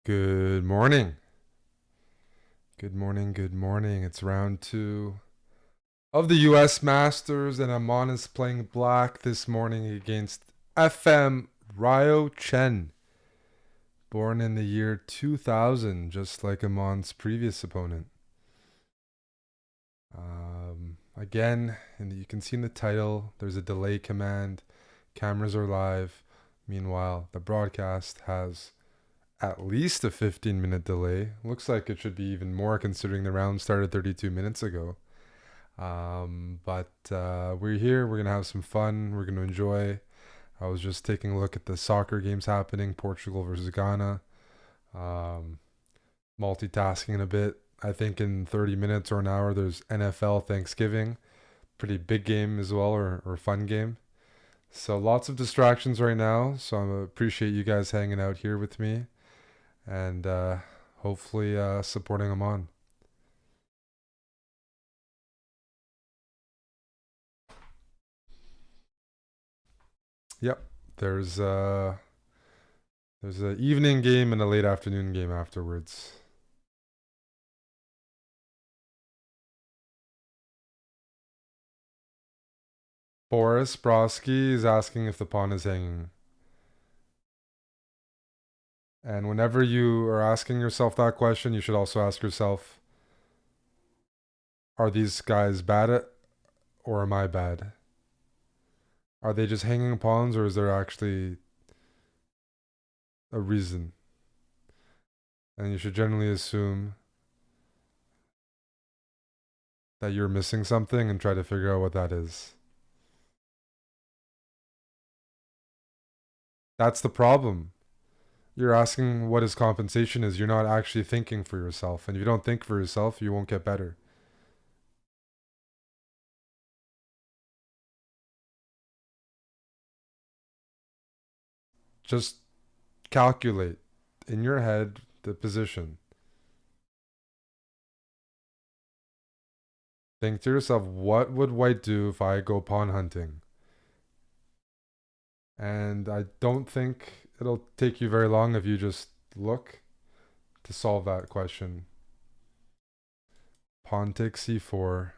Good morning. Good morning. Good morning. It's round two of the US Masters, and Amon is playing black this morning against FM Ryo Chen, born in the year 2000, just like Amon's previous opponent. Again, and you can see in the title, there's a delay command. Cameras are live. Meanwhile, the broadcast has at least a 15-minute delay. Looks like it should be even more considering the round started 32 minutes ago. But we're here. We're going to have some fun. We're going to enjoy. I was just taking a look at the soccer games happening, Portugal versus Ghana. Um, Multitasking a bit. I think in 30 minutes or an hour, there's NFL Thanksgiving. Pretty big game as well, or fun game. So lots of distractions right now. So I appreciate you guys hanging out here with me and hopefully supporting them on. Yep. There's uh there's an evening game and a late afternoon game afterwards. Boris Broski is asking if the pawn is hanging. And whenever you are asking yourself that question, you should also ask yourself, are these guys bad at or am I bad? Are they just hanging pawns or is there actually a reason? And you should generally assume that you're missing something and try to figure out what that is. That's the problem. You're asking what his compensation is. You're not actually thinking for yourself. And if you don't think for yourself, you won't get better. Just calculate in your head the position. Think to yourself, what would white do if I go pawn hunting? And I don't think it'll take you very long if you just look to solve that question. Pawn takes c4,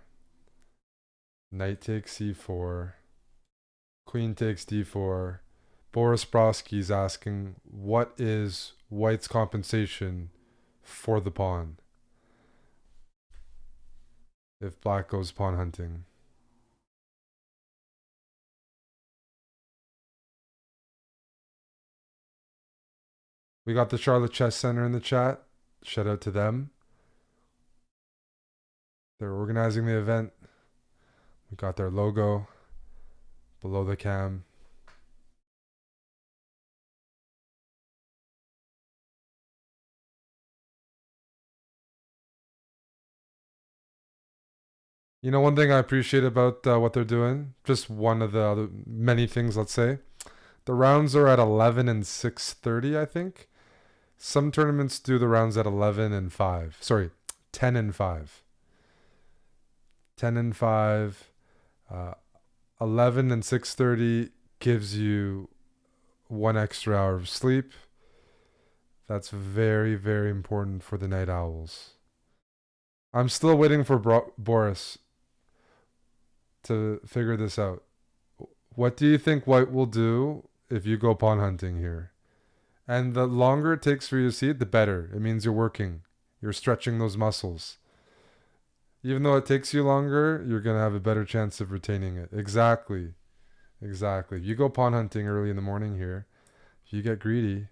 knight takes c4, queen takes d4. Boris Broski's asking, what is white's compensation for the pawn if black goes pawn hunting? We got the Charlotte Chess Center in the chat. Shout out to them. They're organizing the event. We got their logo below the cam. You know, one thing I appreciate about what they're doing, just one of the other many things, let's say, the rounds are at 11 and 6:30, I think. Some tournaments do the rounds at 11 and 5. Sorry, 10 and 5. 10 and 5. Uh, 11 and 6:30 gives you one extra hour of sleep. That's very, very important for the night owls. I'm still waiting for Boris to figure this out. What do you think white will do if you go pawn hunting here? And the longer it takes for you to see it, the better. It means you're working. You're stretching those muscles. Even though it takes you longer, you're going to have a better chance of retaining it. Exactly. Exactly. If you go pawn hunting early in the morning here, if you get greedy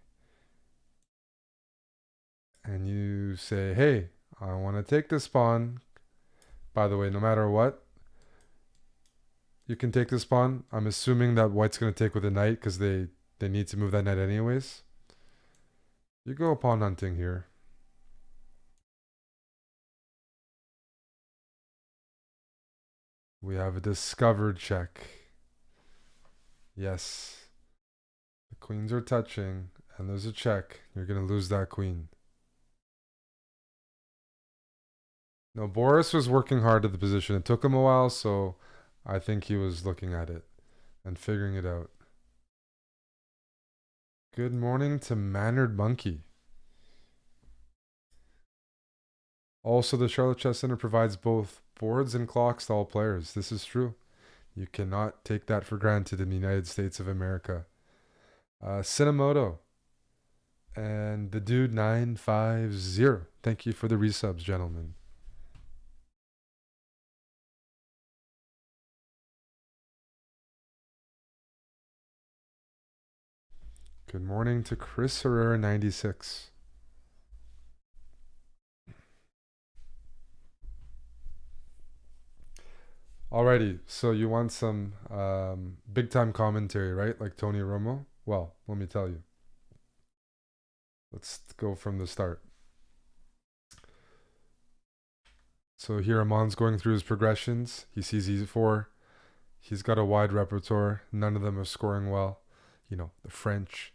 and you say, hey, I want to take this pawn. By the way, no matter what, you can take this pawn. I'm assuming that white's going to take with a knight because they need to move that knight anyways. You go pawn hunting here. We have a discovered check. Yes. The queens are touching, and there's a check. You're going to lose that queen. No, Boris was working hard at the position. It took him a while, so I think he was looking at it and figuring it out. Good morning to Mannered Monkey. Also, the Charlotte Chess Center provides both boards and clocks to all players. This is true. You cannot take that for granted in the United States of America. Cinemoto and the dude 950. Thank you for the resubs, gentlemen. Good morning to Chris Herrera 96. Alrighty, so you want some big time commentary, right? Like Tony Romo? Well, let me tell you. Let's go from the start. So here Amon's going through his progressions. He sees e4. He's got a wide repertoire. None of them are scoring well. You know, the French.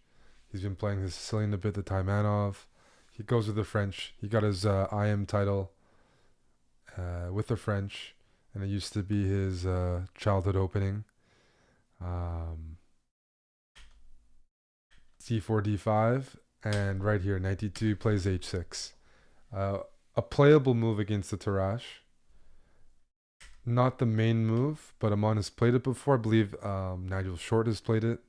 He's been playing the Sicilian a bit, the Taimanov. He goes with the French. He got his IM title with the French, and it used to be his childhood opening. D4, D5, and right here, 92 plays H6. A playable move against the Tarrasch. Not the main move, but Amon has played it before. I believe Nigel Short has played it.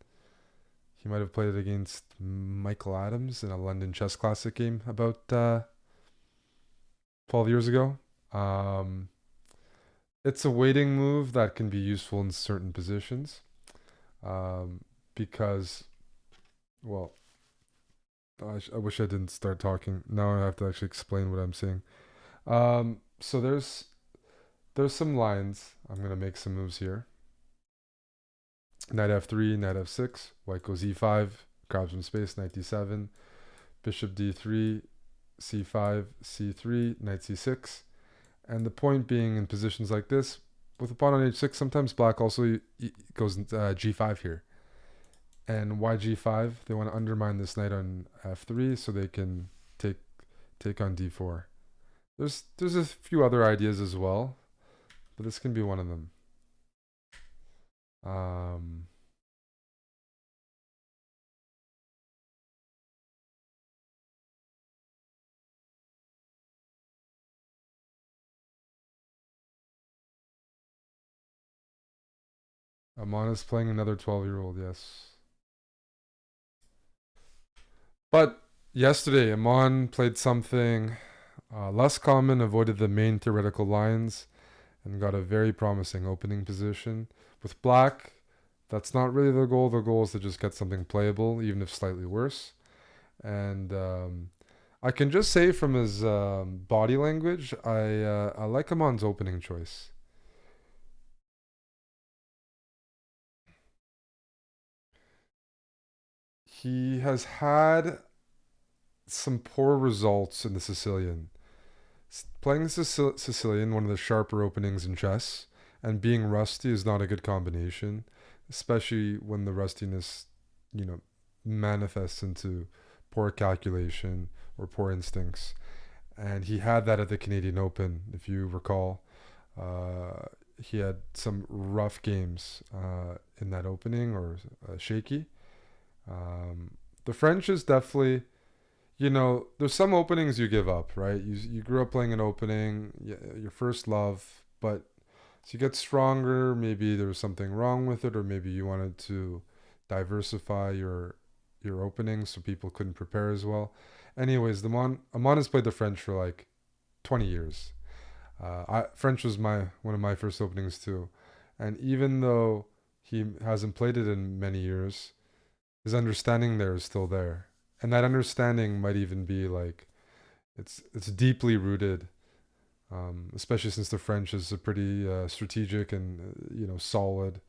He might have played it against Michael Adams in a London Chess Classic game about 12 years ago. It's a waiting move that can be useful in certain positions because, well, I wish I didn't start talking. Now I have to actually explain what I'm saying. So there's some lines. I'm gonna make some moves here. Knight f3, knight f6, white goes e5, grabs some space, knight d7, bishop d3, c5, c3, knight c6. And the point being, in positions like this, with a pawn on h6, sometimes black also goes g5 here. And why g5? They want to undermine this knight on f3 so they can take on d4. There's a few other ideas as well, but this can be one of them. Amon is playing another 12-year-old, yes. But yesterday, Amon played something less common, avoided the main theoretical lines, and got a very promising opening position. With black, that's not really the goal. The goal is to just get something playable, even if slightly worse. And I can just say from his body language, I like Amon's opening choice. He has had some poor results in the Sicilian. Playing the Sicilian, one of the sharper openings in chess, and being rusty is not a good combination, especially when the rustiness, manifests into poor calculation or poor instincts. And he had that at the Canadian Open, if you recall. He had some rough games in that opening, or shaky. The French is definitely, there's some openings you give up, right? You grew up playing an opening, your first love, but as you get stronger, maybe there was something wrong with it, or maybe you wanted to diversify your openings so people couldn't prepare as well. Anyways, Amon has played the French for like 20 years. French was one of my first openings too, and even though he hasn't played it in many years, his understanding there is still there, and that understanding might even be like it's deeply rooted, especially since the French is a pretty strategic and solid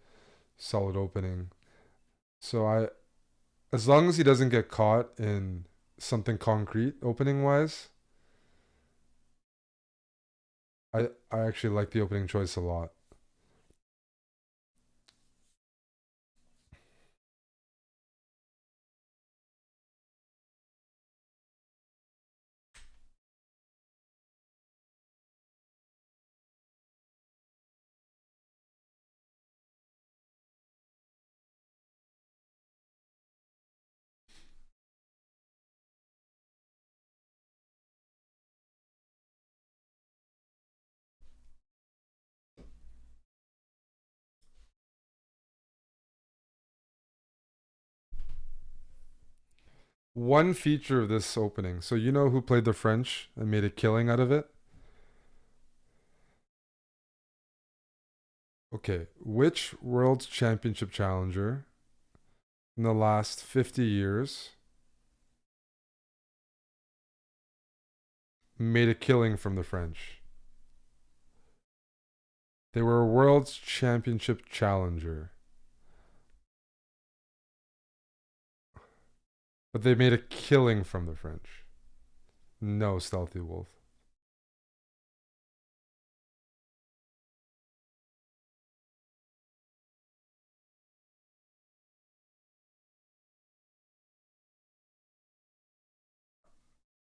opening. So as long as he doesn't get caught in something concrete opening wise, I actually like the opening choice a lot. One feature of this opening. So you know who played the French and made a killing out of it? Okay, which World Championship challenger in the last 50 years made a killing from the French? They were a World Championship challenger, but they made a killing from the French. No, Stealthy Wolf.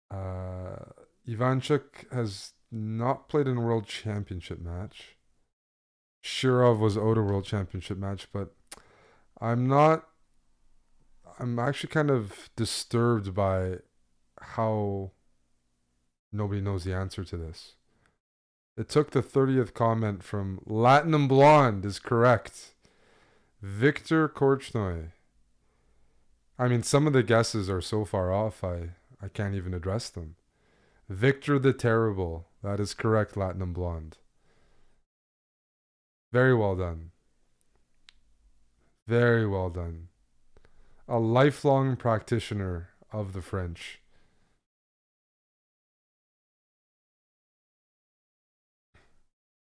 Uh, Ivanchuk has not played in a World Championship match. Shirov was owed a World Championship match, but I'm not. I'm actually kind of disturbed by how nobody knows the answer to this. It took the 30th comment from Latinum Blonde is correct. Victor Korchnoi. I mean, some of the guesses are so far off, I can't even address them. Victor the Terrible. That is correct, Latinum Blonde. Very well done. Very well done. A lifelong practitioner of the French.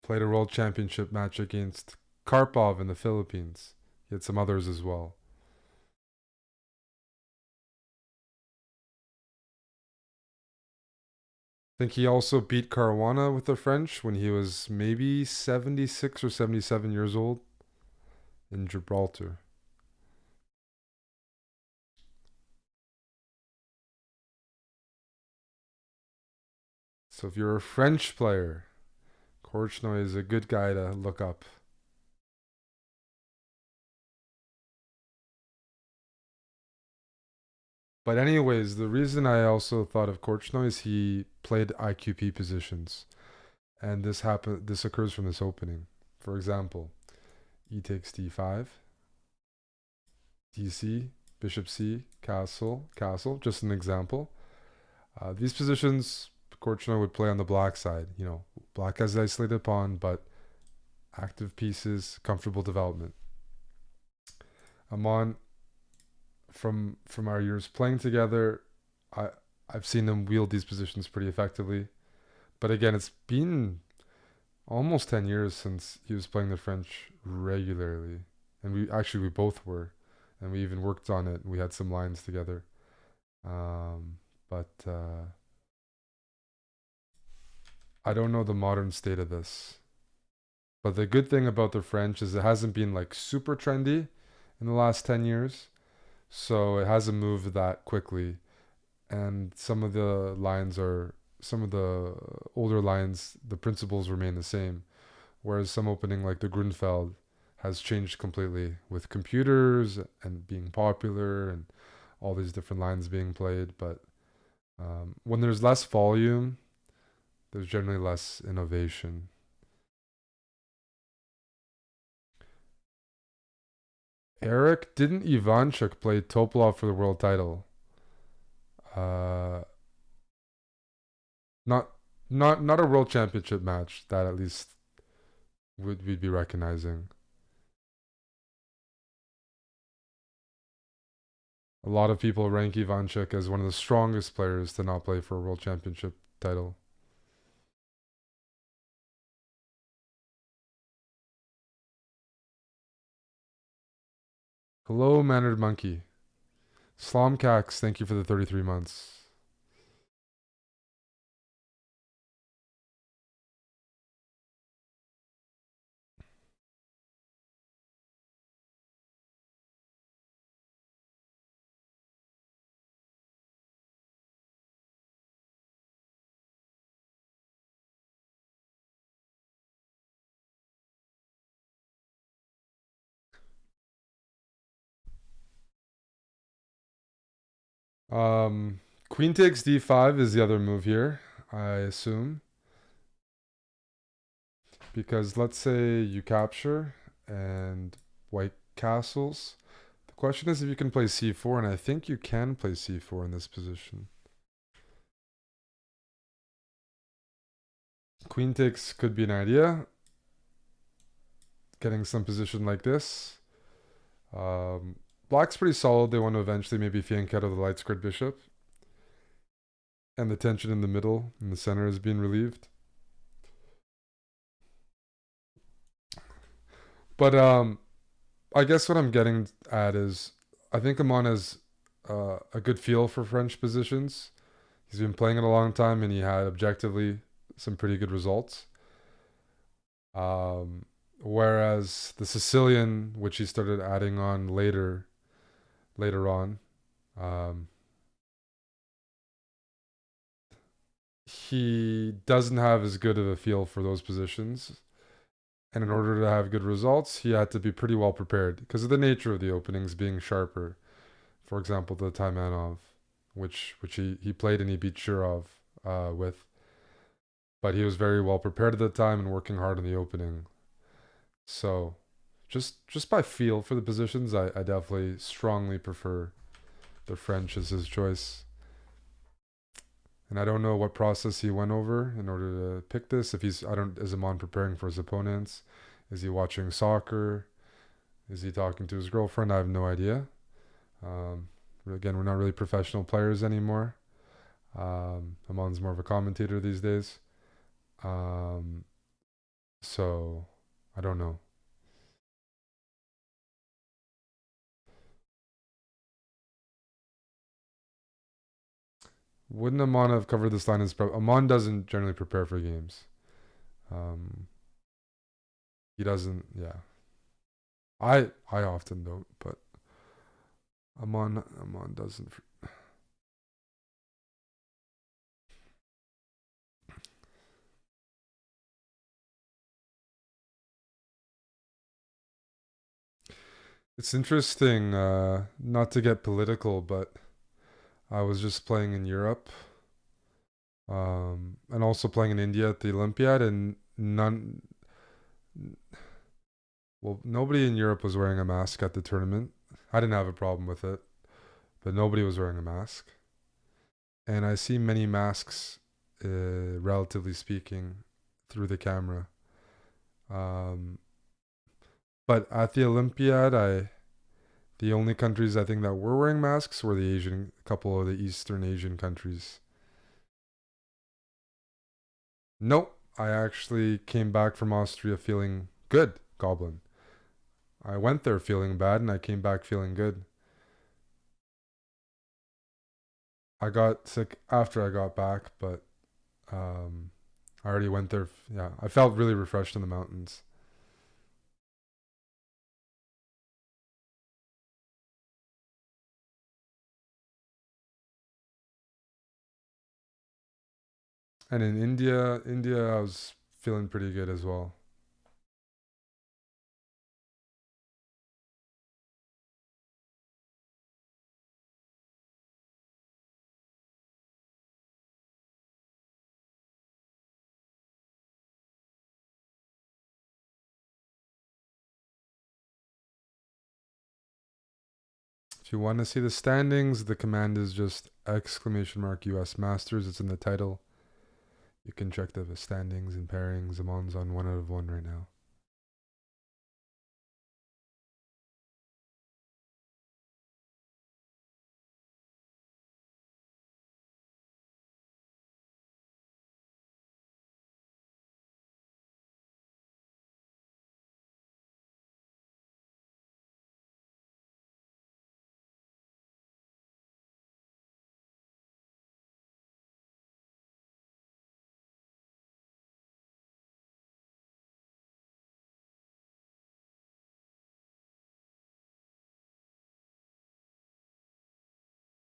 Played a World Championship match against Karpov in the Philippines. He had some others as well. I think he also beat Caruana with the French when he was maybe 76 or 77 years old in Gibraltar. So if you're a French player, Korchnoi is a good guy to look up. But anyways, the reason I also thought of Korchnoi is he played IQP positions, and this occurs from this opening. For example, E takes D5, DC, Bishop C, Castle, Castle. Just an example. These positions, Korchnoi would play on the black side. You know, black has the isolated pawn, but active pieces, comfortable development. Amon, from our years playing together, I've seen him wield these positions pretty effectively. But again, it's been almost 10 years since he was playing the French regularly. And we both were. And we even worked on it. And we had some lines together. But I don't know the modern state of this. But the good thing about the French is it hasn't been like super trendy in the last 10 years. So it hasn't moved that quickly. And some of the older lines, the principles remain the same. Whereas some opening like the Grunfeld has changed completely with computers and being popular and all these different lines being played. But when there's less volume, there's generally less innovation. Eric, didn't Ivanchuk play Topolov for the world title? Uh, not not a world championship match that at least we'd be recognizing. A lot of people rank Ivanchuk as one of the strongest players to not play for a world championship title. Hello, Mannered Monkey. Slomcax, thank you for the 33 months. Queen takes d5 is the other move here, I assume. Because let's say you capture and white castles. The Question is if you can play c4, and I think you can play c4 in this position. Queen takes could be an idea. Getting some position like this. Black's pretty solid. They want to eventually maybe flank out of the light squared bishop. And the tension in the middle, in the center, is being relieved. But I guess what I'm getting at is I think Aman has a good feel for French positions. He's been playing it a long time, and he had objectively some pretty good results. Whereas the Sicilian, which he started adding on later on, he doesn't have as good of a feel for those positions. And in order to have good results, he had to be pretty well prepared because of the nature of the openings being sharper. For example, the Taimanov, which he played and he beat Shirov with. But he was very well prepared at the time and working hard on the opening. So just by feel for the positions, I definitely strongly prefer the French as his choice. And I don't know what process he went over in order to pick this. If he's, is Aman preparing for his opponents? Is he watching soccer? Is he talking to his girlfriend? I have no idea. Again, we're not really professional players anymore. Aman's more of a commentator these days. So I don't know. Wouldn't Aman have covered this line as Aman doesn't generally prepare for games. He doesn't. Yeah. I often don't, but Aman doesn't. It's interesting, not to get political, but I was just playing in Europe, and also playing in India at the Olympiad, and nobody in Europe was wearing a mask at the tournament. I didn't have a problem with it, but nobody was wearing a mask. And I see many masks, relatively speaking, through the camera. But at the Olympiad, the only countries I think that were wearing masks were a couple of the Eastern Asian countries. Nope, I actually came back from Austria feeling good, Goblin. I went there feeling bad, and I came back feeling good. I got sick after I got back, but I already went there. Yeah, I felt really refreshed in the mountains. And in India, I was feeling pretty good as well. If you want to see the standings, the command is just !US Masters. It's in the title. You can check the standings and pairings. Aman's on 1 out of 1 right now.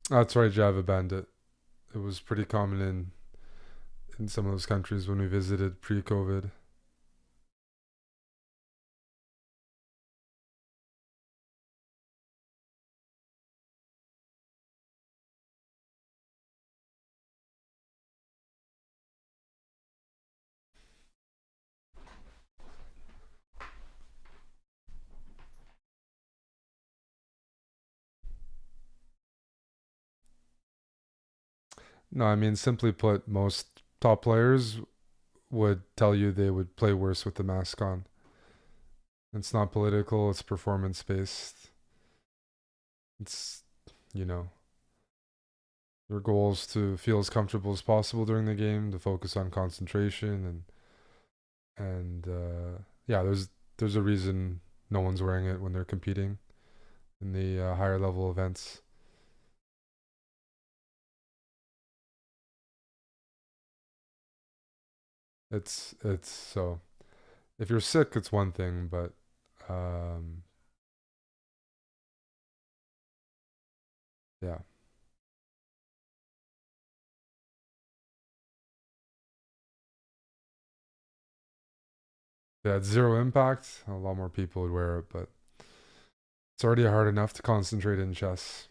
That's right, Java Bandit. It was pretty common in some of those countries when we visited pre-COVID. No, I mean, simply put, most top players would tell you they would play worse with the mask on. It's not political, it's performance based. It's, you know, your goal is to feel as comfortable as possible during the game, to focus on concentration and yeah, there's a reason no one's wearing it when they're competing in the higher level events. It's so if you're sick, it's one thing, but um, yeah, yeah, it's zero impact. A lot more people would wear it, but it's already hard enough to concentrate in chess.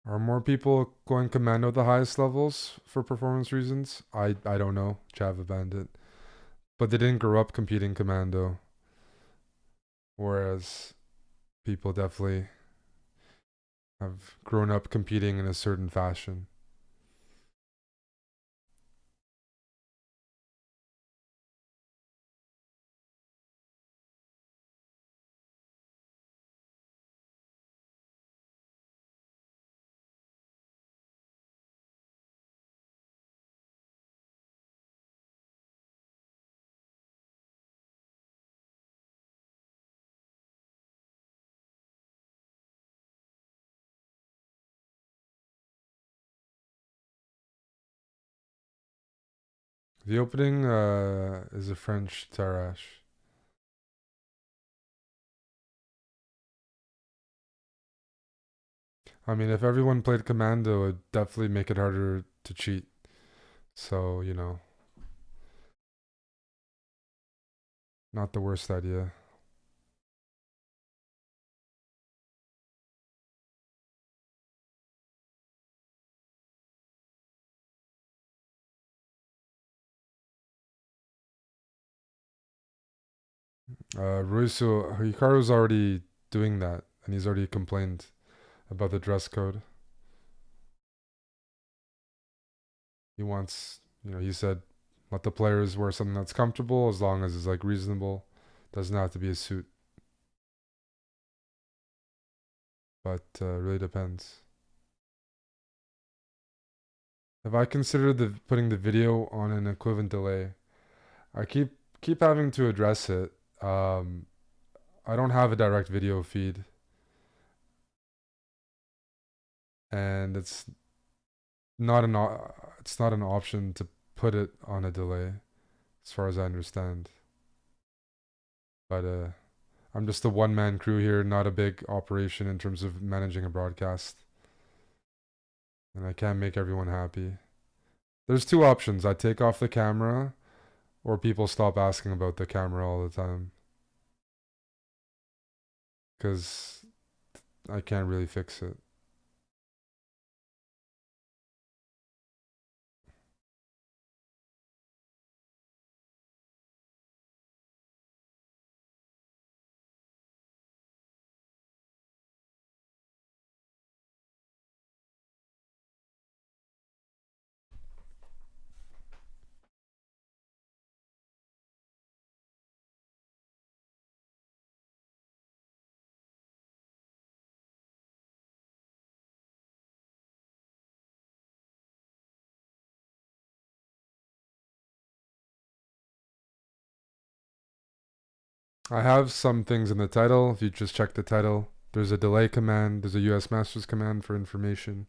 Are more people going commando at the highest levels for performance reasons? I don't know. Java Bandit, but they didn't grow up competing commando, whereas people definitely have grown up competing in a certain fashion. The opening is a French Tarash. I mean, if everyone played commando, it'd definitely make it harder to cheat. So, not the worst idea. Russo, Hikaru's already doing that, and he's already complained about the dress code. He wants, he said, let the players wear something that's comfortable as long as it's like reasonable. Doesn't have to be a suit, but really depends. If I consider the putting the video on an equivalent delay, I keep having to address it. Um, I don't have a direct video feed, and it's not an option to put it on a delay, as far as I understand. But I'm just a one man crew here, not a big operation in terms of managing a broadcast, and I can't make everyone happy. There's two options: I take off the camera, or people stop asking about the camera all the time, because I can't really fix it. I have some things in the title. If you just check the title, there's a delay command, there's a US Masters command for information.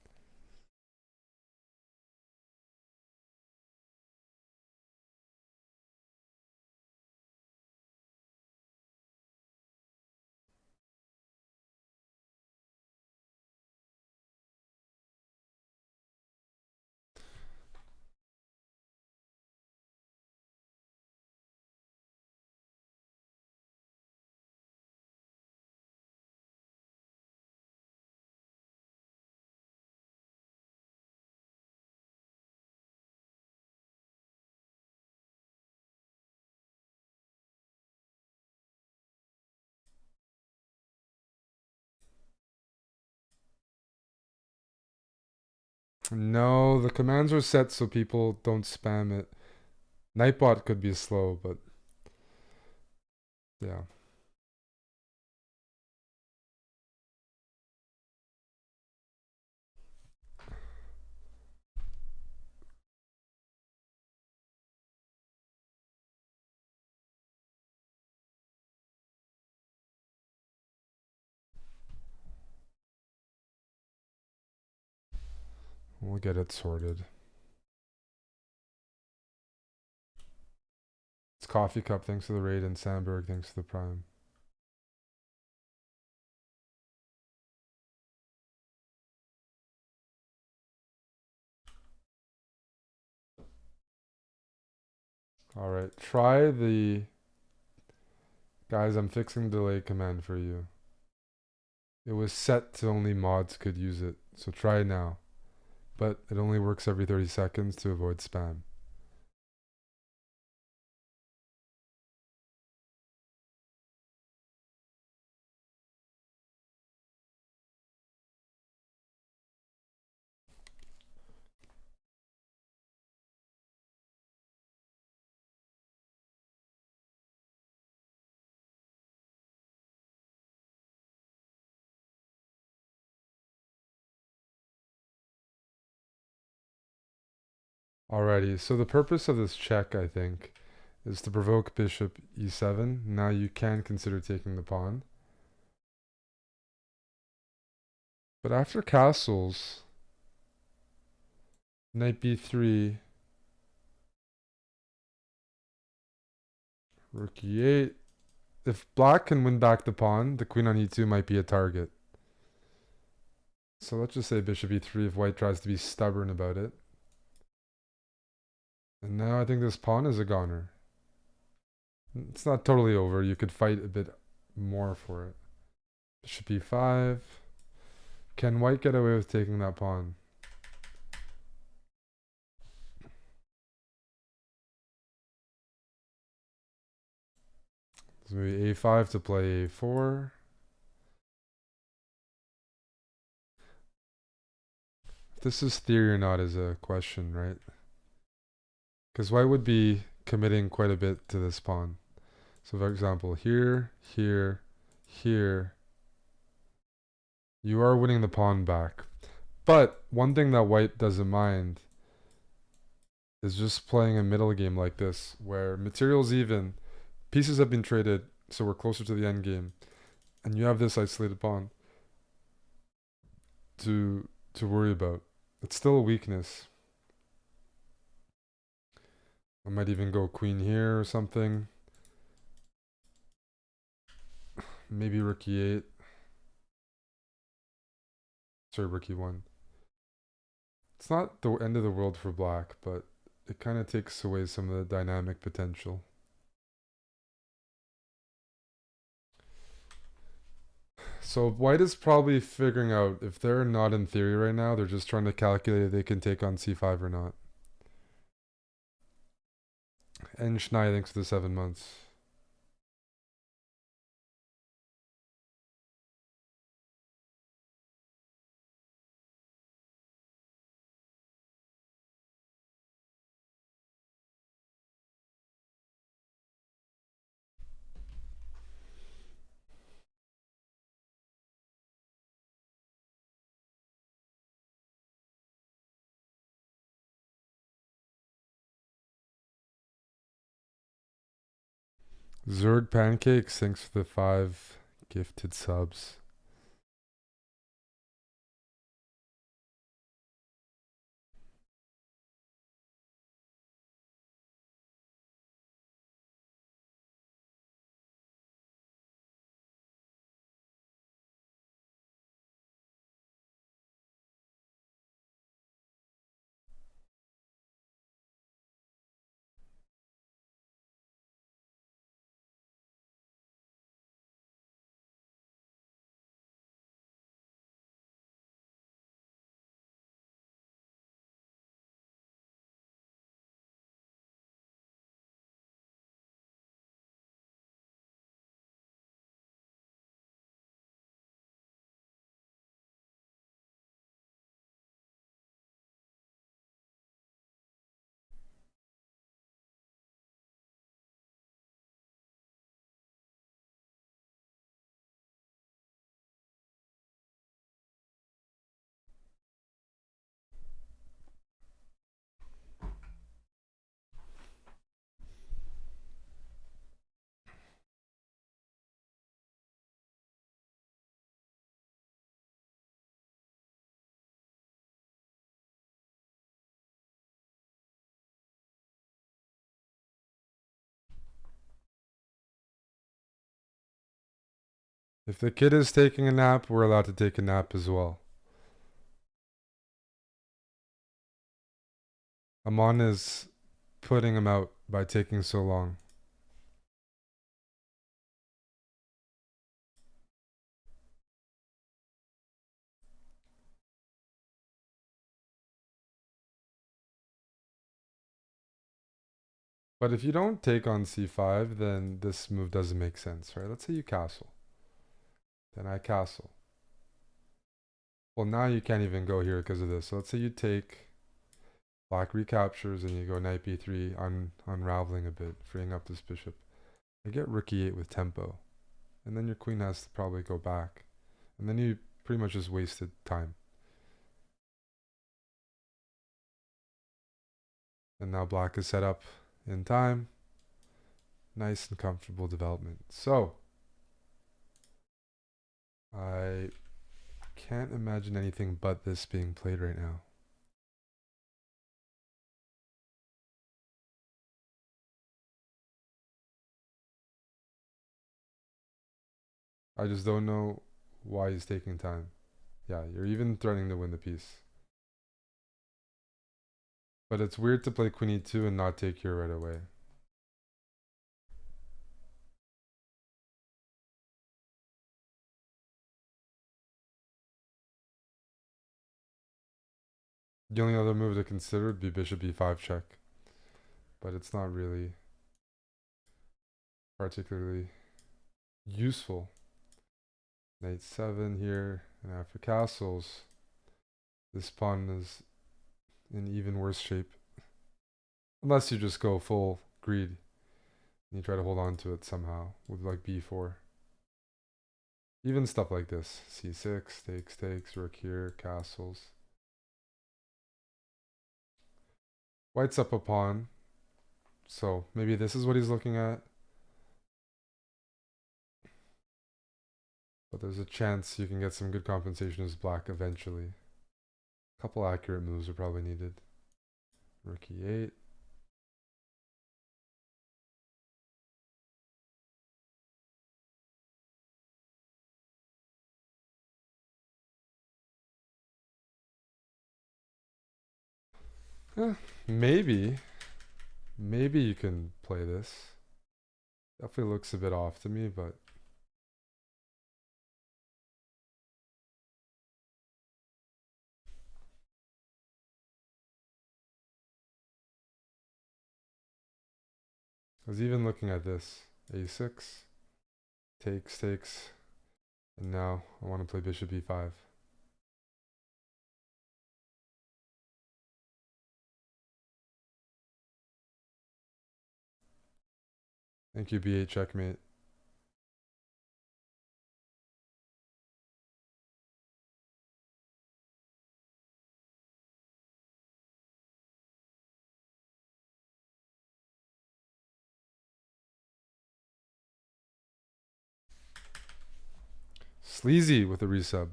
No, the commands are set so people don't spam it. Nightbot could be slow, but yeah. We'll get it sorted. It's Coffee Cup, thanks for the raid, and Sandberg, thanks for the prime. Alright, try the... Guys, I'm fixing delay command for you. It was set to only mods could use it, so try now. But it only works every 30 seconds to avoid spam. Alrighty, so the purpose of this check, I think, is to provoke bishop e7. Now you can consider taking the pawn. But after castles, knight b3, rook e8. If black can win back the pawn, the queen on e2 might be a target. So let's just say bishop e3 if white tries to be stubborn about it. And now I think this pawn is a goner. It's not totally over. You could fight a bit more for it. Bishop e5. Can white get away with taking that pawn? So maybe a5 to play a4. If this is theory or not is a question, right? Because white would be committing quite a bit to this pawn. So for example, here, here, here, you are winning the pawn back. But one thing that white doesn't mind is just playing a middle game like this, where material's even, pieces have been traded, so we're closer to the end game, and you have this isolated pawn to worry about. It's still a weakness. I might even go queen here or something. Maybe rook e8. Sorry, rook e1. It's not the end of the world for black, but it kind of takes away some of the dynamic potential. So white is probably figuring out, if they're not in theory right now, they're just trying to calculate if they can take on c5 or not. And Schnei, thanks for the 7 months. Zerg Pancakes, thanks for the 5 gifted subs. If the kid is taking a nap, we're allowed to take a nap as well. Amon is putting him out by taking so long. But if you don't take on c5, then this move doesn't make sense, right? Let's say you castle. Then I castle. Well, now you can't even go here because of this. So let's say you take, black recaptures, and you go knight b3, unraveling a bit, freeing up this bishop. I get rook e8 with tempo. And then your queen has to probably go back. And then you pretty much just wasted time. And now black is set up in time. Nice and comfortable development. So, I can't imagine anything but this being played right now. I just don't know why he's taking time. Yeah, you're even threatening to win the piece. But it's weird to play queen e2 and not take here right away. The only other move to consider would be bishop e5 check. But it's not really particularly useful. Knight 7 here, and after castles, this pawn is in even worse shape. Unless you just go full greed and you try to hold on to it somehow with like b4. Even stuff like this. c6, takes, rook here, castles. White's up a pawn. So maybe this is what he's looking at. But there's a chance you can get some good compensation as black eventually. A couple accurate moves are probably needed. Rook e8. Maybe you can play this. Definitely looks a bit off to me, but I was even looking at this. a6, takes, and now I want to play bishop e5. Thank you, b8 checkmate. Sleazy with a resub.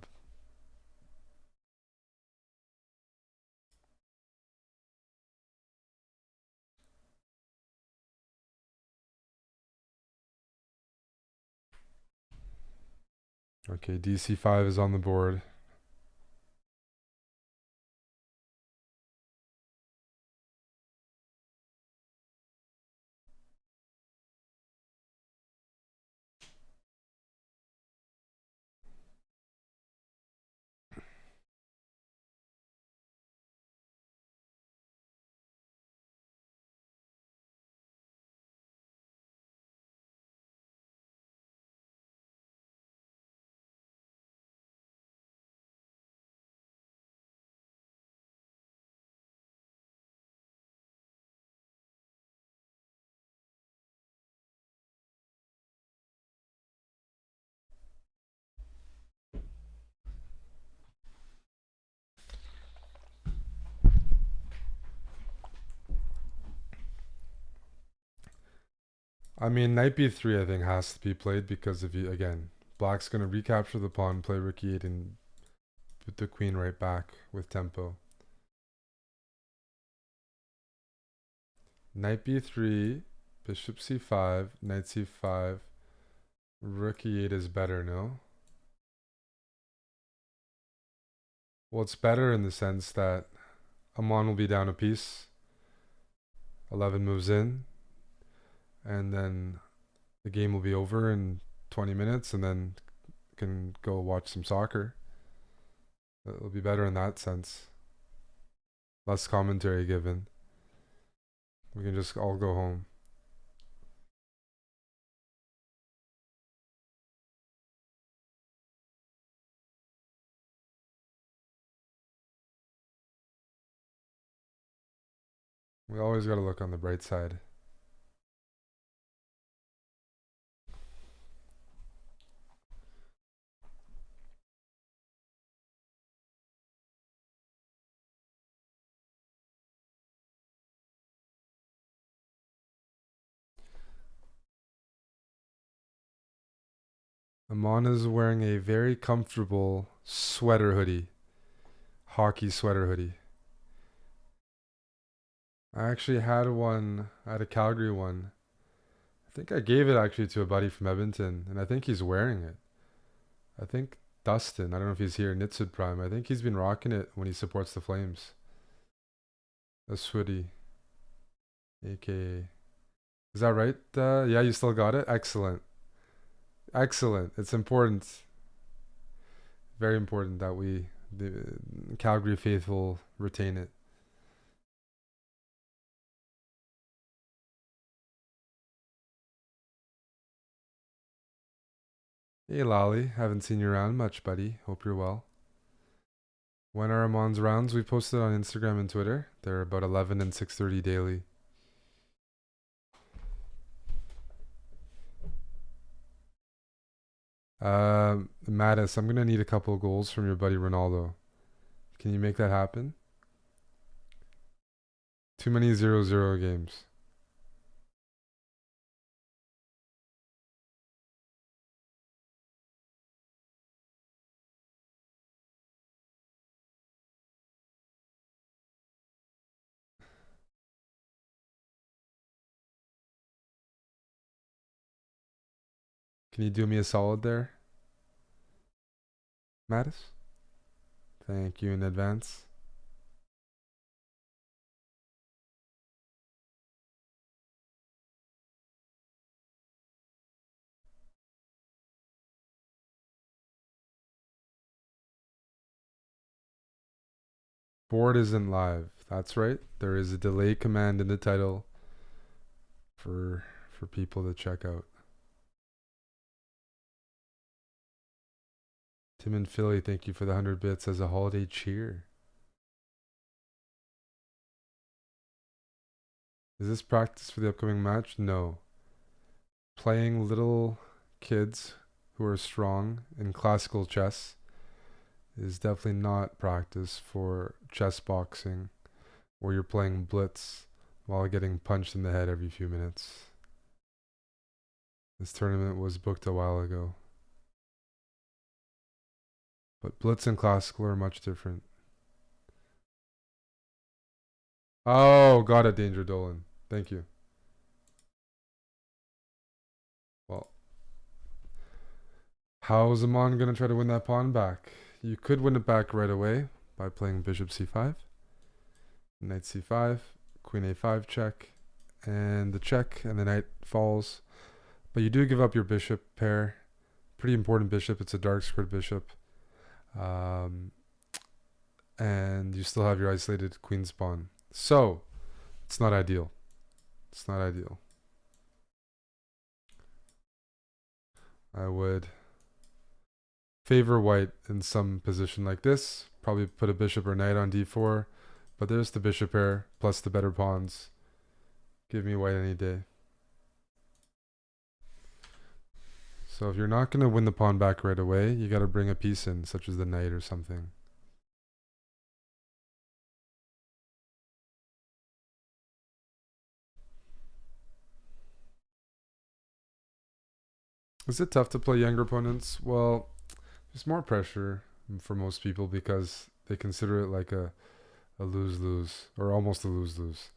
Okay, dc5 is on the board. I mean, knight b3 I think has to be played because if you, again, black's going to recapture the pawn, play rook e8, and put the queen right back with tempo. Knight b3, bishop c5, knight c5, rook e8 is better, no? Well, it's better in the sense that Amon will be down a piece. 11 moves in, and then the game will be over in 20 minutes, and then can go watch some soccer. It'll be better in that sense. Less commentary given. We can just all go home. We always gotta look on the bright side. Amon is wearing a very comfortable sweater hoodie. Hockey sweater hoodie. I actually had one, I had a Calgary one. I think I gave it actually to a buddy from Edmonton, and I think he's wearing it. I think Dustin, I don't know if he's here, Nitsud Prime, I think he's been rocking it when he supports the Flames. A hoodie. AKA. Is that right? Yeah, you still got it? Excellent. Excellent. It's important. Very important that the Calgary faithful, retain it. Hey, Lolly. Haven't seen you around much, buddy. Hope you're well. When are Amon's rounds? We posted on Instagram and Twitter. They're about 11 and 6:30 daily. Mattis, I'm gonna need a couple of goals from your buddy Ronaldo. Can you make that happen? Too many 0-0 games. Can you do me a solid there, Mattis? Thank you in advance. Board isn't live. That's right. There is a delay command in the title for people to check out. Tim and Philly, thank you for the 100 bits as a holiday cheer. Is this practice for the upcoming match? No. Playing little kids who are strong in classical chess is definitely not practice for chess boxing, where you're playing blitz while getting punched in the head every few minutes. This tournament was booked a while ago. But blitz and classical are much different. Oh, got it, Danger Dolan. Thank you. Well, how is Amon going to try to win that pawn back? You could win it back right away by playing bishop c5, knight c5, queen a5 check, and the check, and the knight falls. But you do give up your bishop pair. Pretty important bishop. It's a dark squared bishop. And you still have your isolated queen's pawn. So, it's not ideal. It's not ideal. I would favor white in some position like this. Probably put a bishop or knight on d4. But there's the bishop pair plus the better pawns. Give me white any day. So if you're not going to win the pawn back right away, you got to bring a piece in, such as the knight or something. Is it tough to play younger opponents? Well, there's more pressure for most people because they consider it like a lose-lose or almost a lose-lose.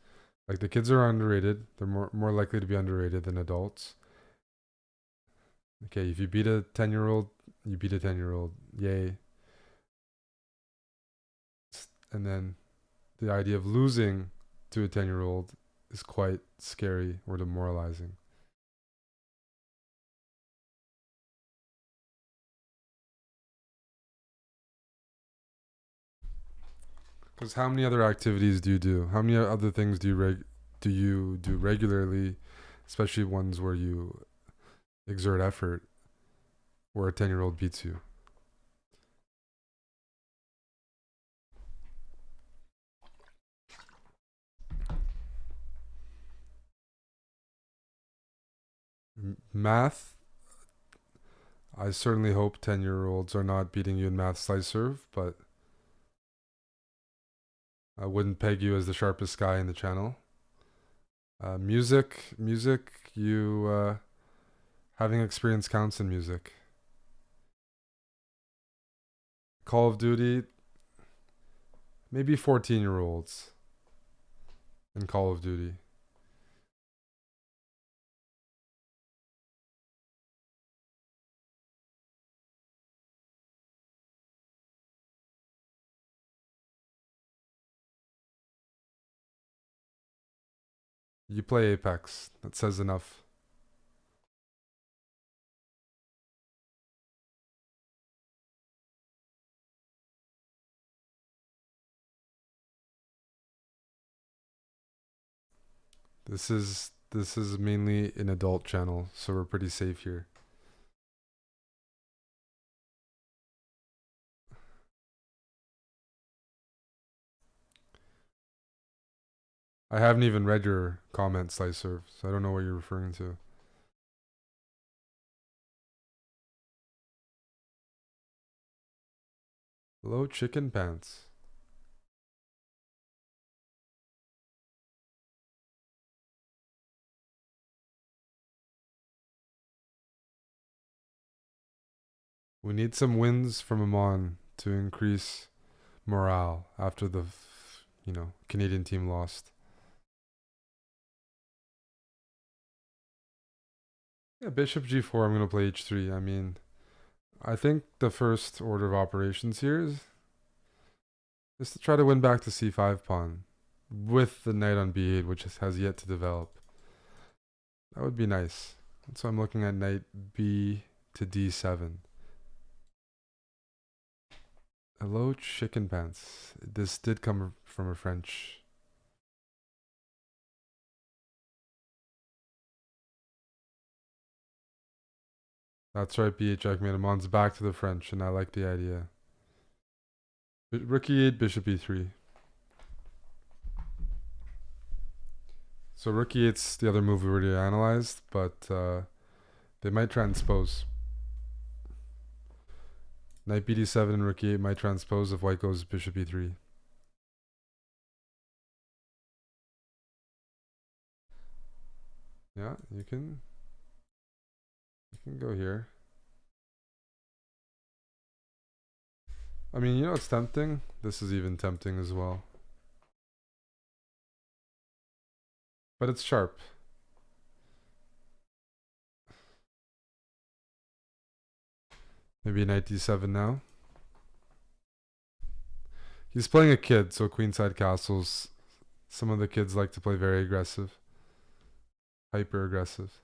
Like the kids are underrated. They're more likely to be underrated than adults. Okay, if you beat a 10-year-old, you beat a 10-year-old. Yay. And then the idea of losing to a 10-year-old is quite scary or demoralizing. Because how many other activities do you do? How many other things do you do regularly, especially ones where you exert effort, where a 10-year-old beats you? Math, I certainly hope 10-year-olds are not beating you in math slice serve, but I wouldn't peg you as the sharpest guy in the channel. Music, having experience counts in music. Call of Duty, maybe 14-year-olds in Call of Duty. You play Apex. That says enough. This is mainly an adult channel, so we're pretty safe here. I haven't even read your comment, Slicer, so I don't know what you're referring to. Hello, chicken pants. We need some wins from Amon to increase morale after the, Canadian team lost. Yeah, Bishop G4, I'm going to play H3. I mean, I think the first order of operations here is to try to win back the C5 pawn with the knight on B8, which has yet to develop. That would be nice. So I'm looking at knight B to D7. Hello, chicken pants. This did come from a French. That's right, BH checkmate. Amon's back to the French, and I like the idea. Rook E8, bishop E3. So rook E8's the other move we already analyzed, but they might transpose. Knight BD7 and rook E8 might transpose if white goes bishop E3. Yeah, you can go here. I mean, it's tempting. This is even tempting as well. But it's sharp. Maybe knight D7 now. He's playing a kid, so queenside castles. Some of the kids like to play very aggressive. Hyper aggressive.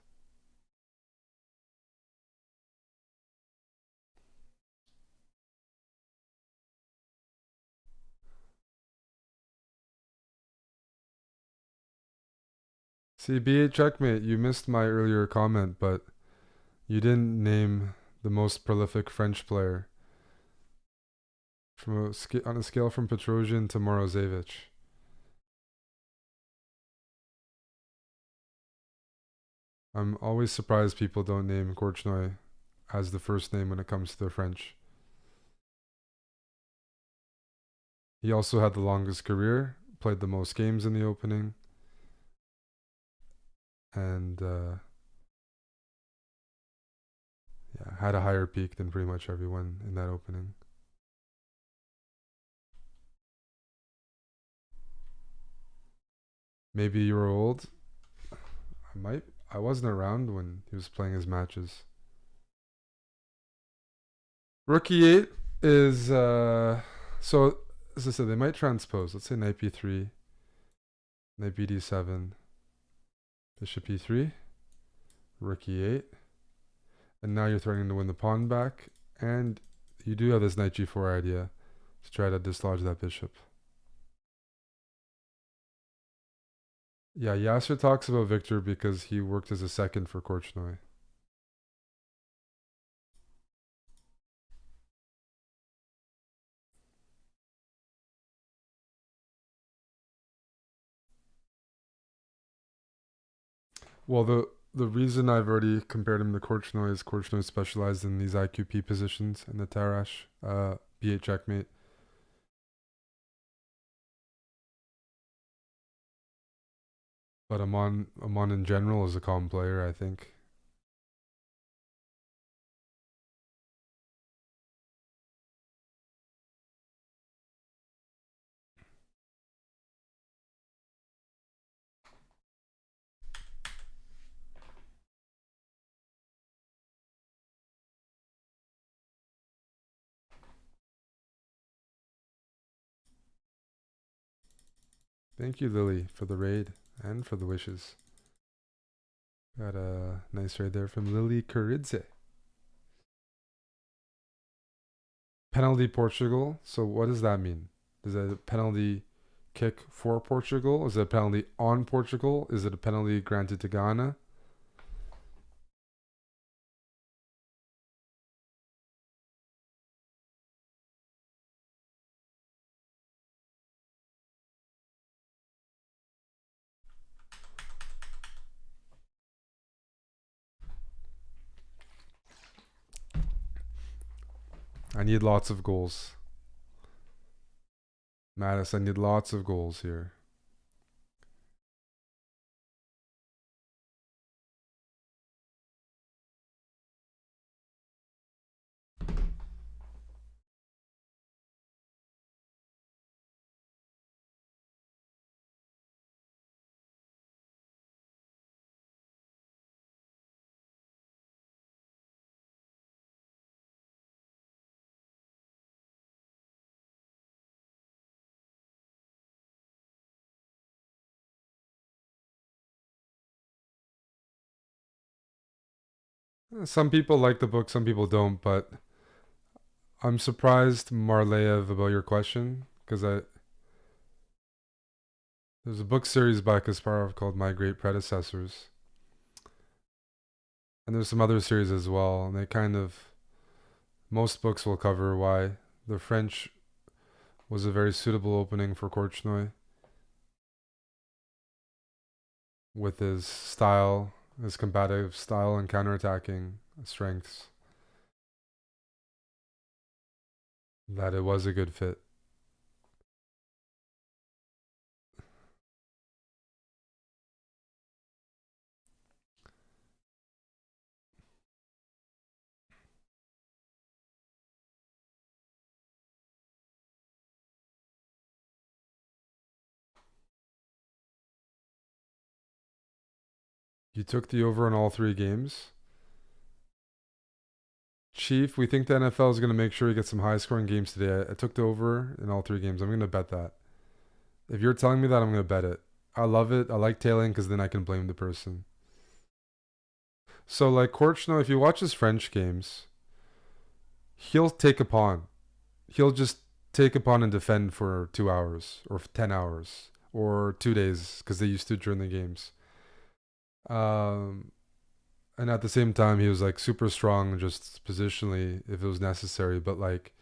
See, B8 checkmate, you missed my earlier comment, but you didn't name the most prolific French player on a scale from Petrosian to Morozevich. I'm always surprised people don't name Korchnoi as the first name when it comes to the French. He also had the longest career, played the most games in the opening, and had a higher peak than pretty much everyone in that opening. Maybe you were old. I wasn't around when he was playing his matches. Rook E8 is so as I said, they might transpose. Let's say knight b3, knight bd7, bishop e3, rook e8. And now you're threatening to win the pawn back. And you do have this knight g4 idea to try to dislodge that bishop. Yeah, Yasser talks about Victor because he worked as a second for Korchnoi. Well, the reason I've already compared him to Korchnoi is Korchnoi specialized in these IQP positions in the Tarrasch b8 checkmate. But Amon in general is a calm player, I think. Thank you, Lily, for the raid and for the wishes. Got a nice raid there from Lily Kuridze. Penalty Portugal. So what does that mean? Is it a penalty kick for Portugal? Is it a penalty on Portugal? Is it a penalty granted to Ghana? I need lots of goals. Mattis, I need lots of goals here. Some people like the book, some people don't, but I'm surprised, Marleyev, about your question, because there's a book series by Kasparov called My Great Predecessors. And there's some other series as well, and they kind of, most books will cover why the French was a very suitable opening for Korchnoi with his style, his combative style and counterattacking strengths. That it was a good fit. You took the over in all 3 games. Chief, we think the NFL is going to make sure you get some high scoring games today. I took the over in all 3 games. I'm going to bet that. If you're telling me that, I'm going to bet it. I love it. I like tailing because then I can blame the person. So, like Korchnoi, if you watch his French games, he'll take a pawn. He'll just take a pawn and defend for 2 hours or 10 hours or 2 days because they used to during the games. And at the same time, he was like super strong just positionally if it was necessary. But like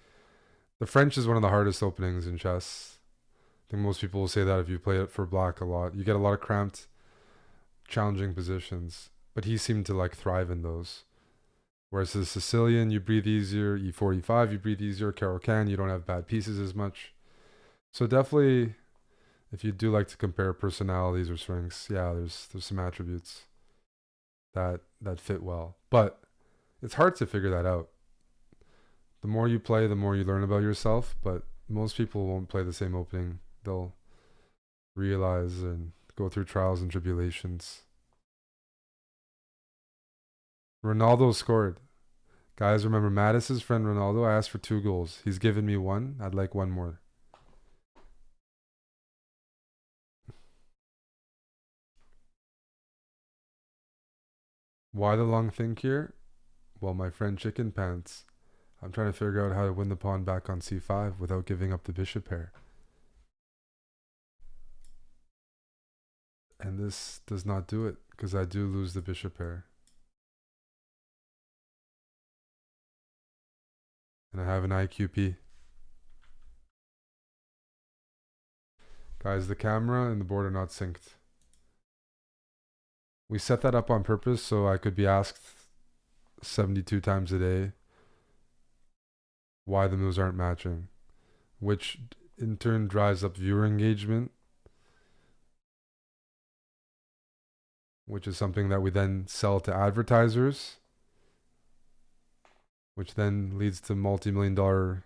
the French is one of the hardest openings in chess. I think most people will say that if you play it for black a lot. You get a lot of cramped, challenging positions. But he seemed to like thrive in those. Whereas the Sicilian, you breathe easier. E4, E5, you breathe easier. Caro-Kann, you don't have bad pieces as much. So definitely, if you do like to compare personalities or strengths, yeah, there's some attributes that fit well. But it's hard to figure that out. The more you play, the more you learn about yourself. But most people won't play the same opening. They'll realize and go through trials and tribulations. Ronaldo scored. Guys, remember Mattis's friend Ronaldo? I asked for 2 goals. He's given me 1. I'd like 1 more. Why the long think here? Well, my friend Chicken Pants, I'm trying to figure out how to win the pawn back on c5 without giving up the bishop pair. And this does not do it, because I do lose the bishop pair. And I have an IQP. Guys, the camera and the board are not synced. We set that up on purpose so I could be asked 72 times a day why the moves aren't matching, which in turn drives up viewer engagement, which is something that we then sell to advertisers, which then leads to multi-million-dollar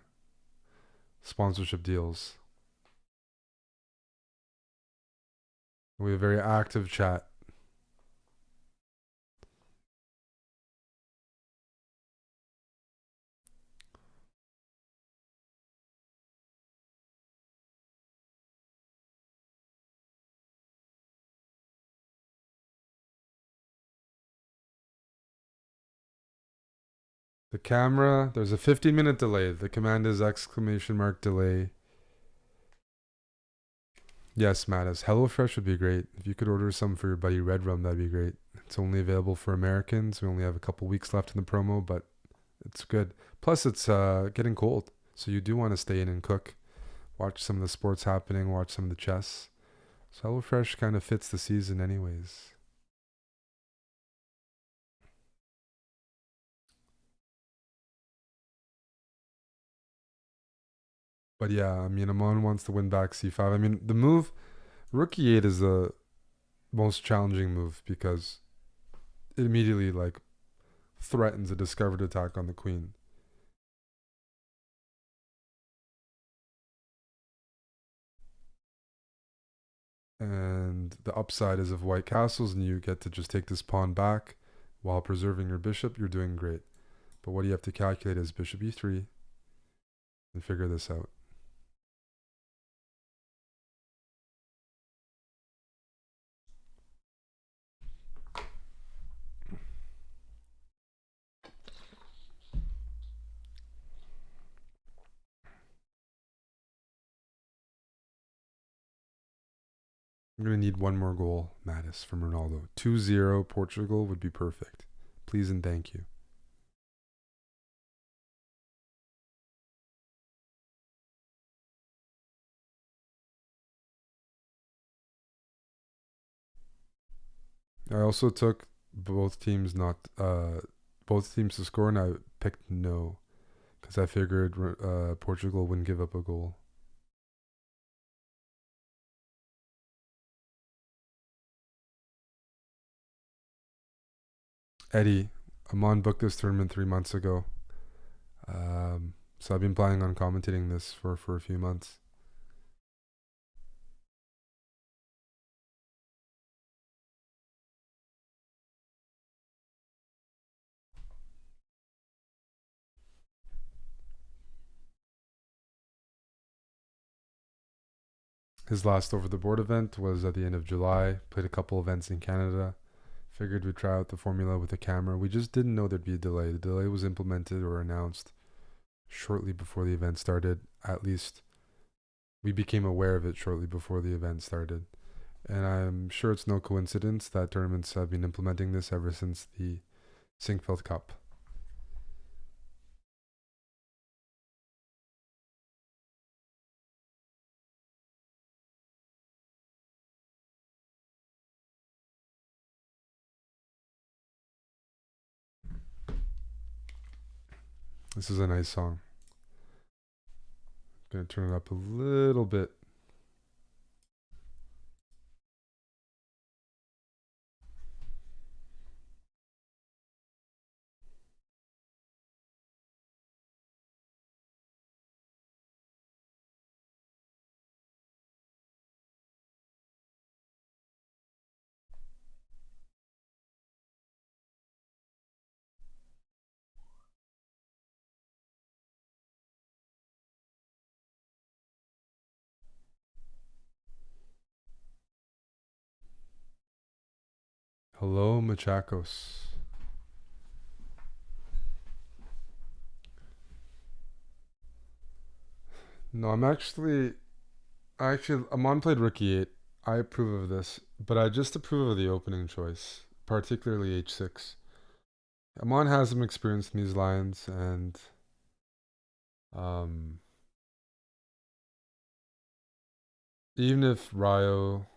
sponsorship deals. We have a very active chat. The camera, there's a 15-minute delay. The command is !delay. Yes, Mattis. HelloFresh would be great. If you could order some for your buddy Red Rum, that'd be great. It's only available for Americans. We only have a couple weeks left in the promo, but it's good. Plus, it's getting cold, so you do want to stay in and cook. Watch some of the sports happening, watch some of the chess. So HelloFresh kind of fits the season anyways. But yeah, I mean, Amon wants to win back c5. I mean, the move, rook e8 is the most challenging move because it immediately like threatens a discovered attack on the queen. And the upside is if white castles and you get to just take this pawn back while preserving your bishop, you're doing great. But what you have to calculate is bishop e3 and figure this out. I'm going to need one more goal, Mattis, from Ronaldo. 2-0 Portugal would be perfect. Please and thank you. I also took both teams to score, and I picked no because I figured Portugal wouldn't give up a goal. Eddie, Amon booked this tournament 3 months ago. So I've been planning on commentating this for a few months. His last over the board event was at the end of July. Played a couple events in Canada. Figured we'd try out the formula with a camera. We just didn't know there'd be a delay. The delay was implemented or announced shortly before the event started. At least we became aware of it shortly before the event started. And I'm sure it's no coincidence that tournaments have been implementing this ever since the Sinquefield Cup. This is a nice song. Gonna turn it up a little bit. Hello, Machakos. No, Amon played rook e8. I approve of this, but I just approve of the opening choice, particularly h6. Amon has some experience in these lines, and um, even if Ryo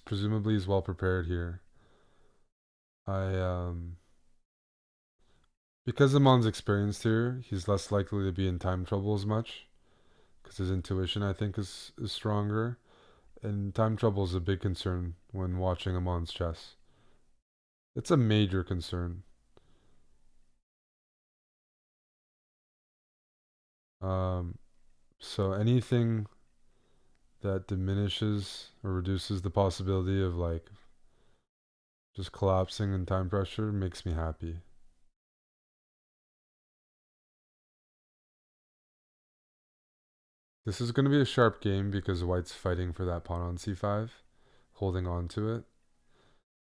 presumably is well prepared here, I because Amon's experienced here, he's less likely to be in time trouble as much because his intuition, I think, is stronger. And time trouble is a big concern when watching Amon's chess. It's a major concern. Um, so anything that diminishes or reduces the possibility of like just collapsing in time pressure makes me happy. This is going to be a sharp game because white's fighting for that pawn on c5, holding on to it.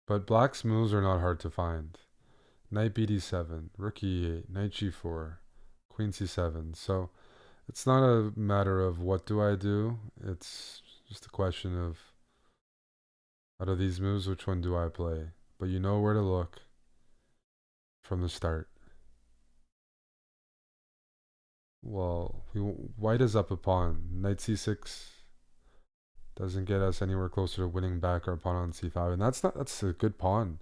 But black's moves are not hard to find. Knight bd7, rook e8, knight g4, queen c7. So it's not a matter of what do I do. It's just a question of out of these moves, which one do I play? But you know where to look from the start. Well, white is up a pawn. Knight c6 doesn't get us anywhere closer to winning back our pawn on c5, and that's a good pawn.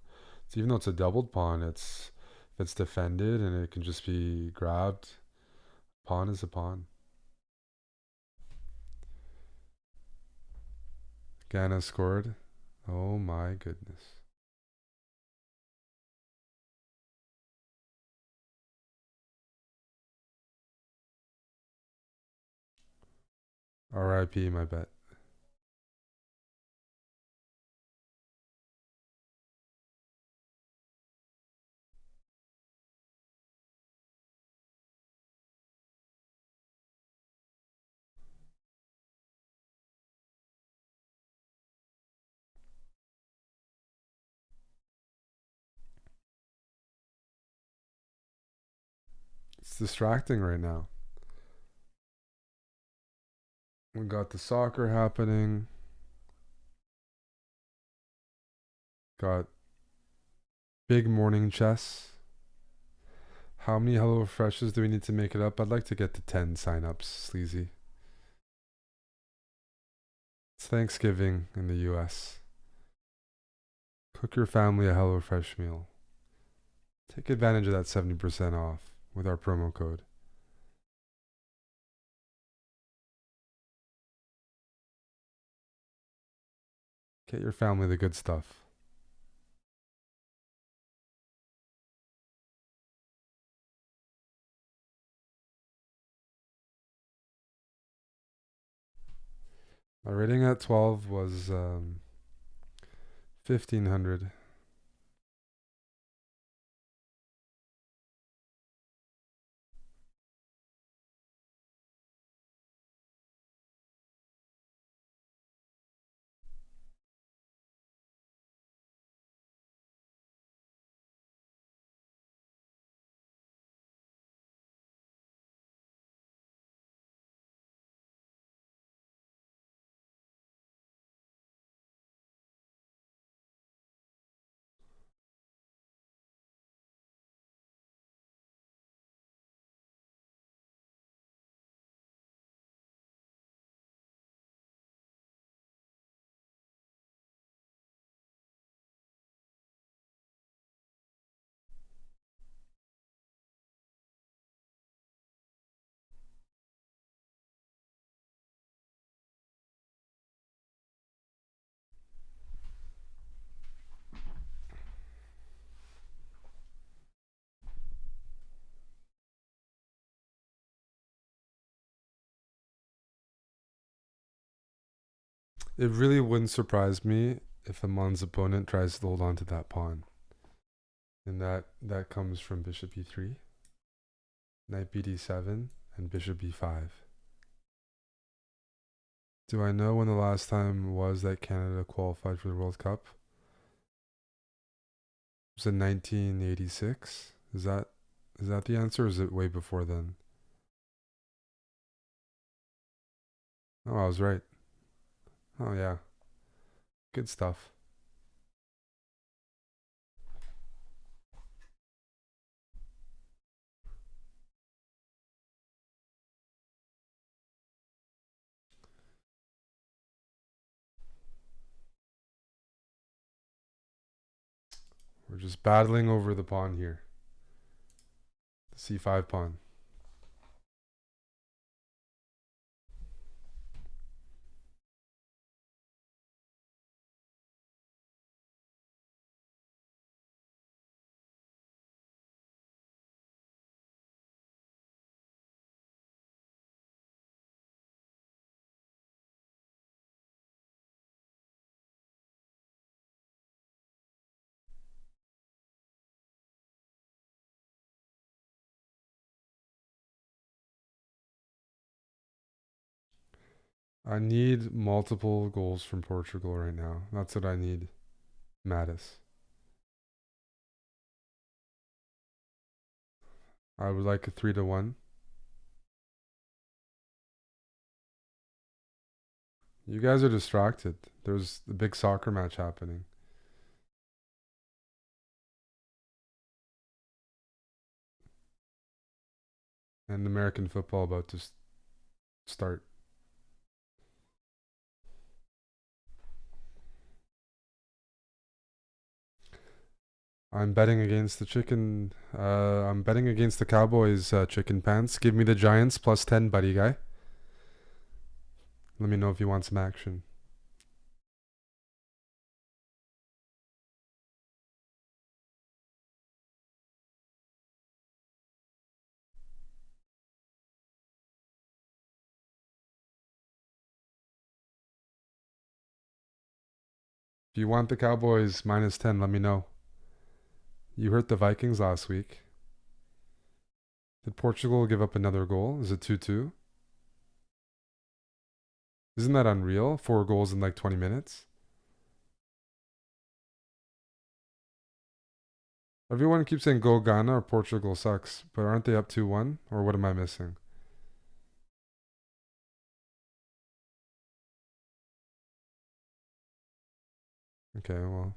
So even though it's a doubled pawn, if it's defended and it can just be grabbed. Pawn is a pawn. Gana scored. Oh my goodness. R.I.P. my bet. It's distracting right now. We got the soccer happening. Got big morning chess. How many Hello Freshes do we need to make it up? I'd like to get to 10 signups, Sleazy. It's Thanksgiving in the US. Cook your family a HelloFresh meal. Take advantage of that 70% off with our promo code. Get your family the good stuff. My rating at 12 was 1500. It really wouldn't surprise me if Amon's opponent tries to hold on to that pawn. And that comes from bishop e3, knight bd7, and bishop b5. Do I know when the last time was that Canada qualified for the World Cup? Was it 1986? Is that the answer, or is it way before then? Oh, I was right. Oh, yeah. Good stuff. We're just battling over the pawn here. C5 pawn. I need multiple goals from Portugal right now. That's what I need. Mattis. I would like a 3-1. You guys are distracted. There's a big soccer match happening. And American football about to start. I'm betting against the chicken. I'm betting against the Cowboys chicken pants. Give me the Giants plus 10, buddy guy. Let me know if you want some action. If you want the Cowboys minus 10, let me know. You hurt the Vikings last week. Did Portugal give up another goal? Is it 2-2? Isn't that unreal? 4 goals in like 20 minutes? Everyone keeps saying go Ghana or Portugal sucks, but aren't they up 2-1? Or what am I missing? Okay, well.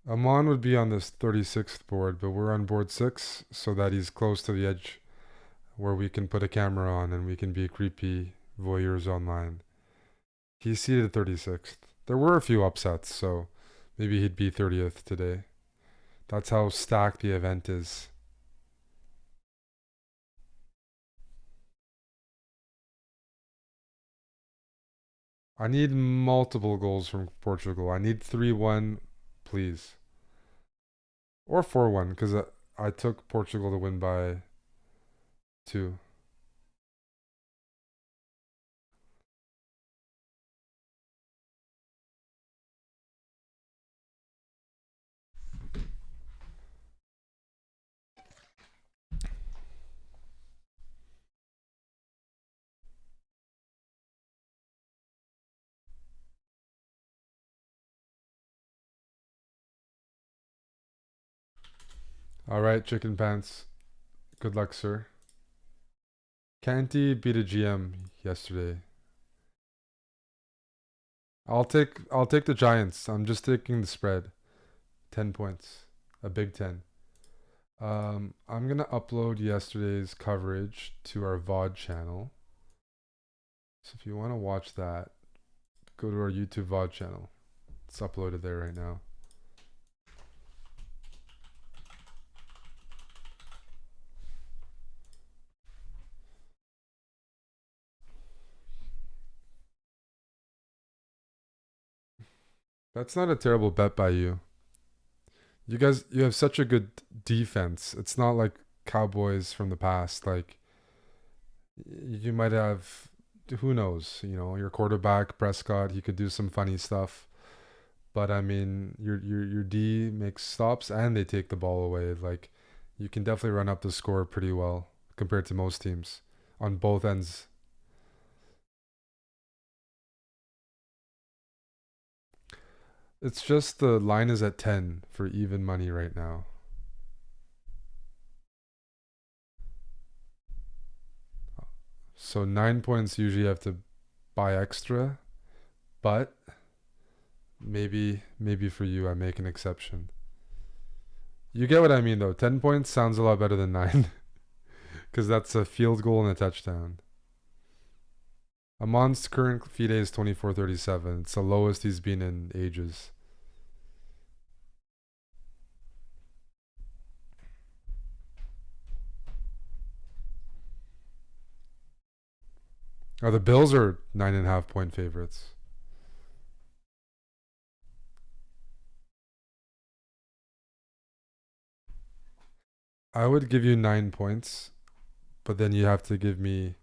Amon would be on this 36th board, but we're on board 6, so that he's close to the edge where we can put a camera on and we can be creepy voyeurs online. He's seated 36th. There were a few upsets, so maybe he'd be 30th today. That's how stacked the event is. I need multiple goals from Portugal. I need 3-1, please. Or 4-1, because I took Portugal to win by 2. Alright, chicken pants. Good luck, sir. Canty beat a GM yesterday. I'll take the Giants. I'm just taking the spread. 10 points. A big 10. I'm gonna upload yesterday's coverage to our VOD channel. So if you want to watch that, go to our YouTube VOD channel. It's uploaded there right now. That's not a terrible bet by you. You have such a good defense. It's not like Cowboys from the past. Like you might have, who knows? Your quarterback Prescott. He could do some funny stuff. But I mean, your D makes stops and they take the ball away. Like you can definitely run up the score pretty well compared to most teams. on both ends. It's just the line is at 10 for even money right now. So 9 points usually have to buy extra, but maybe for you I make an exception. You get what I mean though. 10 points sounds a lot better than 9 because that's a field goal and a touchdown. Amon's current FIDE is 24.37. It's the lowest he's been in ages. Oh, the Bills are 9.5 point favorites. I would give you 9 points, but then you have to give me.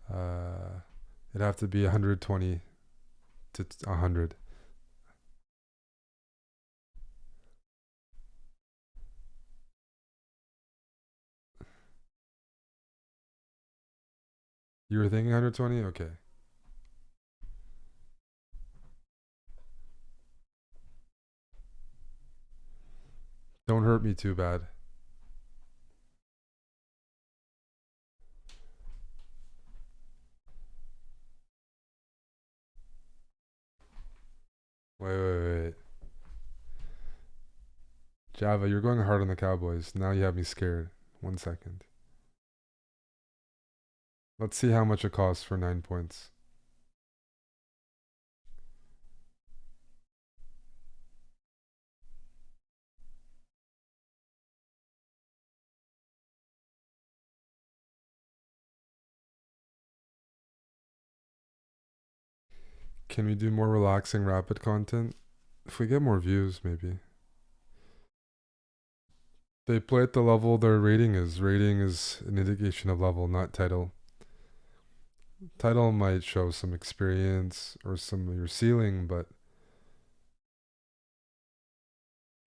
It'd have to be 120 to 100. You were thinking 120? Okay. Don't hurt me too bad. Wait. Java, you're going hard on the Cowboys. Now you have me scared. 1 second. Let's see how much it costs for 9 points. Can we do more relaxing rapid content? If we get more views, maybe. They play at the level their rating is. Rating is an indication of level, not title. Title might show some experience or some of your ceiling, but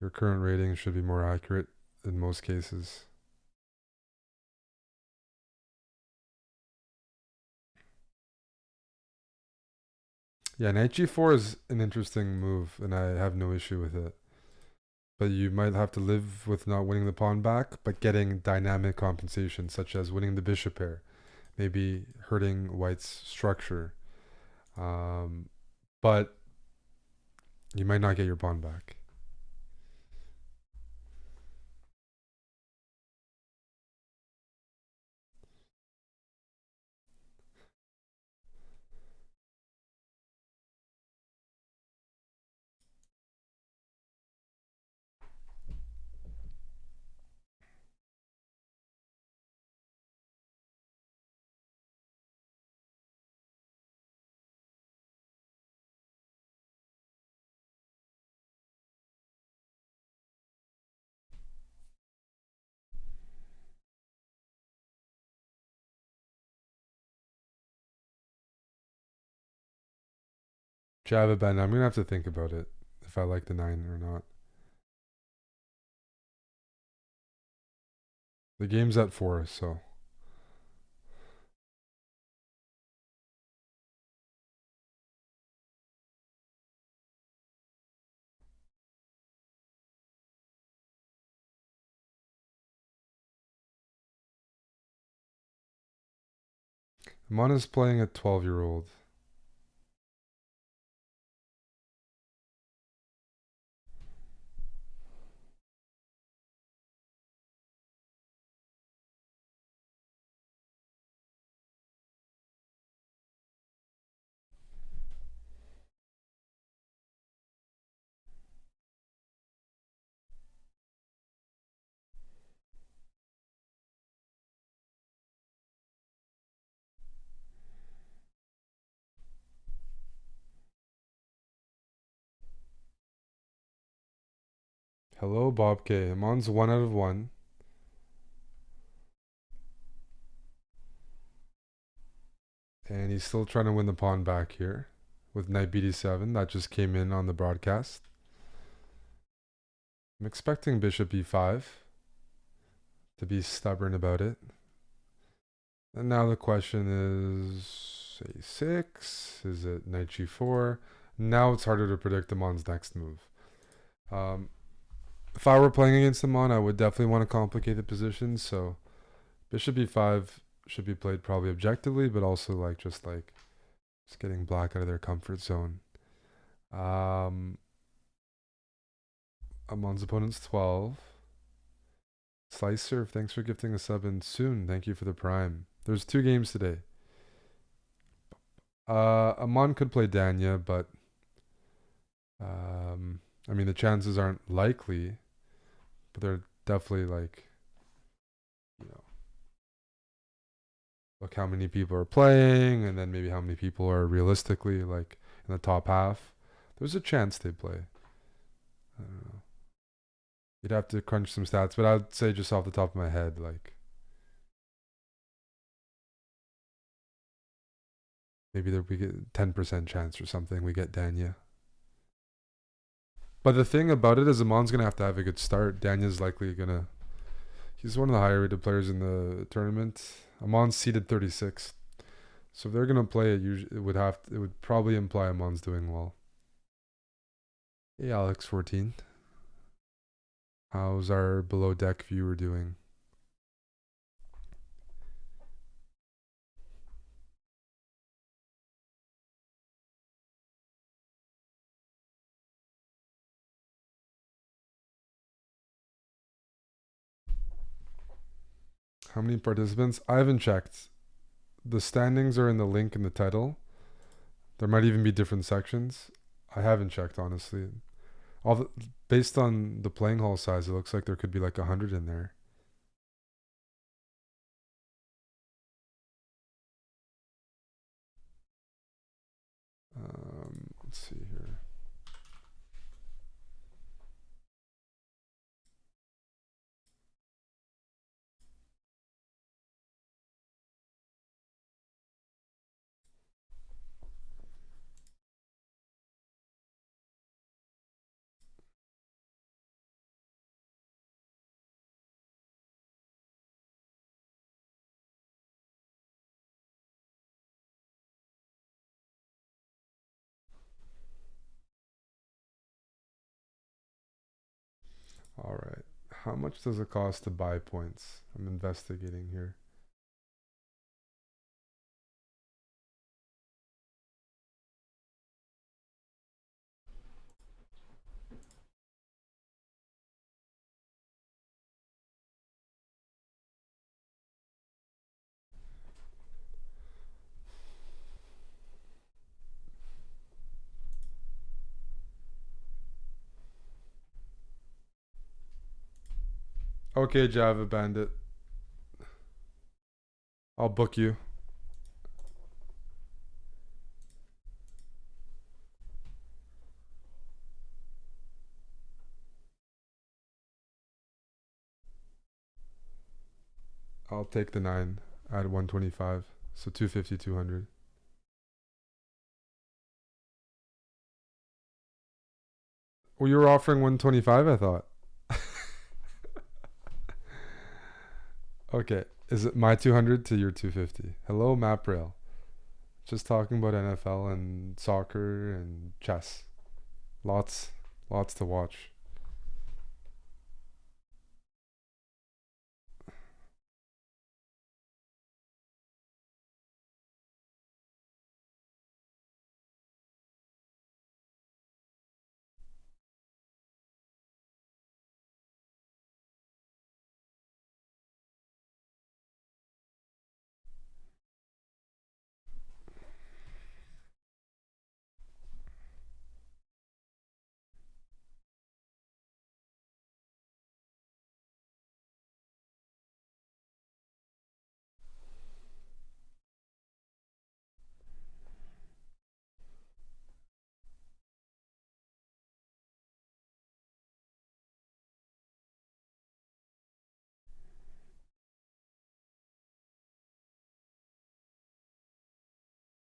your current rating should be more accurate in most cases. Yeah, knight g4 is an interesting move, and I have no issue with it. But you might have to live with not winning the pawn back, but getting dynamic compensation, such as winning the bishop pair, maybe hurting white's structure. But you might not get your pawn back. Java Ben, I'm gonna have to think about it if I like the 9 or not. The game's at 4, so. Amon playing a 12-year-old. Hello, Bob K. Amon's 1 out of 1. And he's still trying to win the pawn back here with knight bd7. That just came in on the broadcast. I'm expecting bishop e5 to be stubborn about it. And now the question is a6. Is it knight g4? Now it's harder to predict Amon's next move. Um, if I were playing against Amon, I would definitely want to complicate the position. So bishop e5 should be played probably objectively, but also just getting black out of their comfort zone. Amon's opponent's 12. Slicer, thanks for gifting a sub, and soon, thank you for the prime. There's 2 games today. Amon could play Danya, but I mean the chances aren't likely, but they're definitely look how many people are playing, and then maybe how many people are realistically in the top half. There's a chance they play. I don't know. You'd have to crunch some stats, but I'd say just off the top of my head, maybe there we get 10% chance or something we get Danya. But the thing about it is Amon's gonna have to have a good start. Danya's likely gonna. He's one of the higher rated players in the tournament. Amon's seeded 36, so if they're gonna play it, usually it would probably imply Amon's doing well. Hey Alex 14, how's our below deck viewer doing? How many participants? I haven't checked. The standings are in the link in the title. There might even be different sections. I haven't checked honestly. Based on the playing hall size, it looks like there could be 100 in there. Let's see here. All right. How much does it cost to buy points? I'm investigating here. Okay, Java Bandit. I'll book you. I'll take the 9 at 125. So 250, 200. Well, you were offering 125, I thought. Okay. Is it my 200 to your 250? Hello, MapRail. Just talking about NFL and soccer and chess. Lots, lots to watch.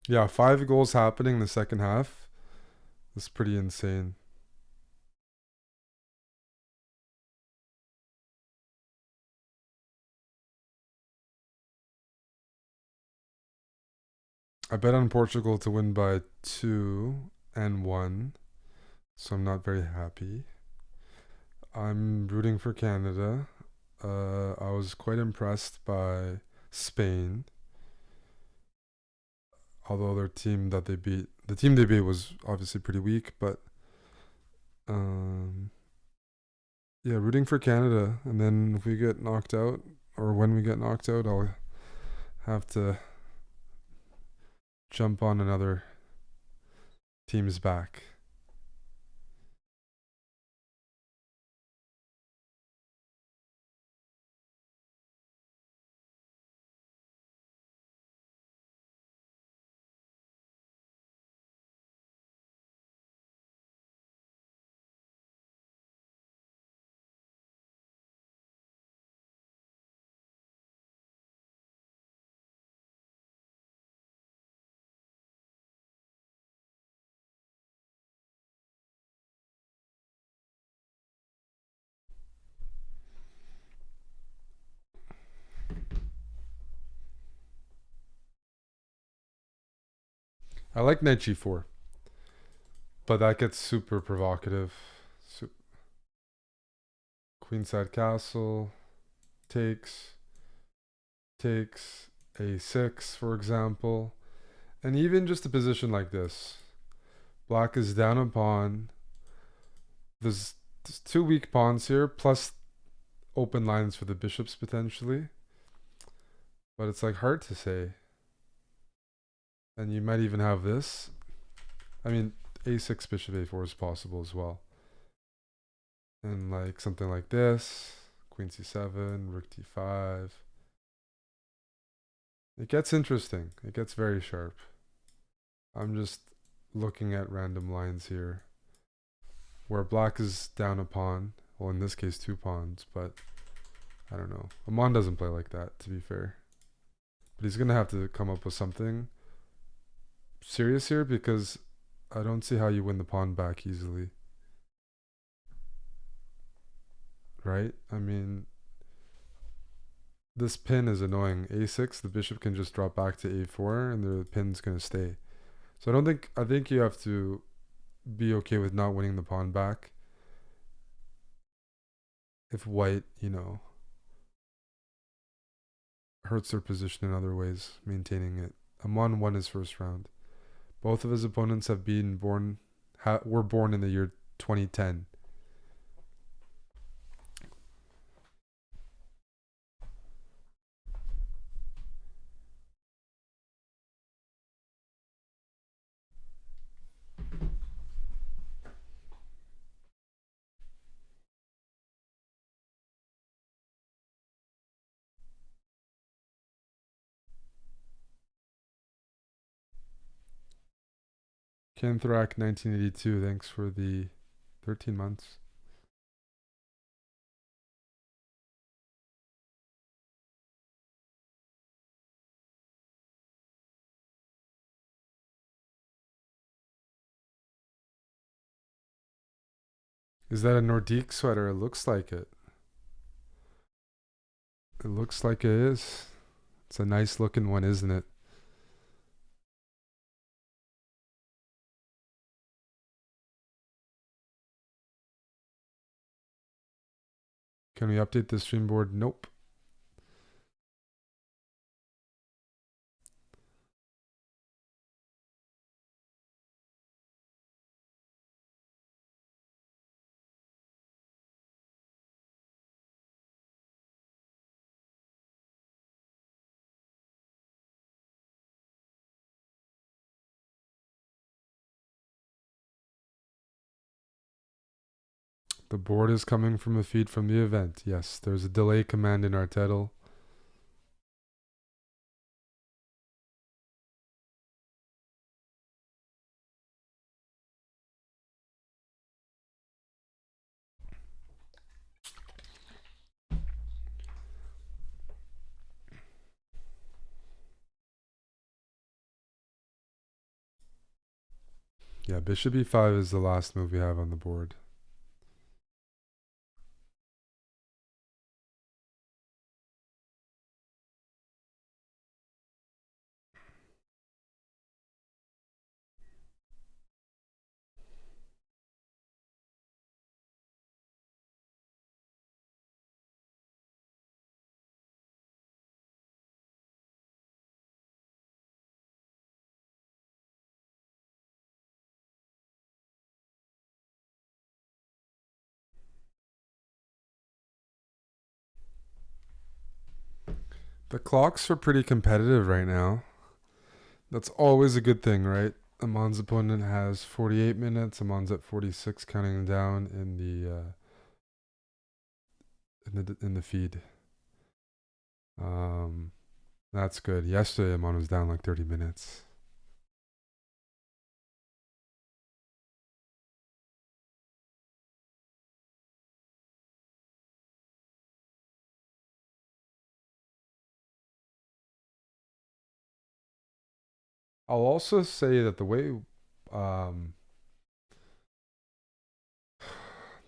Yeah, 5 goals happening in the second half. That's pretty insane. I bet on Portugal to win by 2-1, so I'm not very happy. I'm rooting for Canada. I was quite impressed by Spain, although the team they beat was obviously pretty weak, but um, yeah, rooting for Canada. And then if we get knocked out, or when we get knocked out, I'll have to jump on another team's back. I like knight g4, but that gets super provocative. Queenside castle takes, takes a6, for example. And even just a position like this, black is down a pawn. There's two weak pawns here, plus open lines for the bishops potentially. But it's like hard to say. And you might even have this. I mean, a6 bishop a4 is possible as well. And like something like this, queen c7, rook d5. It gets interesting. It gets very sharp. I'm just looking at random lines here where black is down a pawn. Well, in this case, two pawns, but I don't know. Aman doesn't play like that, to be fair. But he's going to have to come up with something serious here because I don't see how you win the pawn back easily. Right? I mean, this pin is annoying. a6, the bishop can just drop back to a4 and the pin's going to stay. So I think you have to be okay with not winning the pawn back. If white, hurts their position in other ways, maintaining it. Aman won his first round. Both of his opponents were born in the year 2010. Kanthrak 1982, thanks for the 13 months. Is that a Nordique sweater? It looks like it. It looks like it is. It's a nice looking one, isn't it? Can we update the stream board? Nope. The board is coming from a feed from the event. Yes, there's a delay command in our title. Yeah, bishop e5 is the last move we have on the board. The clocks are pretty competitive right now. That's always a good thing, right? Amon's opponent has 48 minutes. Amon's at 46, counting down in the feed. Um, that's good. Yesterday, Amon was down like 30 minutes. I'll also say that um,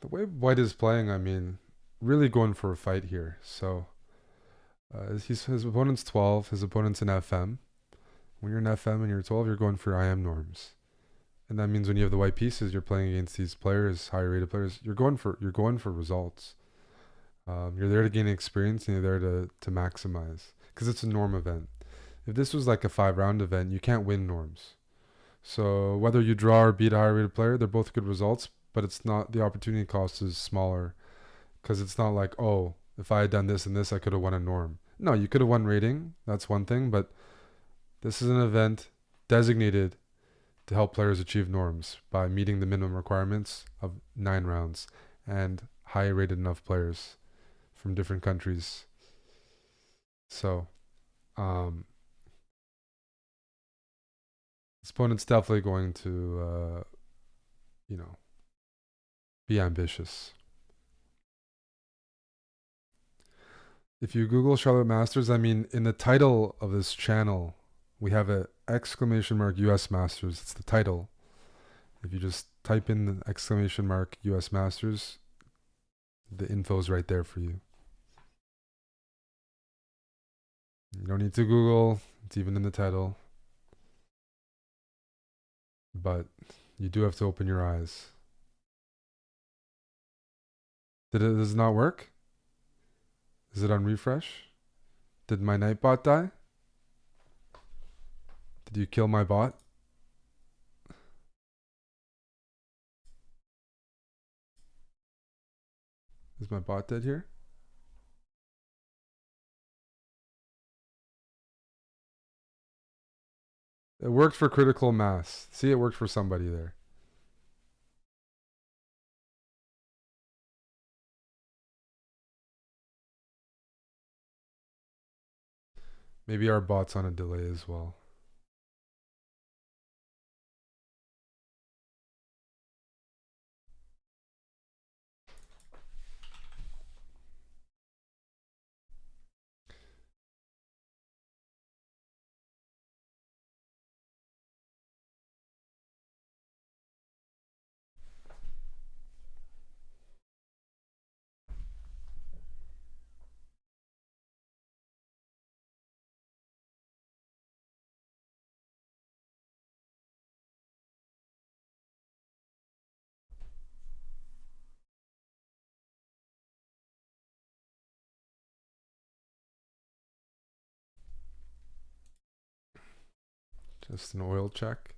the way White is playing, I mean, really going for a fight here. So his opponent's 12. His opponent's an FM. When you're an FM and you're 12, you're going for IM norms, and that means when you have the white pieces, you're playing against these players, higher rated players. You're going for results. You're there to gain experience, and you're there to maximize because it's a norm event. If this was like a 5 round event, you can't win norms. So whether you draw or beat a higher rated player, they're both good results, but it's not, the opportunity cost is smaller because it's not like, oh, if I had done this and this, I could have won a norm. No, you could have won rating. That's one thing, but this is an event designated to help players achieve norms by meeting the minimum requirements of 9 rounds and high rated enough players from different countries. So, um, this opponent's definitely going to, you know, be ambitious. If you Google Charlotte Masters, I mean, in the title of this channel, we have a exclamation mark US Masters. It's the title. If you just type in the exclamation mark US Masters, the info's right there for you. You don't need to Google, it's even in the title. But you do have to open your eyes. Does it not work? Is it on refresh? Did my Nightbot die? Did you kill my bot? Is my bot dead here? It worked for critical mass. See, it worked for somebody there. Maybe our bot's on a delay as well. Just an oil check.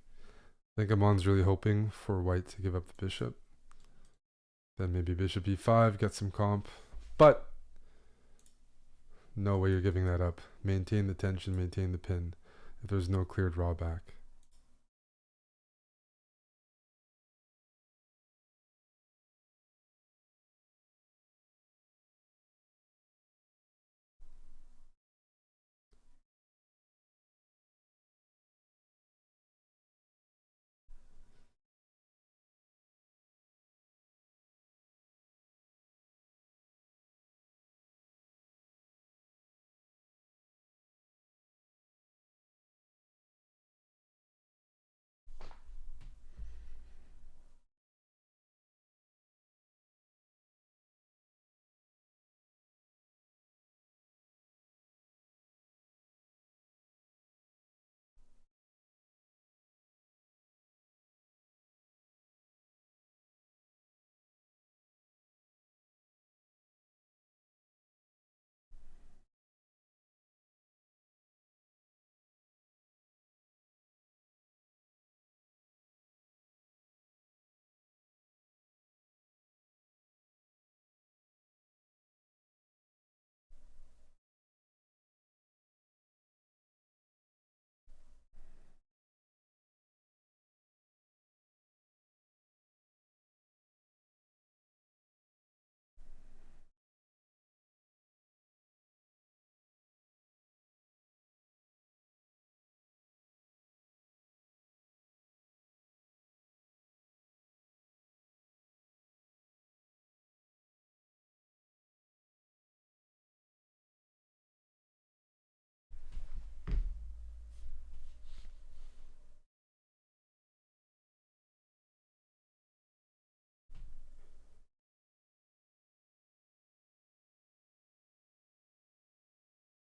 I think Amon's really hoping for white to give up the bishop. Then maybe bishop e5, get some comp. But no way you're giving that up. Maintain the tension, maintain the pin if there's no clear drawback.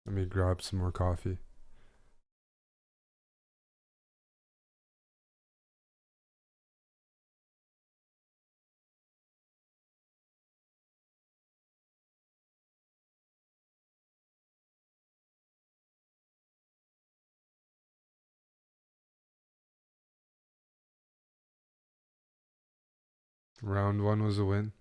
Let me grab some more coffee. Round one was a win.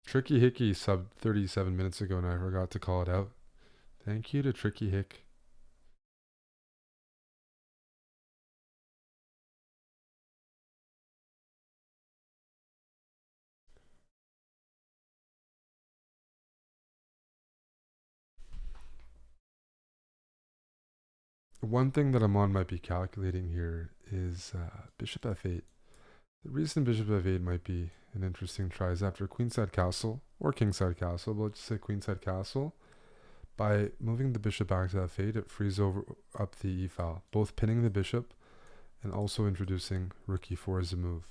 Tricky Hickey subbed 37 minutes ago and I forgot to call it out. Thank you to Tricky Hick. One thing that Amon might be calculating here is Bishop f8. The reason Bishop f8 might be an interesting try is after queenside castle, or kingside castle, but let's just say queenside castle. By moving the bishop back to f8, it frees up the e file, both pinning the bishop and also introducing rook e4 as a move.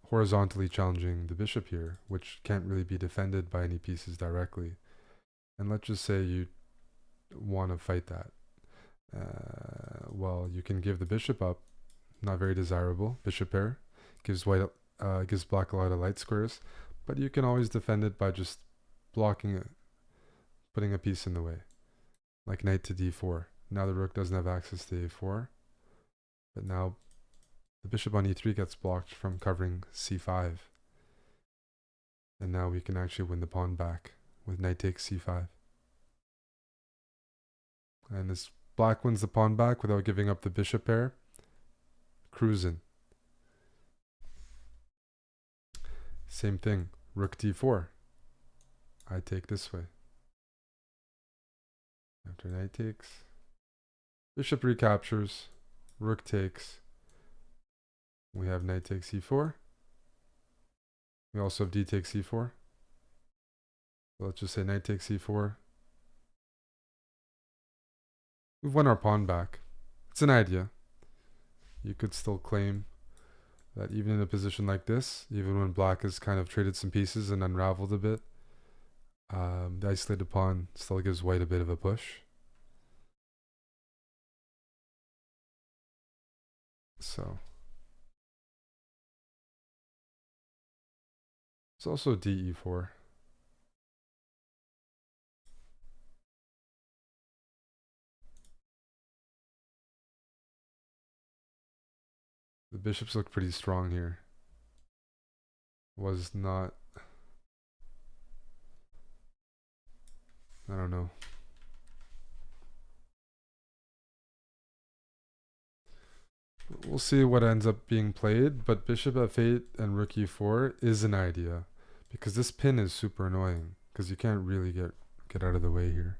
Horizontally challenging the bishop here, which can't really be defended by any pieces directly. And let's just say you want to fight that. Well, you can give the bishop up. Not very desirable. Bishop pair gives black a lot of light squares, but you can always defend it by just blocking it, putting a piece in the way, like knight to d4. Now the rook doesn't have access to a4, but now the bishop on e3 gets blocked from covering c5. And now we can actually win the pawn back with knight takes c5. And this black wins the pawn back without giving up the bishop pair. Cruising. Same thing. Rook d4. I take this way. After knight takes. Bishop recaptures. Rook takes. We have knight takes e4. We also have d takes e4. So let's just say knight takes e4. We've won our pawn back. It's an idea. You could still claim that even in a position like this, even when black has kind of traded some pieces and unraveled a bit, the isolated pawn still gives white a bit of a push. So it's also de4. The bishops look pretty strong here. Was not, I don't know. We'll see what ends up being played, but bishop f8 and rook e4 is an idea, because this pin is super annoying, because you can't really get out of the way here.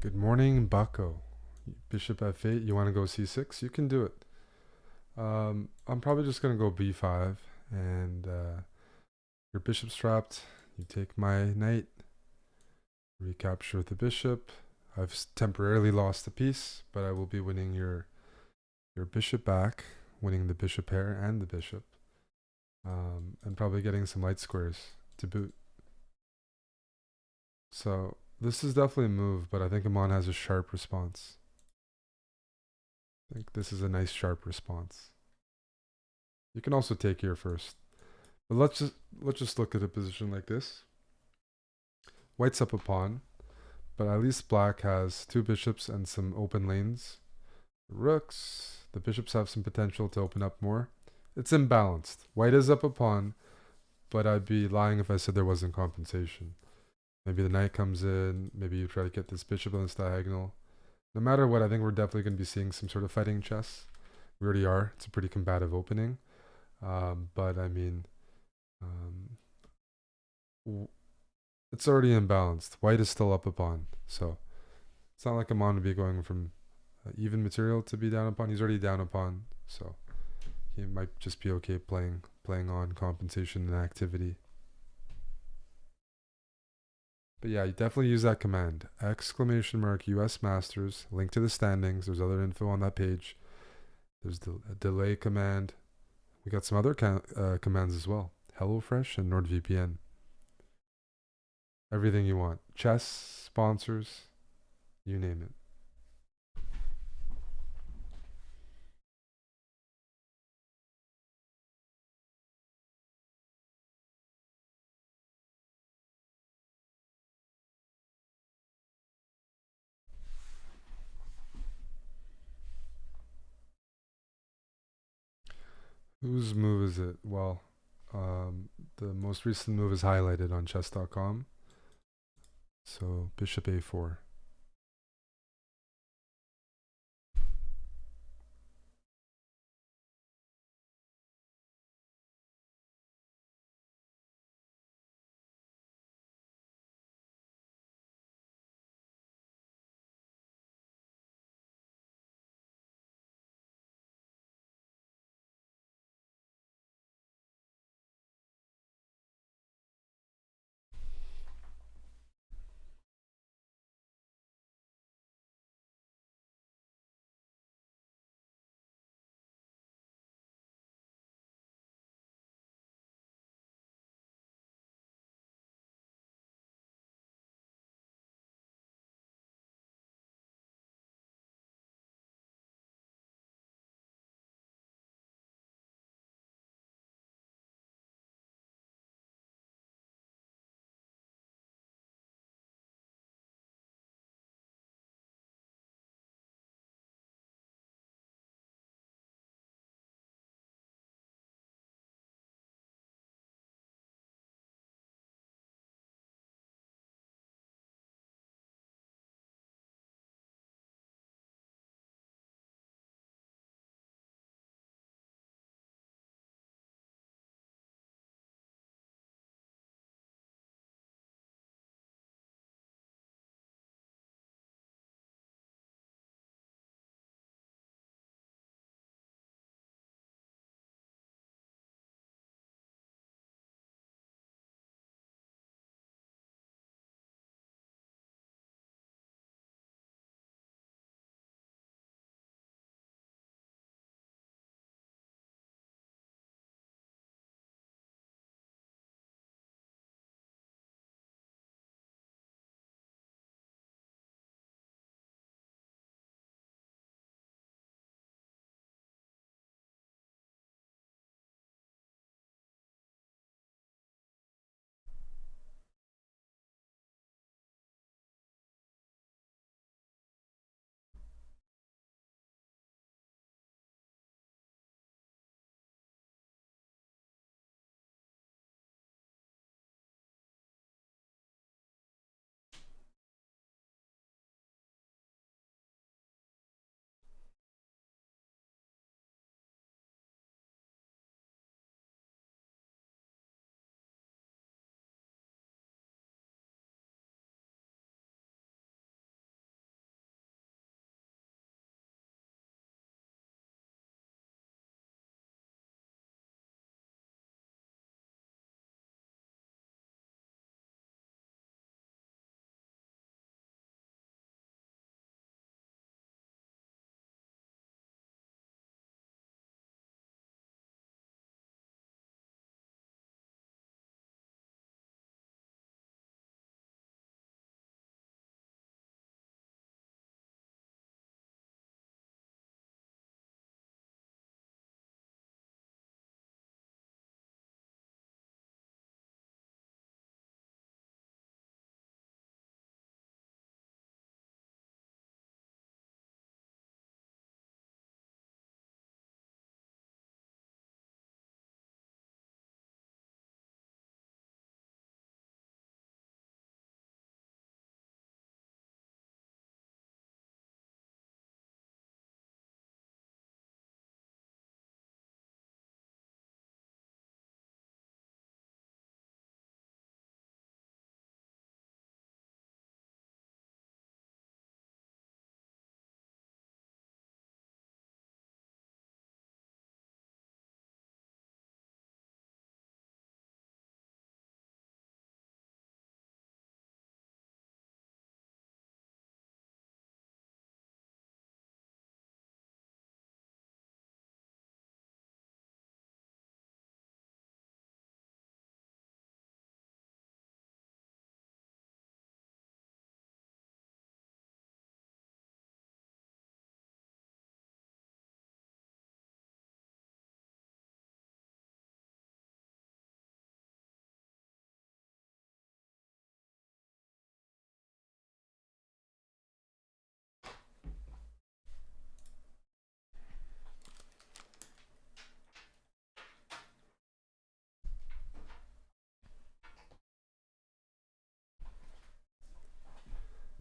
Good morning, Bucko. Bishop f8. You want to go c6? You can do it. I'm probably just gonna go b5, and your bishop's trapped. You take my knight. Recapture the bishop. I've temporarily lost the piece, but I will be winning your bishop back, winning the bishop pair and the bishop, and probably getting some light squares to boot. So this is definitely a move, but I think Aman has a sharp response. I think this is a nice sharp response. You can also take here first, but let's just look at a position like this. White's up a pawn, but at least black has two bishops and some open lanes. Rooks, the bishops have some potential to open up more. It's imbalanced. White is up a pawn, but I'd be lying if I said there wasn't compensation. Maybe the knight comes in, maybe you try to get this bishop on this diagonal. No matter what, I think we're definitely going to be seeing some sort of fighting chess. We already are. It's a pretty combative opening. But I mean, it's already imbalanced. White is still up a pawn, so it's not like Aman would be going from even material to be down a pawn. He's already down a pawn, so he might just be okay playing on compensation and activity. But yeah, you definitely use that command. !US Masters. Link to the standings. There's other info on that page. There's the delay command. We got some other commands as well. HelloFresh and NordVPN. Everything you want. Chess, sponsors, you name it. Whose move is it? Well, the most recent move is highlighted on chess.com. So bishop a4.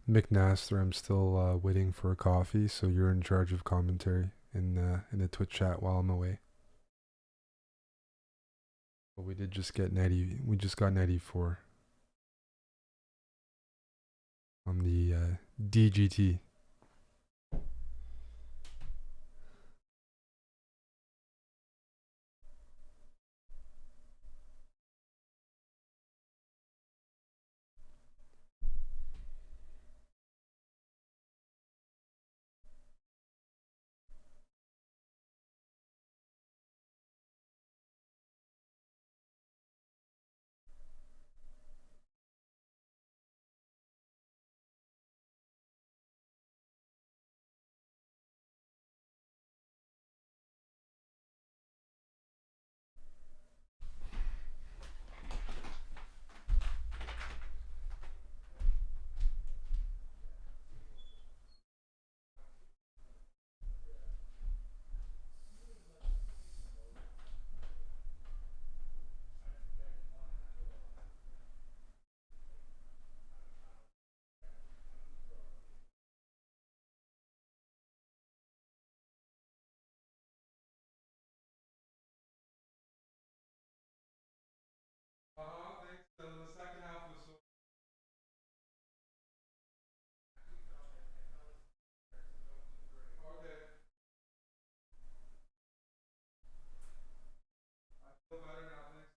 McNaster, I'm still waiting for a coffee, so you're in charge of commentary in the Twitch chat while I'm away. But we did just get 90. We just got 94 on the DGT. Thanks. The second half was so okay. I feel better now. Thanks.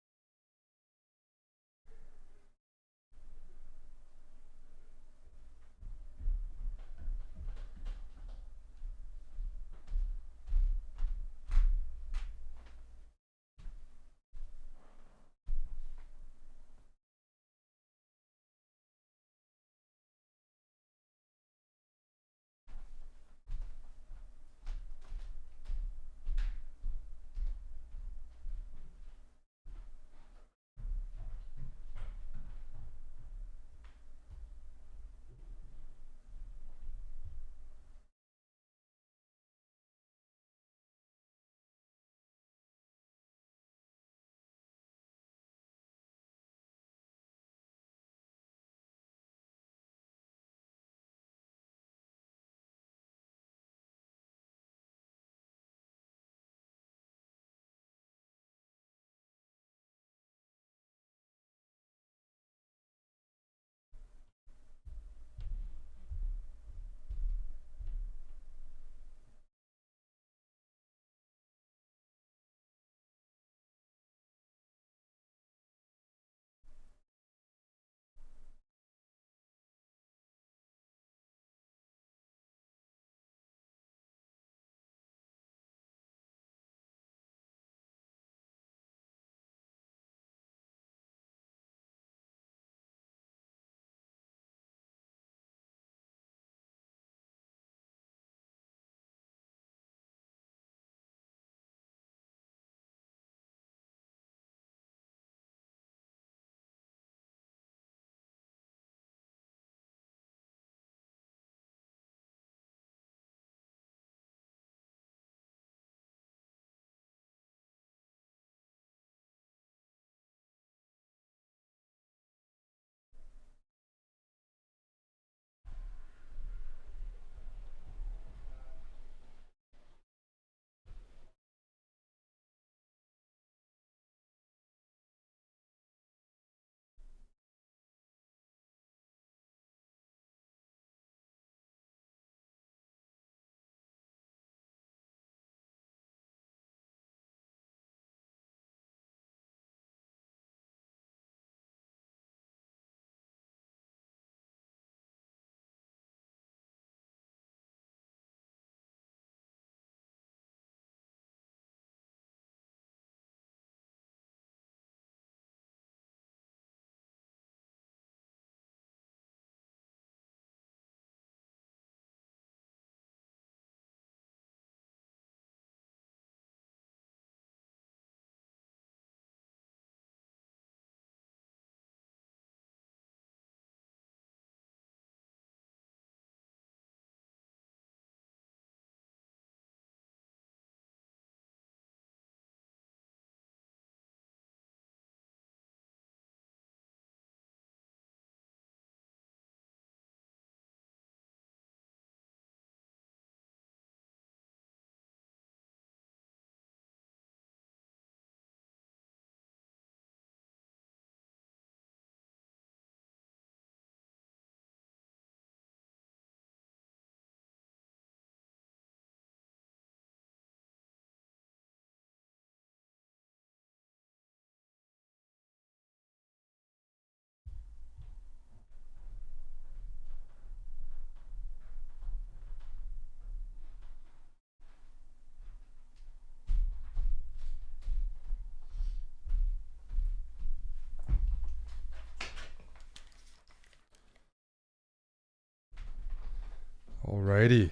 Alrighty.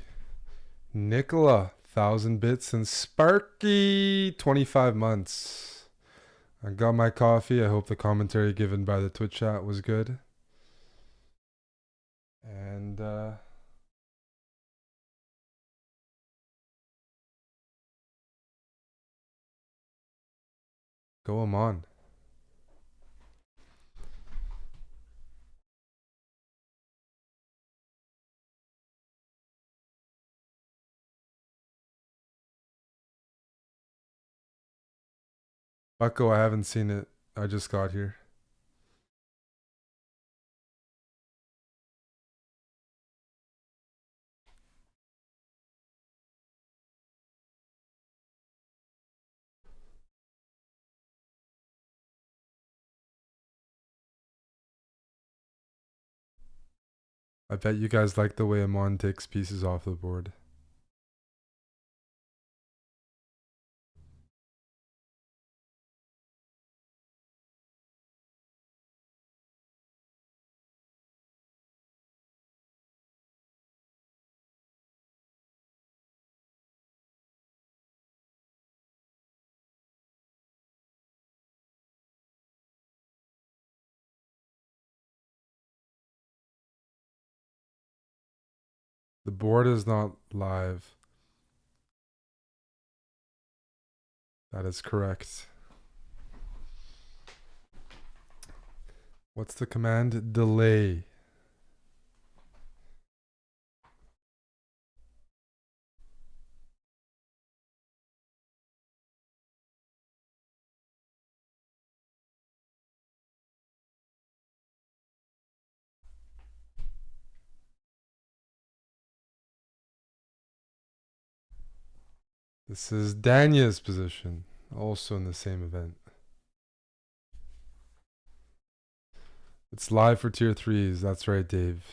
Nicola, 1,000 bits, and Sparky, 25 months. I got my coffee. I hope the commentary given by the Twitch chat was good. And go him on. Bucko, I haven't seen it. I just got here. I bet you guys like the way Amon takes pieces off the board. The board is not live. That is correct. What's the command? Delay. This is Danya's position, also in the same event. It's live for tier 3s. That's right, Dave.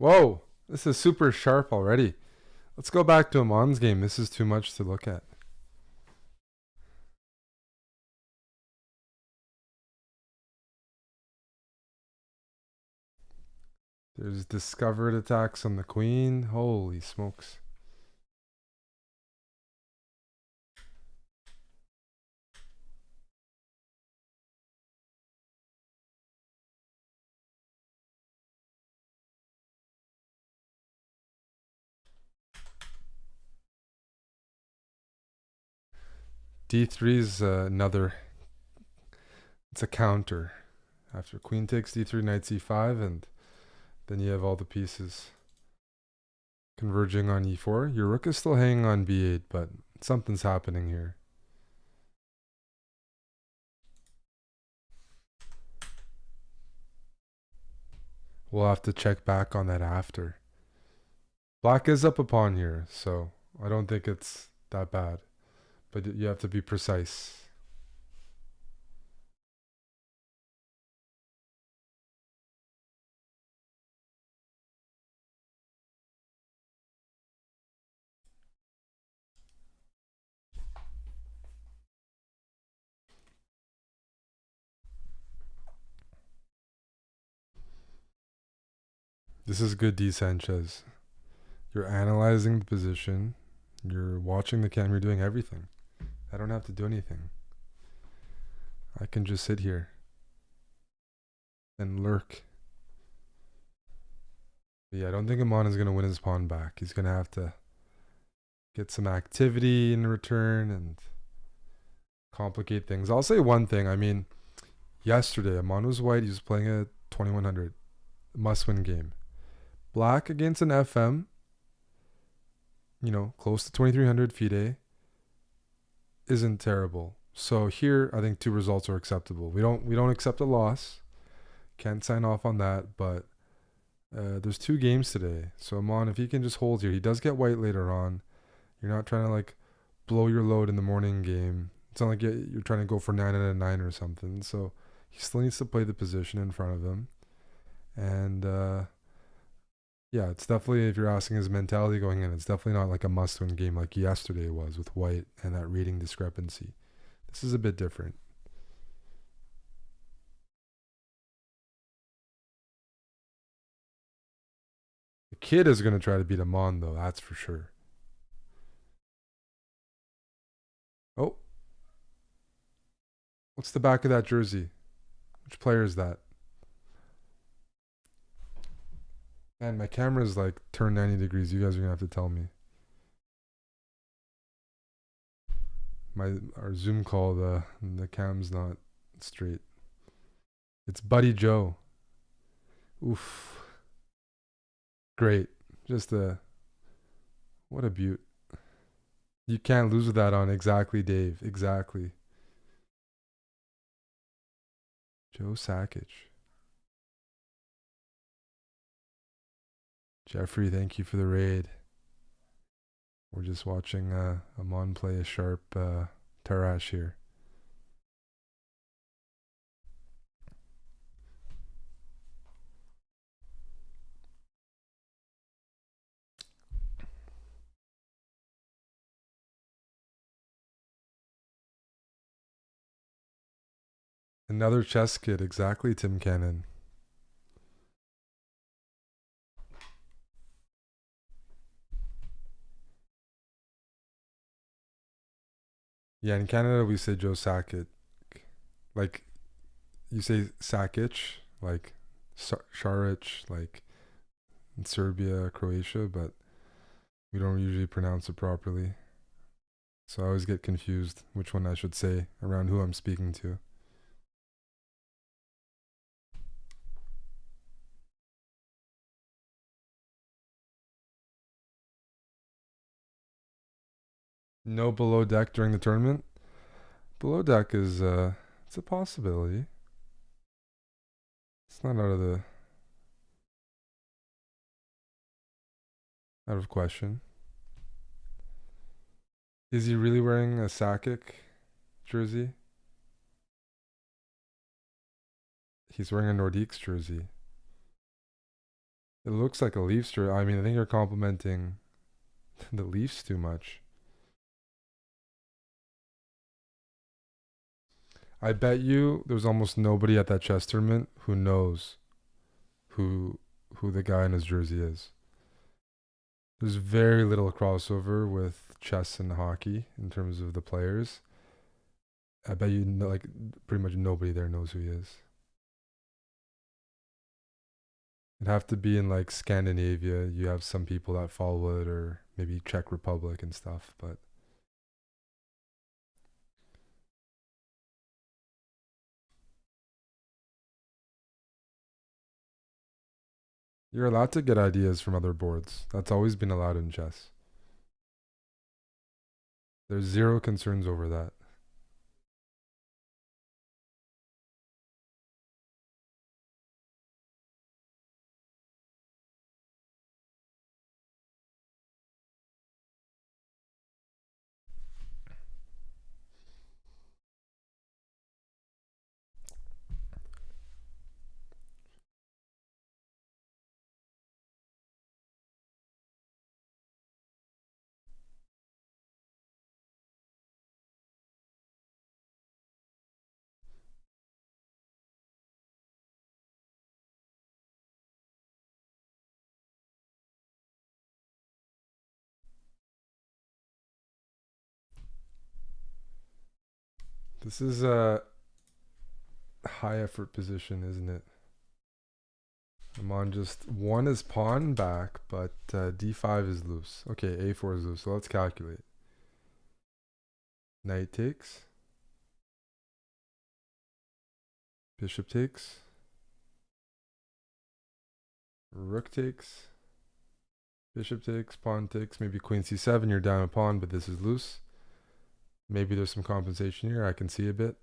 Whoa, this is super sharp already. Let's go back to Amon's game. This is too much to look at. There's discovered attacks on the queen. Holy smokes. D3 is another. It's a counter. After queen takes d3, knight c5, and then you have all the pieces converging on e4. Your rook is still hanging on b8, but something's happening here. We'll have to check back on that after. Black is up a pawn here, so I don't think it's that bad. But you have to be precise. This is good, D. Sanchez. You're analyzing the position. You're watching the cam. You're doing everything. I don't have to do anything. I can just sit here and lurk. But yeah, I don't think Amon is going to win his pawn back. He's going to have to get some activity in return and complicate things. I'll say one thing. I mean, yesterday, Amon was white. He was playing a 2100 must-win game. Black against an FM, you know, close to 2300 FIDE, isn't terrible. So here, I think 2 results are acceptable. We don't accept a loss. Can't sign off on that, but there's 2 games today. So Amon, if he can just hold here, he does get white later on. You're not trying to like blow your load in the morning game. It's not like you're trying to go for 9 out of 9 or something. So he still needs to play the position in front of him. And yeah, it's definitely, if you're asking his mentality going in, it's definitely not like a must-win game like yesterday was with White and that reading discrepancy. This is a bit different. The kid is going to try to beat him on, though, that's for sure. Oh, what's the back of that jersey? Which player is that? Man, my camera's like turned 90 degrees. You guys are going to have to tell me. Our Zoom call, the cam's not straight. It's Buddy Joe. Oof. Great. Just what a beaut. You can't lose with that on. Exactly, Dave. Exactly. Joe Sakic. Jeffrey, thank you for the raid. We're just watching Amon play a sharp Tarash here. Another chess kid, exactly, Tim Cannon. Yeah, in Canada we say Joe Sakic. Like, you say Sakic, like Šarić, like in Serbia, Croatia, but we don't usually pronounce it properly. So I always get confused which one I should say around who I'm speaking to. No below deck during the tournament. Below deck is it's a possibility. It's not out of question. Is he really wearing a Sakic jersey? He's wearing a Nordiques jersey. It looks like a Leafs jersey. I mean, I think you're complimenting the Leafs too much. I bet you there's almost nobody at that chess tournament who knows who who the guy in his jersey is. There's very little crossover with chess and hockey in terms of the players. I bet you know, like pretty much nobody there knows who he is. It'd have to be in like Scandinavia. You have some people that follow it, or maybe Czech Republic and stuff. But you're allowed to get ideas from other boards. That's always been allowed in chess. There's zero concerns over that. This is a high effort position, isn't it? Amon just won his pawn back, but d5 is loose. Okay, a4 is loose. So let's calculate. Knight takes. Bishop takes. Rook takes. Bishop takes. Pawn takes. Maybe queen c7. You're down a pawn, but this is loose. Maybe there's some compensation here. I can see a bit.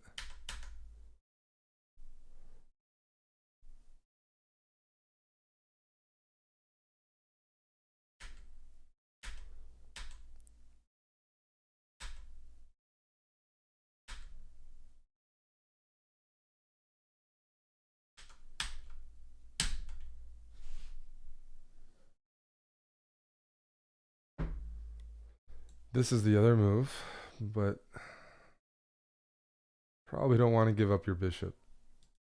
This is the other move, but probably don't want to give up your bishop.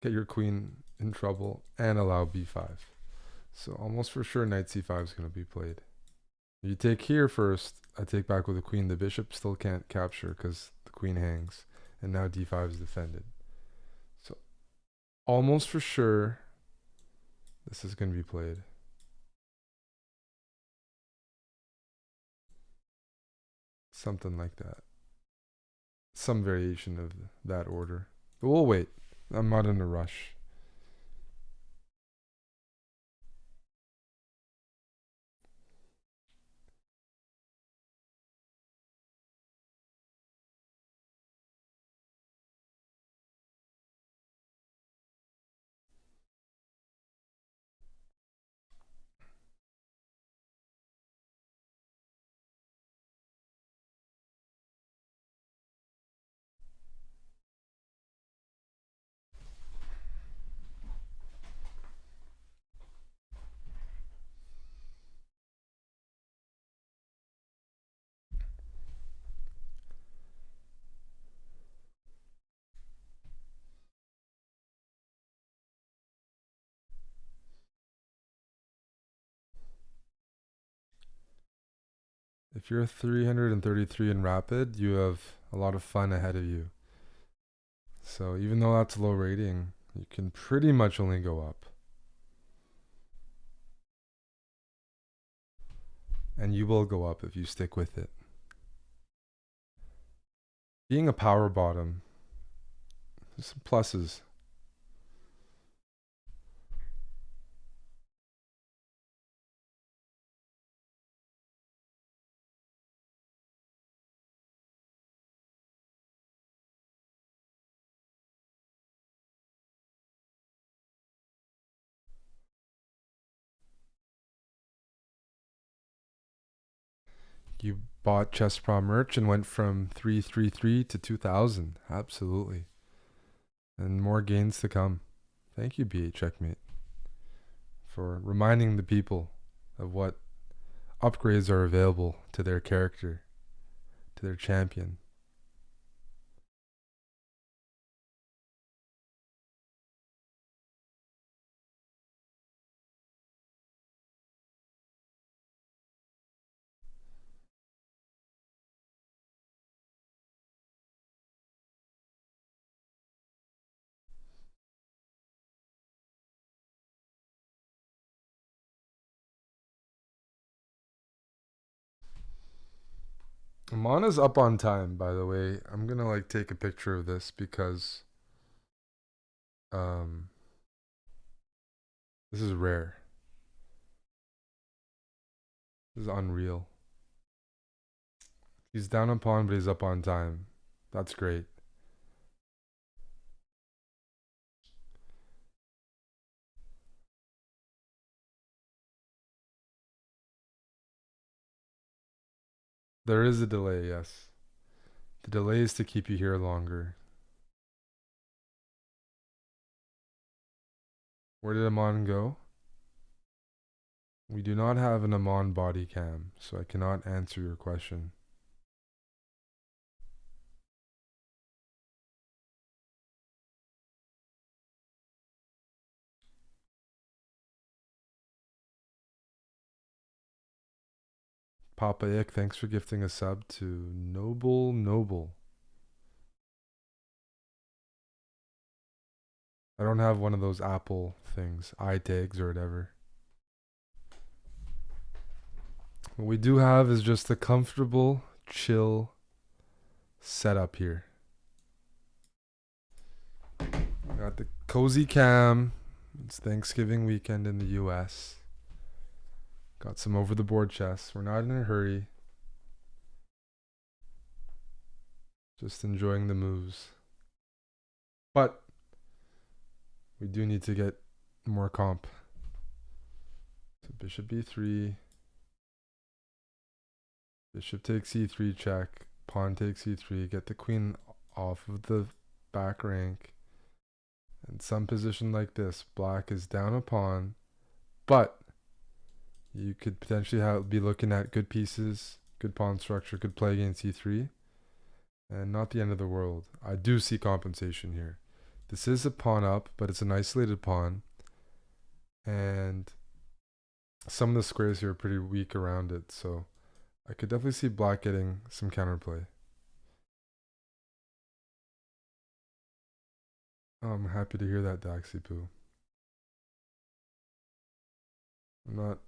Get your queen in trouble and allow b5. So almost for sure knight c5 is going to be played. You take here first. I take back with the queen. The bishop still can't capture because the queen hangs. And now d5 is defended. So almost for sure this is going to be played. Something like that. Some variation of that order. But we'll wait. I'm not in a rush. If you're 333 in rapid, you have a lot of fun ahead of you. So even though that's low rating, you can pretty much only go up. And you will go up if you stick with it. Being a power bottom, there's some pluses. You bought Chess Prom merch and went from 333 to 2000. Absolutely. And more gains to come. Thank you, B8 Checkmate, for reminding the people of what upgrades are available to their character, to their champion. Amana's up on time, by the way. I'm gonna like take a picture of this because this is rare. This is unreal. He's down a pawn, but he's up on time. That's great. There is a delay, yes. The delay is to keep you here longer. Where did Aman go? We do not have an Aman body cam, so I cannot answer your question. Papa Ick, thanks for gifting a sub to Noble. I don't have one of those Apple things, iTags or whatever. What we do have is just a comfortable, chill setup here. Got the cozy cam. It's Thanksgiving weekend in the US. Got some over the board chess. We're not in a hurry. Just enjoying the moves. But we do need to get more comp. So bishop b3. Bishop takes e3 check. Pawn takes e3. Get the queen off of the back rank. In some position like this, black is down a pawn, but you could potentially be looking at good Good pawn structure. Could play against e3. And not the end of the world. I do see compensation here. This is a pawn up, but it's an isolated pawn. And some of the squares here are pretty weak around it, so I could definitely see black getting some counterplay. I'm happy to hear that, Daxipoo. I'm not...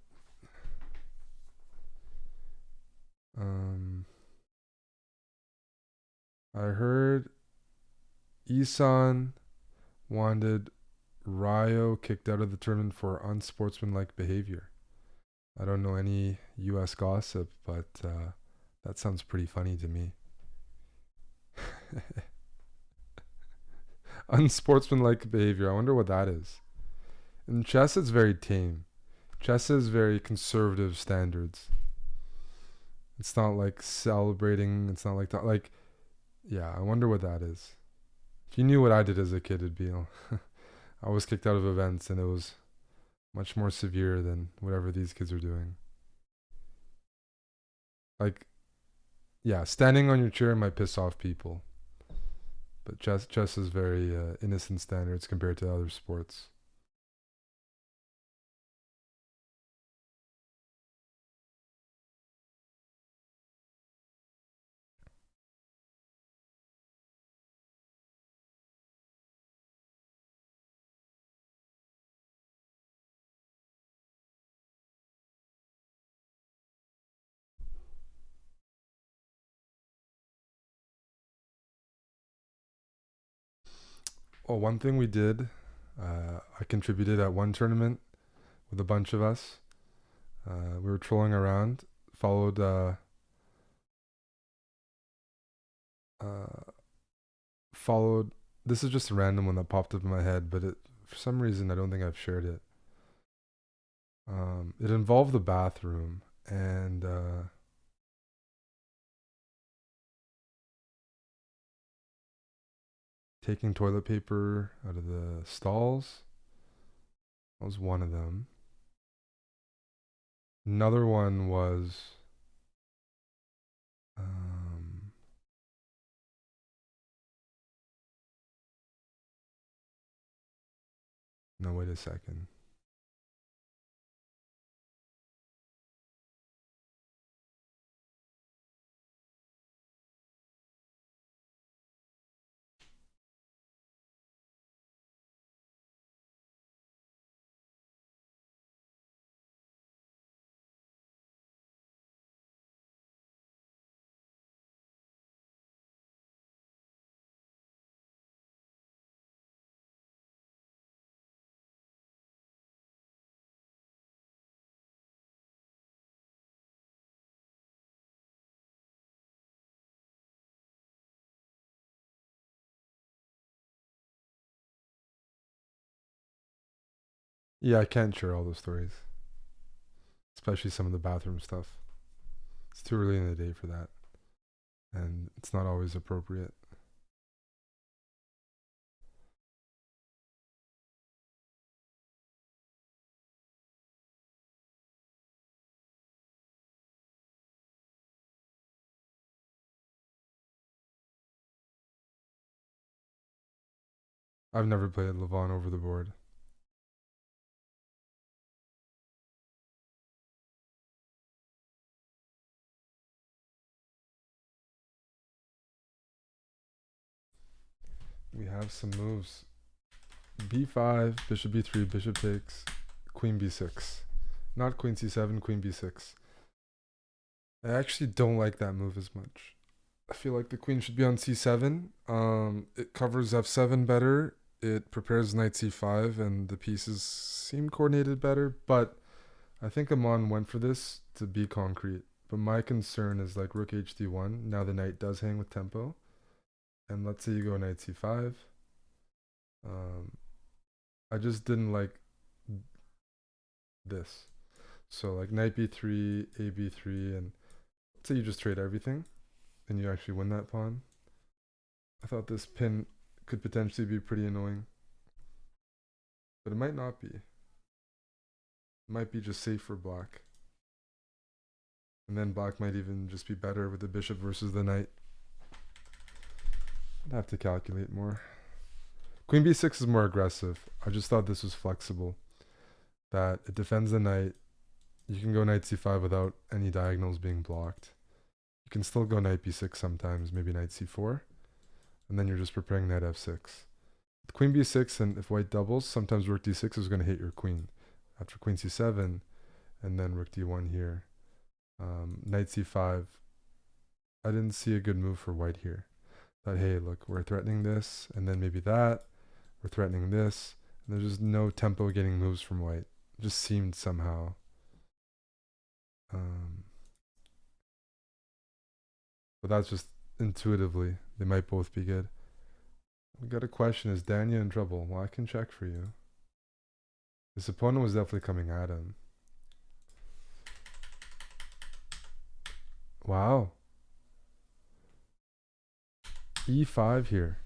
I heard Isan wanted Ryo kicked out of the tournament for unsportsmanlike behavior. I don't know any US gossip, but that sounds pretty funny to me. Unsportsmanlike behavior. I wonder what that is. In chess, it's very tame. Chess is very conservative standards. It's not like celebrating. It's not like that. Like, yeah, I wonder what that is. If you knew what I did as a kid, it'd be. I was kicked out of events, and it was much more severe than whatever these kids are doing. Like, yeah, standing on your chair might piss off people, but chess is very innocent standards compared to other sports. Oh, one thing we did, I contributed at one tournament with a bunch of us. We were trolling around, followed followed. This is just a random one that popped up in my head, but for some reason I don't think I've shared it. It involved the bathroom and taking toilet paper out of the stalls. That was one of them. Another one was no, wait a second. Yeah, I can't share all those stories, especially some of the bathroom stuff. It's too early in the day for that, and it's not always appropriate. I've never played Levon over the board. We have some moves. B5, bishop b3, bishop takes, queen b6. Not queen c7, queen b6. I actually don't like that move as much. I feel like the queen should be on c7. It covers f7 better. It prepares knight c5, and the pieces seem coordinated better. But I think Amon went for this to be concrete. But my concern is like rook hd1. Now the knight does hang with tempo. And let's say you go knight c5. I just didn't like this. So like knight b3, a b3, and let's say you just trade everything and you actually win that pawn. I thought this pin could potentially be pretty annoying. But it might not be. It might be just safe for black. And then black might even just be better with the bishop versus the knight. I'd have to calculate more. Queen b6 is more aggressive. I just thought this was flexible. That it defends the knight. You can go knight c5 without any diagonals being blocked. You can still go knight b6 sometimes, maybe knight c4. And then you're just preparing knight f6. With queen b6, and if white doubles, sometimes rook d6 is going to hit your queen. After queen c7, and then rook d1 here. Knight c5. I didn't see a good move for white here. Thought, hey, look, we're threatening this, and then maybe that. We're threatening this. And there's just no tempo getting moves from white. It just seemed somehow. But that's just intuitively. They might both be good. We got a question. Is Danya in trouble? Well, I can check for you. His opponent was definitely coming at him. Wow. e5 here.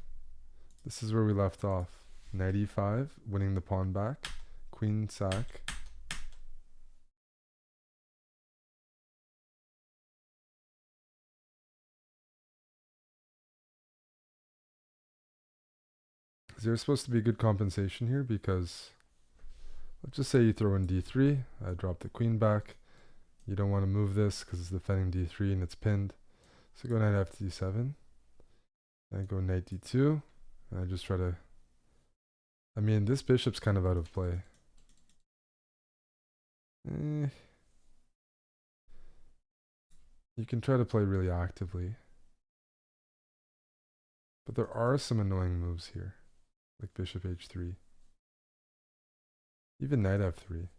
This is where we left off. Knight e5, winning the pawn back. Queen sack. Is there supposed to be good compensation here? Because let's just say you throw in d3. I drop the queen back. You don't want to move this because it's defending d3 and it's pinned. So go knight f d7. Then go knight d2. And I just try to... I mean, this bishop's kind of out of play. You can try to play really actively. But there are some annoying moves here. Like bishop h3. Even knight f3.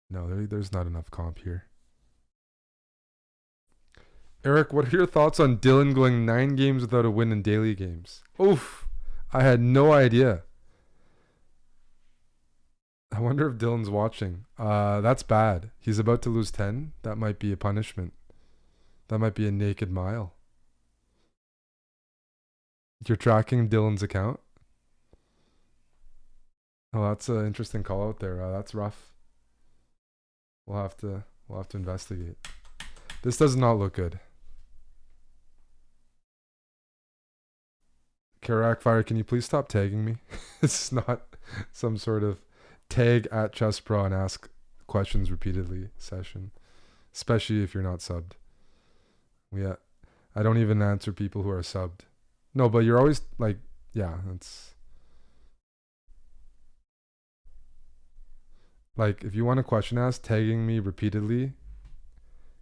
No, there's not enough comp here. Eric, what are your thoughts on Dylan going 9 games without a win in daily games? Oof. I had no idea. I wonder if Dylan's watching. That's bad. He's about to lose 10. That might be a punishment. That might be a naked mile. You're tracking Dylan's account? Oh, that's an interesting call out there. That's rough. We'll have to investigate. This does not look good. Karak Fire, can you please stop tagging me? It's not some sort of tag at Chess Pro and ask questions repeatedly session, especially if you're not subbed. Yeah, I don't even answer people who are subbed. No, but you're always like, yeah, that's like, if you want a question asked, tagging me repeatedly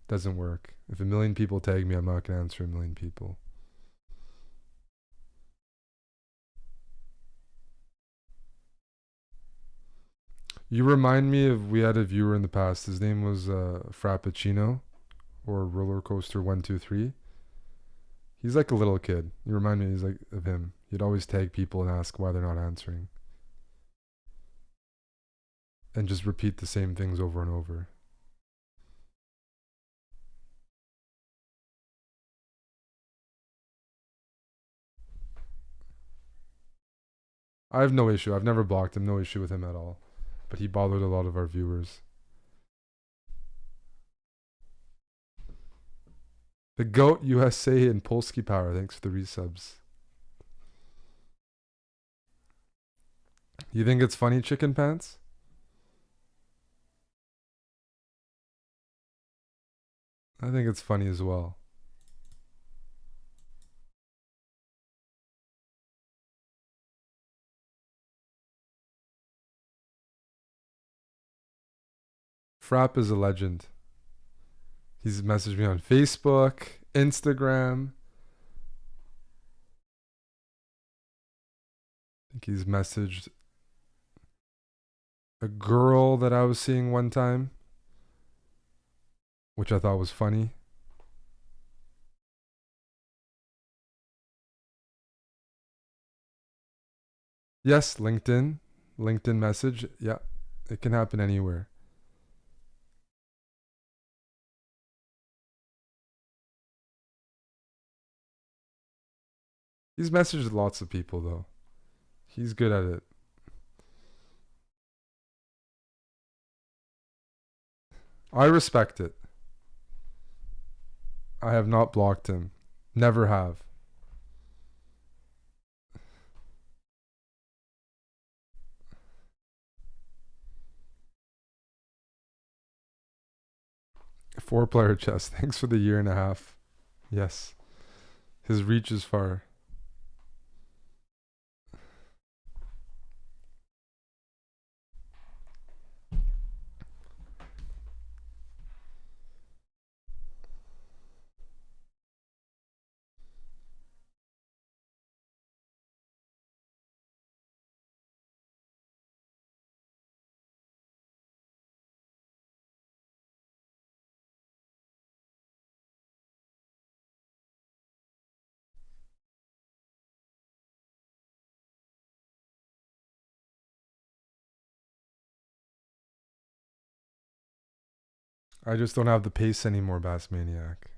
doesn't work. If a million people tag me, I'm not going to answer a million people. You remind me of, we had a viewer in the past. His name was Frappuccino or Roller Coaster 123. He's like a little kid. You remind me, he's like of him. He'd always tag people and ask why they're not answering. And just repeat the same things over and over. I have no issue. I've never blocked him. No issue with him at all. But he bothered a lot of our viewers. The GOAT USA and Polski Power. Thanks for the resubs. You think it's funny, Chicken Pants? I think it's funny as well. Frapp is a legend. He's messaged me on Facebook, Instagram. I think he's messaged a girl that I was seeing one time, which I thought was funny. Yes, LinkedIn. LinkedIn message. Yeah, it can happen anywhere. He's messaged lots of people, though. He's good at it. I respect it. I have not blocked him. Never have. Four-player chess. Thanks for the year and a half. Yes. His reach is far. I just don't have the pace anymore, Bass Maniac.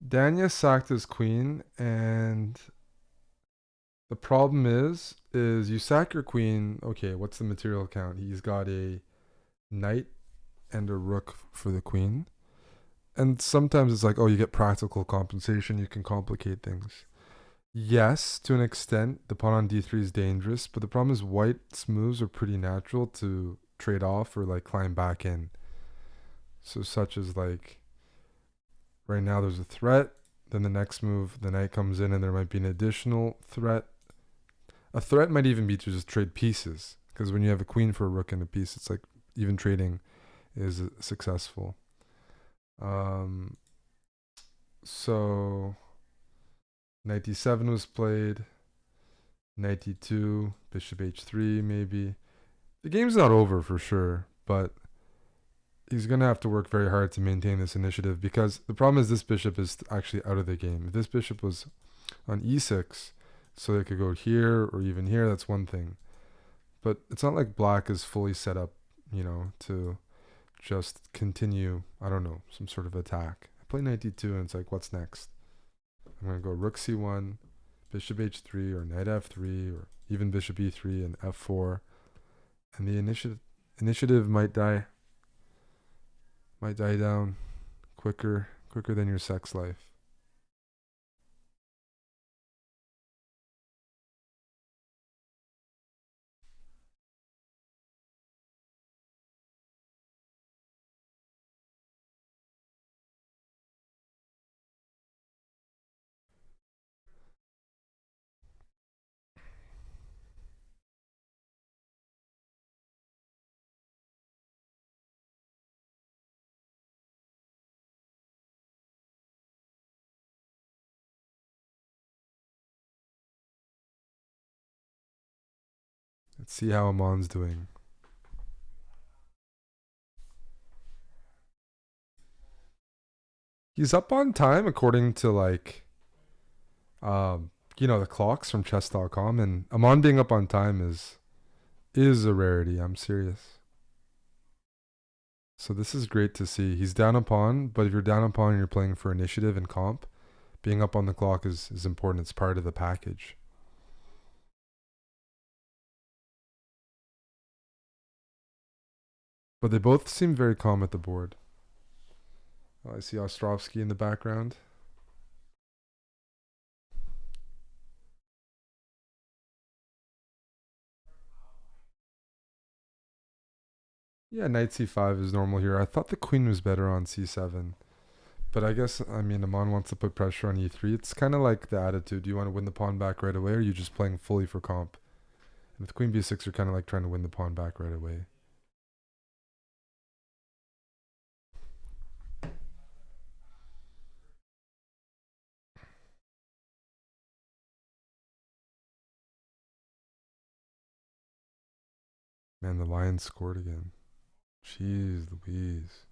Danya sacked his queen, and the problem is you sack your queen. Okay, what's the material count? He's got a knight and a rook for the queen. And sometimes it's like, oh, you get practical compensation. You can complicate things. Yes, to an extent, the pawn on d3 is dangerous, but the problem is white's moves are pretty natural to trade off or like climb back in. So such as like right now there's a threat, then the next move the knight comes in and there might be an additional threat. A threat might even be to just trade pieces because when you have a queen for a rook and a piece, it's like even trading is successful. So knight d7 was played, knight d2, bishop h3 maybe. The game's not over for sure, but he's going to have to work very hard to maintain this initiative because the problem is this bishop is actually out of the game. If this bishop was on e6, so they could go here or even here, that's one thing. But it's not like black is fully set up, to just continue, I don't know, some sort of attack. I play knight d2 and it's like, what's next? I'm going to go rook c1, bishop h3, or knight f3, or even bishop e3 and f4. And the initiative might die down quicker than your sex life. Let's see how Amon's doing. He's up on time according to the clocks from chess.com, and Amon being up on time is a rarity. I'm serious. So this is great to see. He's down a pawn, but if you're down a pawn and you're playing for initiative and comp, being up on the clock is important. It's part of the package. But they both seem very calm at the board. Oh, I see Ostrovsky in the background. Yeah, knight c5 is normal here. I thought the queen was better on c7. But I guess, Amon wants to put pressure on e3. It's kind of like the attitude. Do you want to win the pawn back right away, or are you just playing fully for comp? And with queen b6, you're kind of like trying to win the pawn back right away. Man, the Lions scored again. Jeez Louise.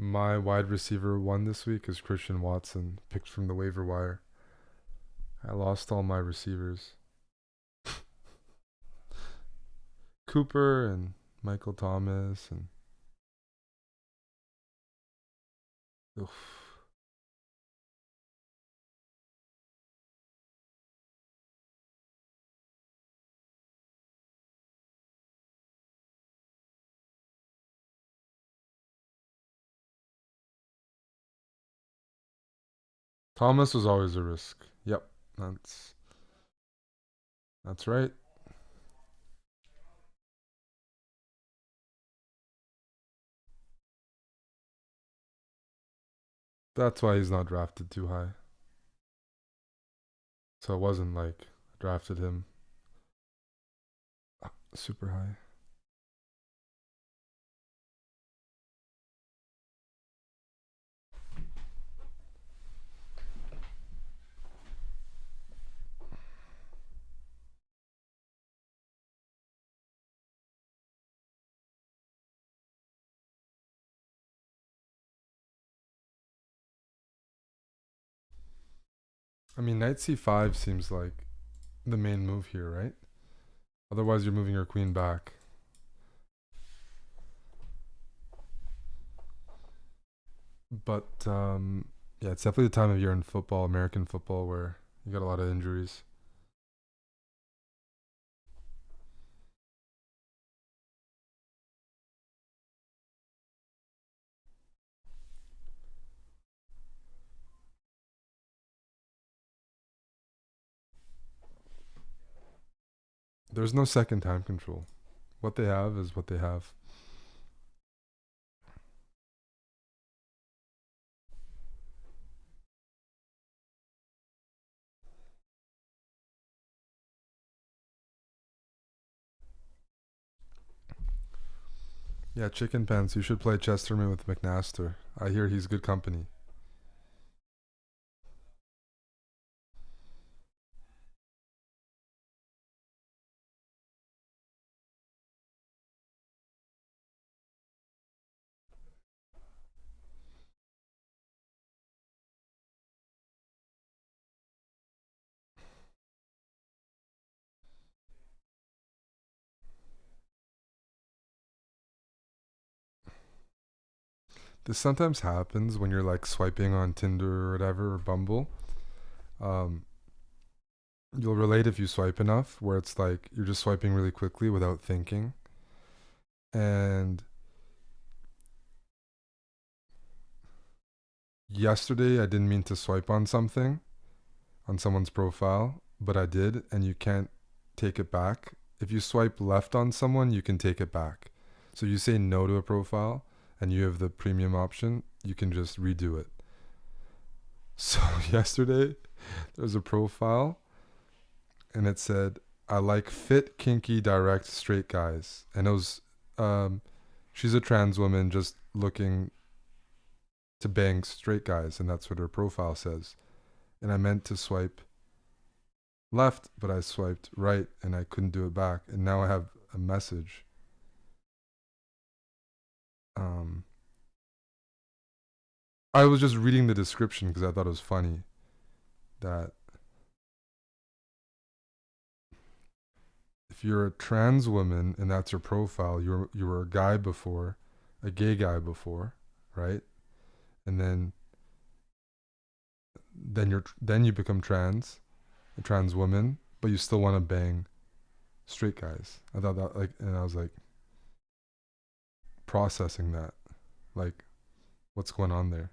My wide receiver one this week is Christian Watson, picked from the waiver wire. I lost all my receivers. Cooper and Michael Thomas and oof. Thomas was always a risk. Yep, that's that's right. That's why he's not drafted too high. So it wasn't like I drafted him super high. I mean, knight c5 seems like the main move here, right? Otherwise, you're moving your queen back. But yeah, it's definitely the time of year in football, American football, where you got a lot of injuries. There's no second time control. What they have is what they have. Yeah, chicken pants. You should play Chesterman with McNaster. I hear he's good company. This sometimes happens when you're like swiping on Tinder or whatever or Bumble. Um, you'll relate if you swipe enough, where it's like you're just swiping really quickly without thinking. And yesterday, I didn't mean to swipe on something on someone's profile, but I did, and you can't take it back. If you swipe left on someone, you can take it back. So you say no to a profile and you have the premium option, you can just redo it. So yesterday, there was a profile and it said, I like fit, kinky, direct, straight guys. And it was, um, she's a trans woman just looking to bang straight guys, and that's what her profile says. And I meant to swipe left, but I swiped right and I couldn't do it back. And now I have a message. Um, I was just reading the description because I thought it was funny that if you're a trans woman and that's your profile, you were a guy before, a gay guy before, right? And then you become trans, a trans woman, but you still want to bang straight guys. I thought that like, and I was like processing that, like, what's going on there?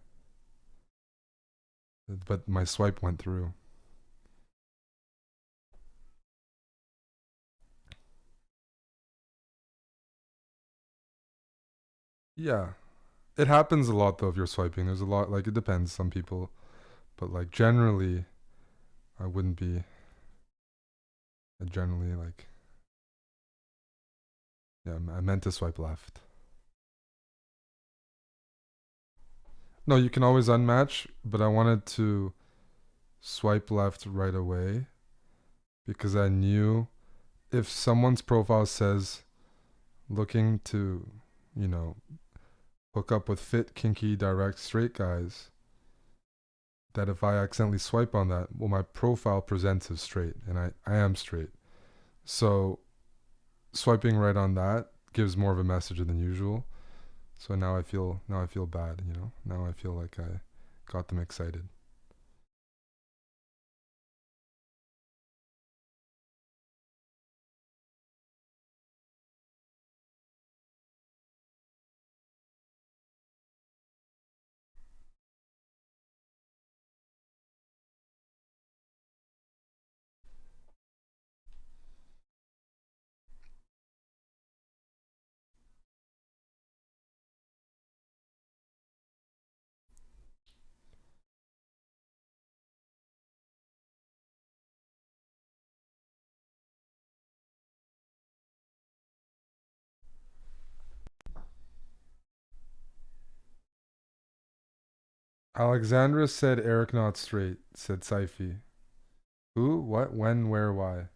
But my swipe went through. Yeah, it happens a lot though if you're swiping. There's a lot, like, it depends. Some people, but like generally, I wouldn't be. Generally, like, yeah, I meant to swipe left. No, you can always unmatch, but I wanted to swipe left right away because I knew if someone's profile says looking to, you know, hook up with fit, kinky, direct, straight guys, that if I accidentally swipe on that, well, my profile presents as straight, and I am straight. So swiping right on that gives more of a message than usual. So now I feel bad, you know. Now I feel like I got them excited. Alexandra said Eric not straight, said Saifi. Who? What? When? Where? Why?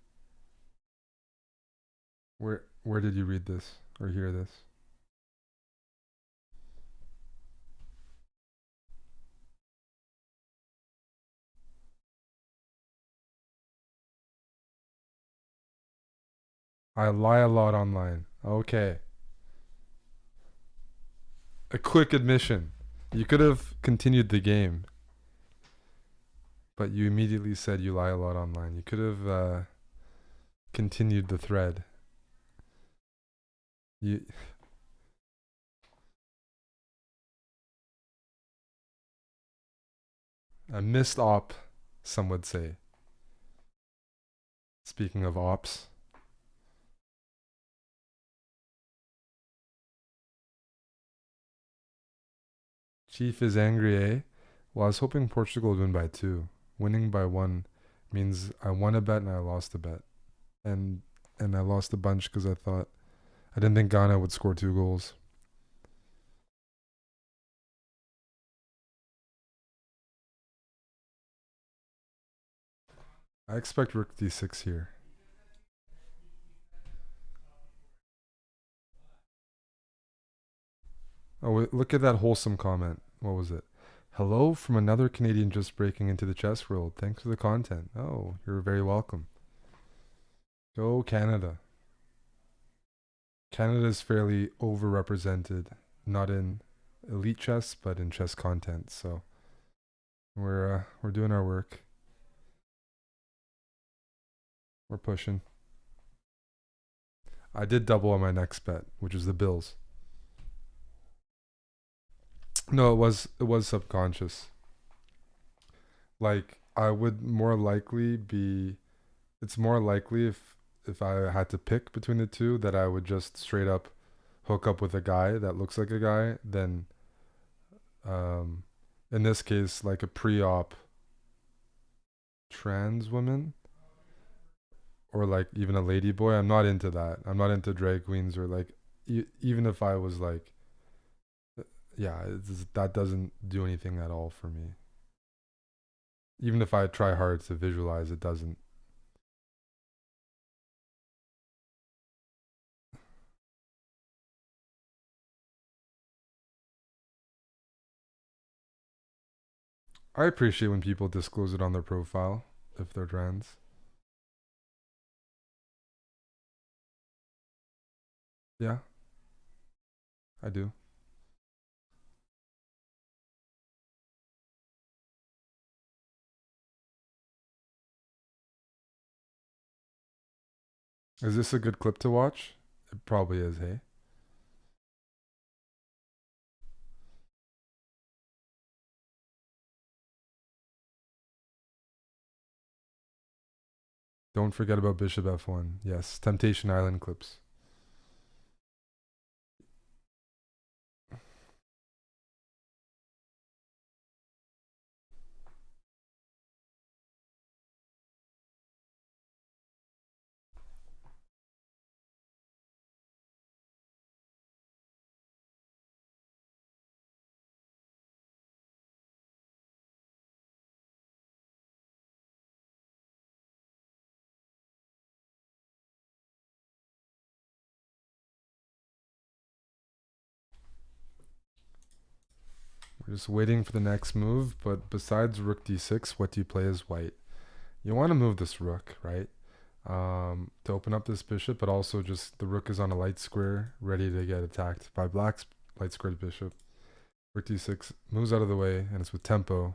Where did you read this or hear this? I lie a lot online. Okay. A quick admission. You could have continued the game, but you immediately said you lie a lot online. You could have continued the thread. You a missed op, some would say. Speaking of ops, Chief is angry, eh? Well, I was hoping Portugal would win by two. Winning by one means I won a bet and I lost a bet, and I lost a bunch because I didn't think Ghana would score 2 goals. I expect Rook D6 here. Oh, look at that wholesome comment. What was it? Hello from another Canadian just breaking into the chess world. Thanks for the content. Oh, you're very welcome. Go Canada. Canada is fairly overrepresented, not in elite chess, but in chess content. So we're doing our work. We're pushing. I did double on my next bet, which was the Bills. No, it was subconscious. Like I would more likely be. It's more likely if I had to pick between the two that I would just straight up hook up with a guy that looks like a guy than um in this case like a pre-op trans woman or like even a lady boy. I'm not into that. I'm not into drag queens or like even if I was like yeah, that doesn't do anything at all for me. Even if I try hard to visualize, it doesn't. I appreciate when people disclose it on their profile if they're trans. Yeah, I do. Is this a good clip to watch? It probably is, hey? Don't forget about Bishop F1. Yes, Temptation Island clips. You're just waiting for the next move, but besides rook d6, what do you play as white? You want to move this rook, right? To open up this bishop, but also just the rook is on a light square, ready to get attacked by black's light squared bishop. Rook d6 moves out of the way, and it's with tempo.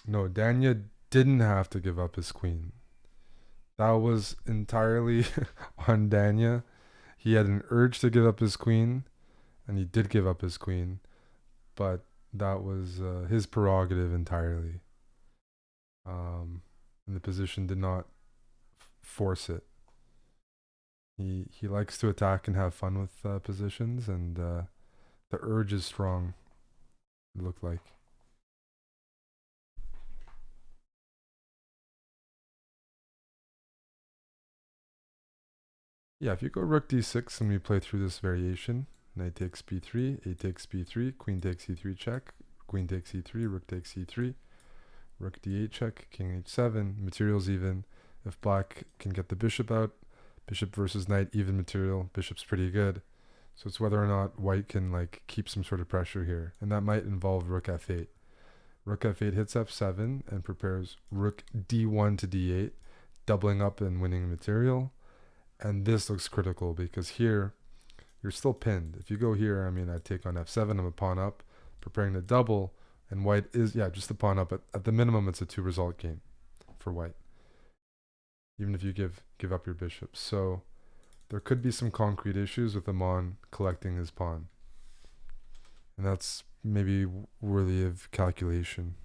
No, Danya didn't have to give up his queen. That was entirely on Danya. He had an urge to give up his queen, and he did give up his queen, but that was his prerogative entirely. And the position did not force it. He likes to attack and have fun with positions, and the urge is strong. It looked like. Yeah, if you go rook d6 and we play through this variation, knight takes b3, a takes b3, queen takes e3 check, queen takes e3, rook takes e3, rook d8 check, king h7, materials even. If black can get the bishop out, bishop versus knight, even material, bishop's pretty good. So it's whether or not white can like keep some sort of pressure here, and that might involve rook f8. Rook f8 hits f7 and prepares rook d1 to d8, doubling up and winning material. And this looks critical because here you're still pinned. If you go here, I mean, I take on f7, I'm a pawn up, preparing to double, and white is, yeah, just a pawn up. At the minimum, it's a 2-result game for white, even if you give up your bishop. So there could be some concrete issues with Aman collecting his pawn. And that's maybe worthy of calculation.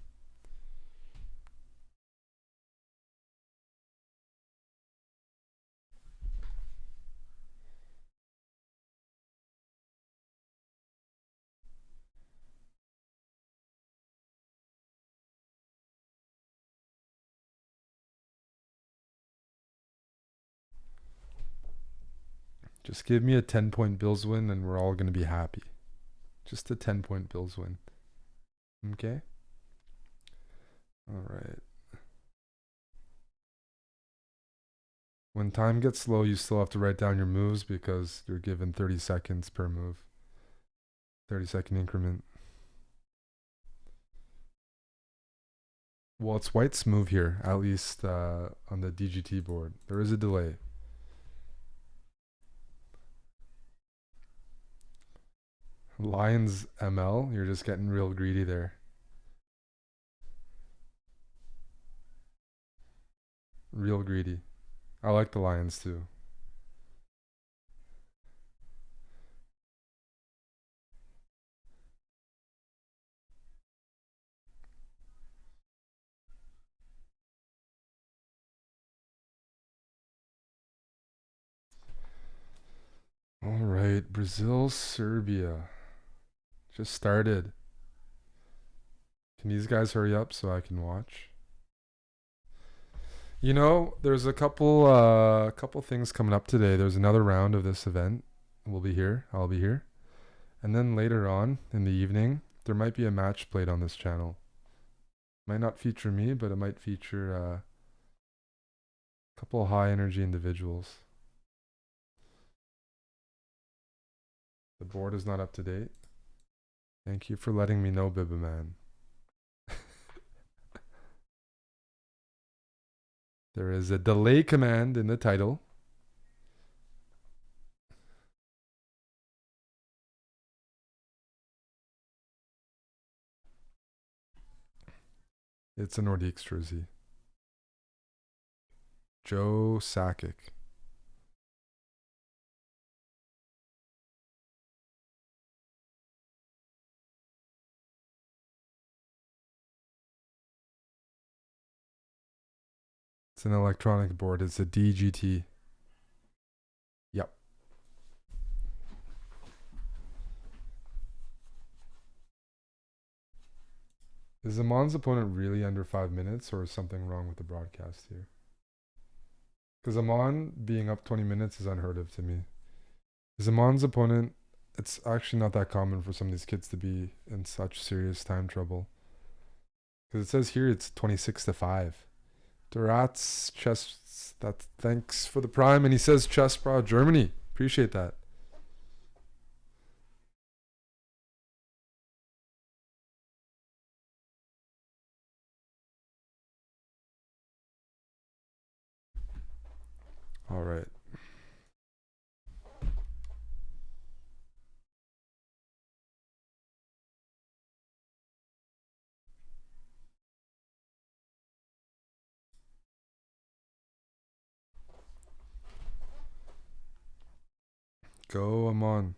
Just give me a 10-point Bills win and we're all going to be happy. Just a 10-point Bills win. Okay? All right. When time gets slow, you still have to write down your moves because you're given 30 seconds per move. 30-second increment. Well, it's white's move here, at least on the DGT board. There is a delay. Lions ML, you're just getting real greedy there. Real greedy. I like the Lions too. All right, Brazil, Serbia. Just started. Can these guys hurry up so I can watch? You know, there's a couple things coming up today. There's another round of this event. We'll be here. I'll be here. And then later on in the evening, there might be a match played on this channel. Might not feature me, but it might feature a couple high energy individuals. The board is not up to date. Thank you for letting me know, Bibaman. There is a delay command in the title. It's a Nordiques jersey. Joe Sakic. It's an electronic board. It's a DGT. Yep. Is Aman's opponent really under 5 minutes, or is something wrong with the broadcast here? Because Aman being up 20 minutes is unheard of to me. Is Aman's opponent... It's actually not that common for some of these kids to be in such serious time trouble. Because it says here it's 26-5. Duratz chess. That thanks for the prime, and he says chess bro Germany. Appreciate that. All right. Go, I'm on.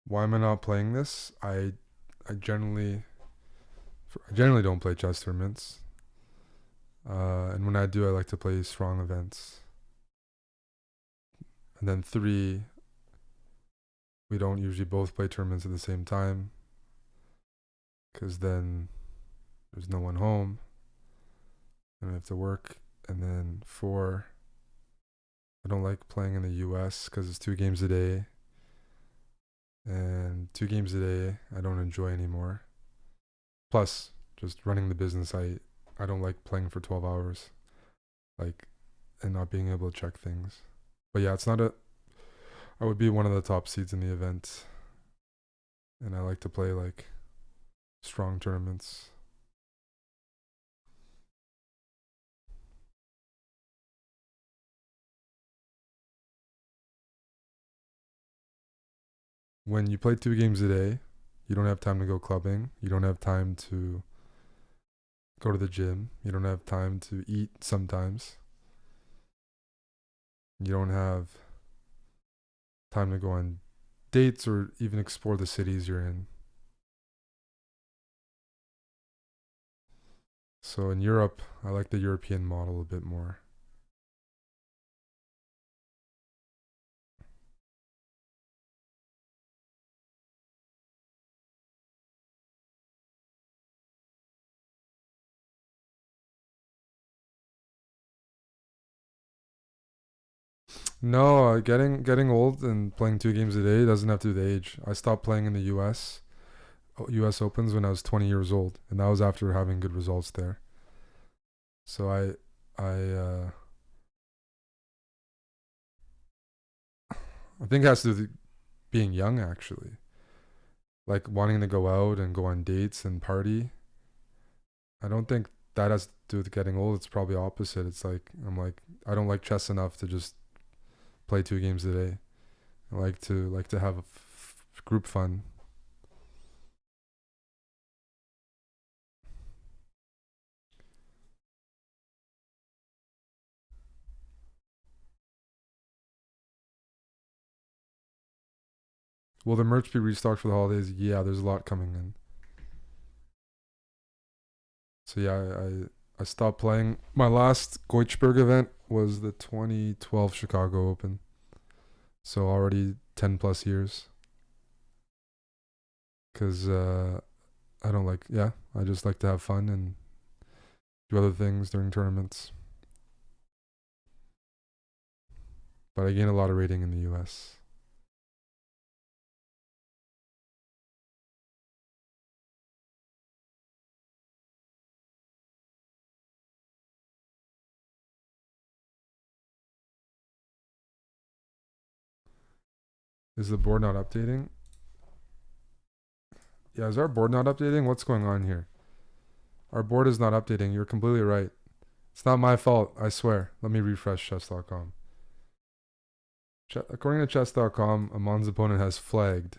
Why am I not playing this? I generally don't play chess tournaments. And when I do, I like to play strong events. And then 3, we don't usually both play tournaments at the same time, because then there's no one home and I have to work. And then 4, I don't like playing in the US because it's 2 games a day. And 2 games a day, I don't enjoy anymore. Plus, just running the business, I don't like playing for 12 hours, like, and not being able to check things. But yeah, it's not a. I would be one of the top seeds in the event, and I like to play like strong tournaments. When you play 2 games a day, you don't have time to go clubbing. You don't have time to go to the gym. You don't have time to eat sometimes. You don't have time to go on dates or even explore the cities you're in. So in Europe, I like the European model a bit more. No, getting old and playing 2 games a day doesn't have to do with age. I stopped playing in the U.S. Opens when I was 20 years old, and that was after having good results there. So I think it has to do with being young actually, like wanting to go out and go on dates and party. I don't think that has to do with getting old. It's probably opposite. It's like I don't like chess enough to just play 2 games a day. I like to have group fun. Will the merch be restocked for the holidays? Yeah, there's a lot coming in. So yeah, I stopped playing. My last Goichberg event was the 2012 Chicago Open. So already 10 plus years. Cause I don't like. Yeah, I just like to have fun and do other things during tournaments. But I gain a lot of rating in the U.S. Is the board not updating? Yeah, is our board not updating? What's going on here? Our board is not updating. You're completely right. It's not my fault, I swear. Let me refresh chess.com. According to chess.com, Amon's opponent has flagged,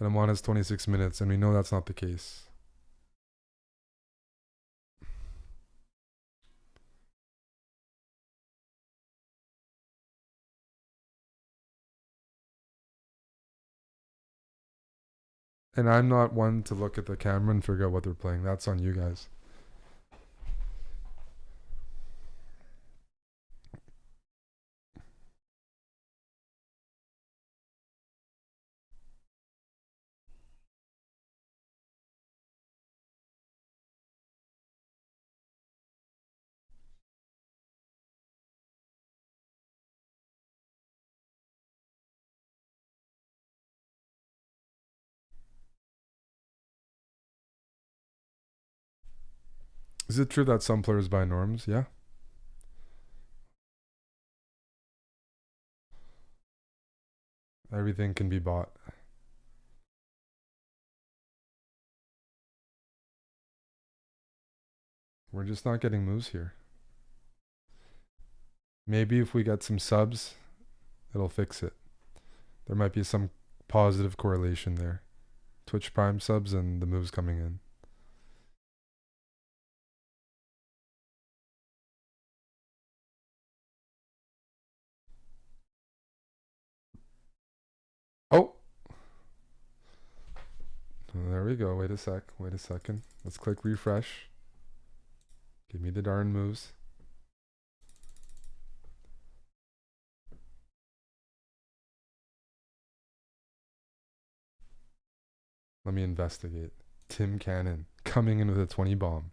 and Amon has 26 minutes, and we know that's not the case. And I'm not one to look at the camera and figure out what they're playing. That's on you guys. Is it true that some players buy norms? Yeah. Everything can be bought. We're just not getting moves here. Maybe if we get some subs, it'll fix it. There might be some positive correlation there. Twitch Prime subs and the moves coming in. Oh! There we go. Wait a sec. Wait a second. Let's click refresh. Give me the darn moves. Let me investigate. Tim Cannon coming in with a 20 bomb.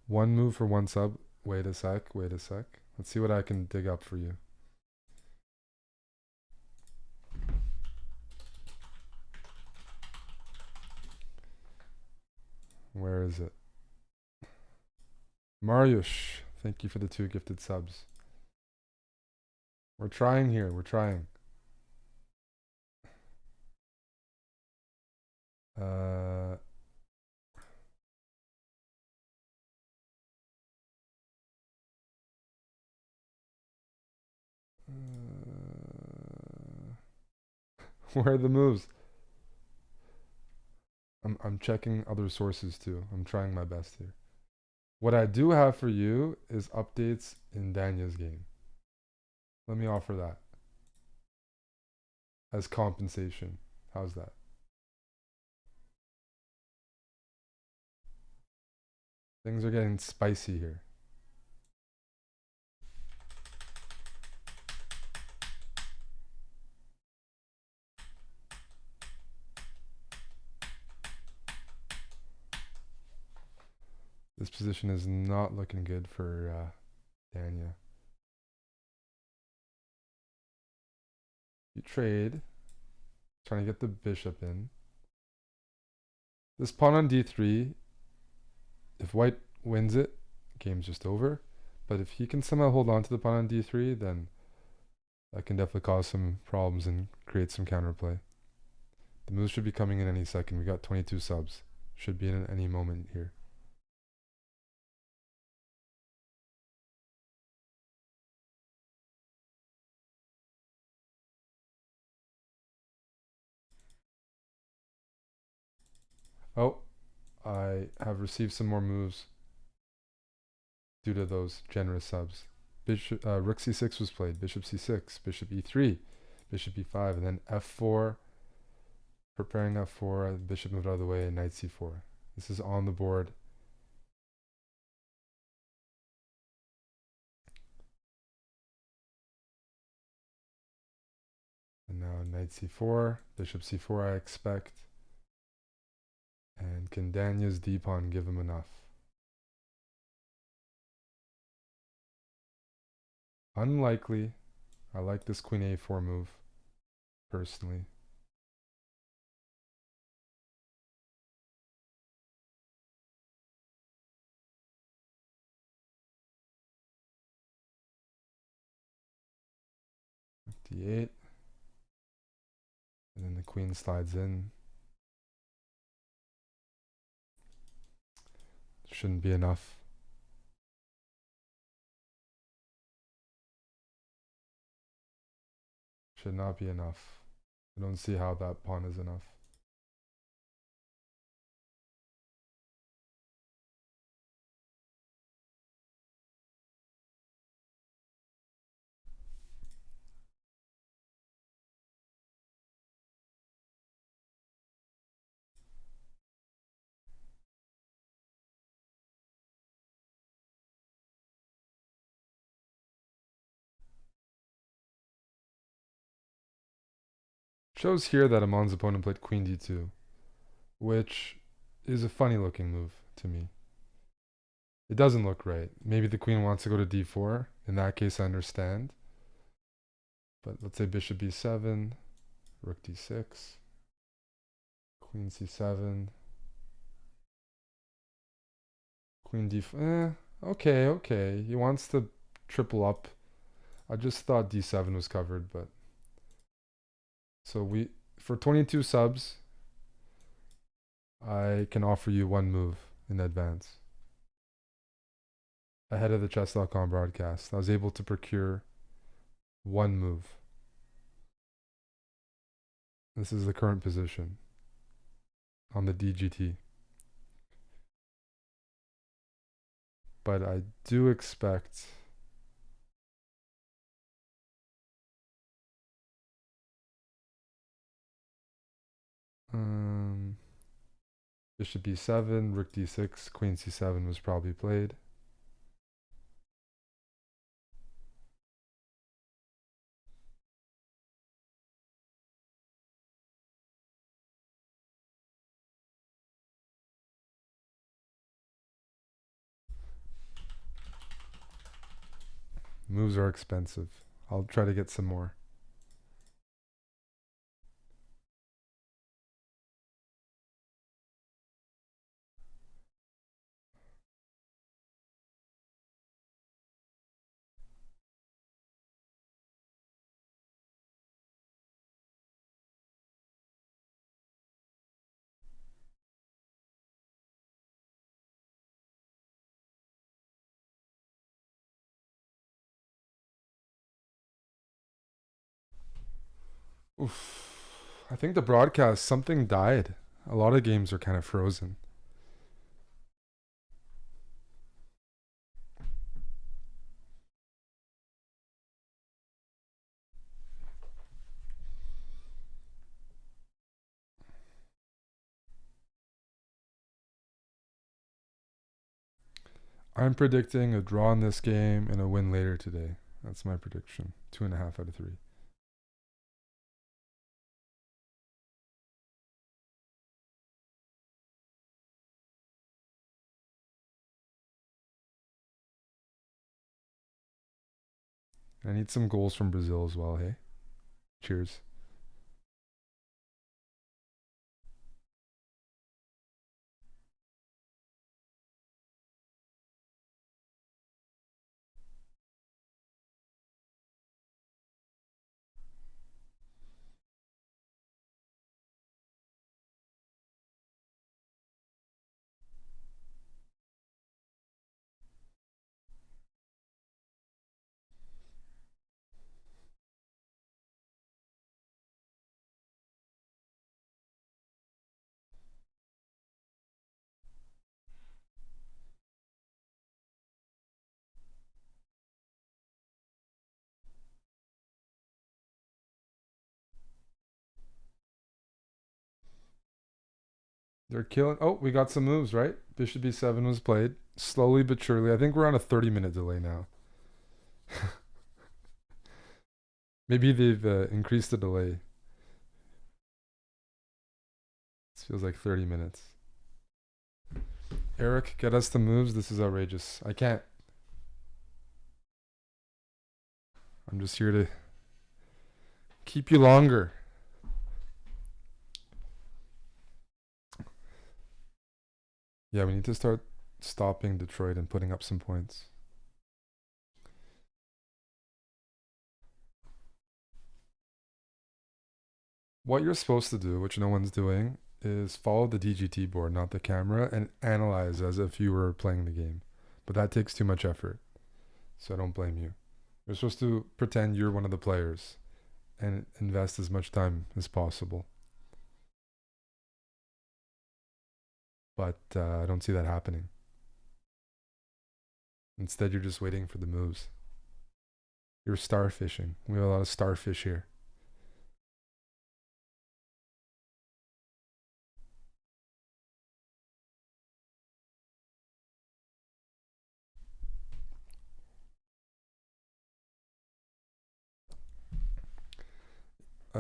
One move for one sub. Wait a sec. Wait a sec. Let's see what I can dig up for you. Where is it? Mariusz, thank you for the 2 gifted subs. We're trying here. We're trying. Where are the moves? I'm checking other sources too. I'm trying my best here. What I do have for you is updates in Danya's game. Let me offer that as compensation. How's that? Things are getting spicy here. This position is not looking good for Danya. You trade. Trying to get the bishop in. This pawn on d3, if white wins it, game's just over. But if he can somehow hold on to the pawn on d3, then that can definitely cause some problems and create some counterplay. The moves should be coming in any second. We got 22 subs. Should be in any moment here. Oh, I have received some more moves due to those generous subs. Bishop, rook c6 was played. Bishop c6, bishop e3, bishop e5, and then f4. Preparing f4, bishop moved out of the way, and knight c4. This is on the board. And now knight c4, bishop c4 I expect. And can Danya's d-pawn give him enough? Unlikely. I like this queen a4 move, personally. d8. And then the queen slides in. Shouldn't be enough. Should not be enough. I don't see how that pawn is enough. Shows here that Amon's opponent played queen d2, which is a funny looking move to me. It doesn't look right. Maybe the queen wants to go to d4. In that case, I understand. But let's say bishop b7, rook d6, queen c7, queen d4. Okay, okay. He wants to triple up. I just thought d7 was covered, but so for 22 subs, I can offer you one move in advance. Ahead of the chess.com broadcast, I was able to procure one move. This is the current position on the DGT. But I do expect bishop b7, rook d6, queen c7 was probably played. Moves are expensive. I'll try to get some more. Oof. I think the broadcast, something died. A lot of games are kind of frozen. I'm predicting a draw in this game and a win later today. That's my prediction. 2.5 out of 3. I need some goals from Brazil as well, hey? Cheers. They're killing. Oh, we got some moves, right? Bishop b7 was played. Slowly but surely. I think we're on a 30-minute delay now. Maybe they've increased the delay. This feels like 30 minutes. Eric, get us the moves. This is outrageous. I can't. I'm just here to keep you longer. Yeah, we need to start stopping Detroit and putting up some points. What you're supposed to do, which no one's doing, is follow the DGT board, not the camera, and analyze as if you were playing the game. But that takes too much effort, so I don't blame you. You're supposed to pretend you're one of the players and invest as much time as possible. But I don't see that happening. Instead, you're just waiting for the moves. You're starfishing. We have a lot of starfish here.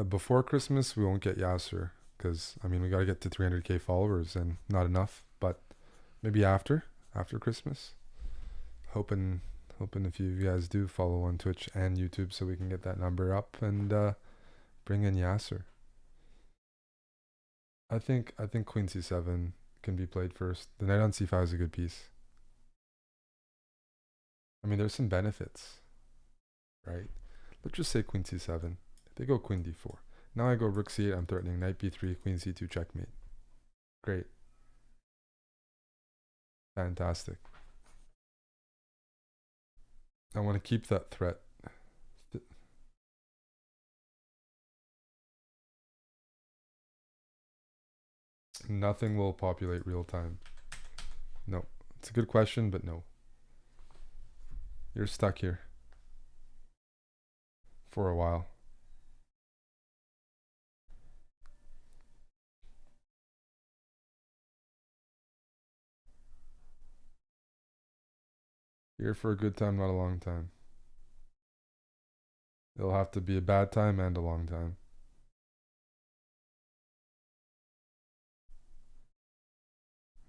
before Christmas we won't get Yasser because I mean we gotta get to 300k followers and not enough. But maybe after Christmas, hoping hoping a few of you guys do follow on Twitch and YouTube so we can get that number up and bring in Yasser. I think Queen C7 can be played first. The knight on C5 is a good piece. I mean, there's some benefits, right? Let's just say Queen C7. They go Queen D4. Now I go Rook C8. I'm threatening Knight B3, Queen C2, checkmate. Great. Fantastic. I want to keep that threat. Nothing will populate real time. No. It's a good question, but no. You're stuck here. For a while. Here for a good time, not a long time. It'll have to be a bad time and a long time.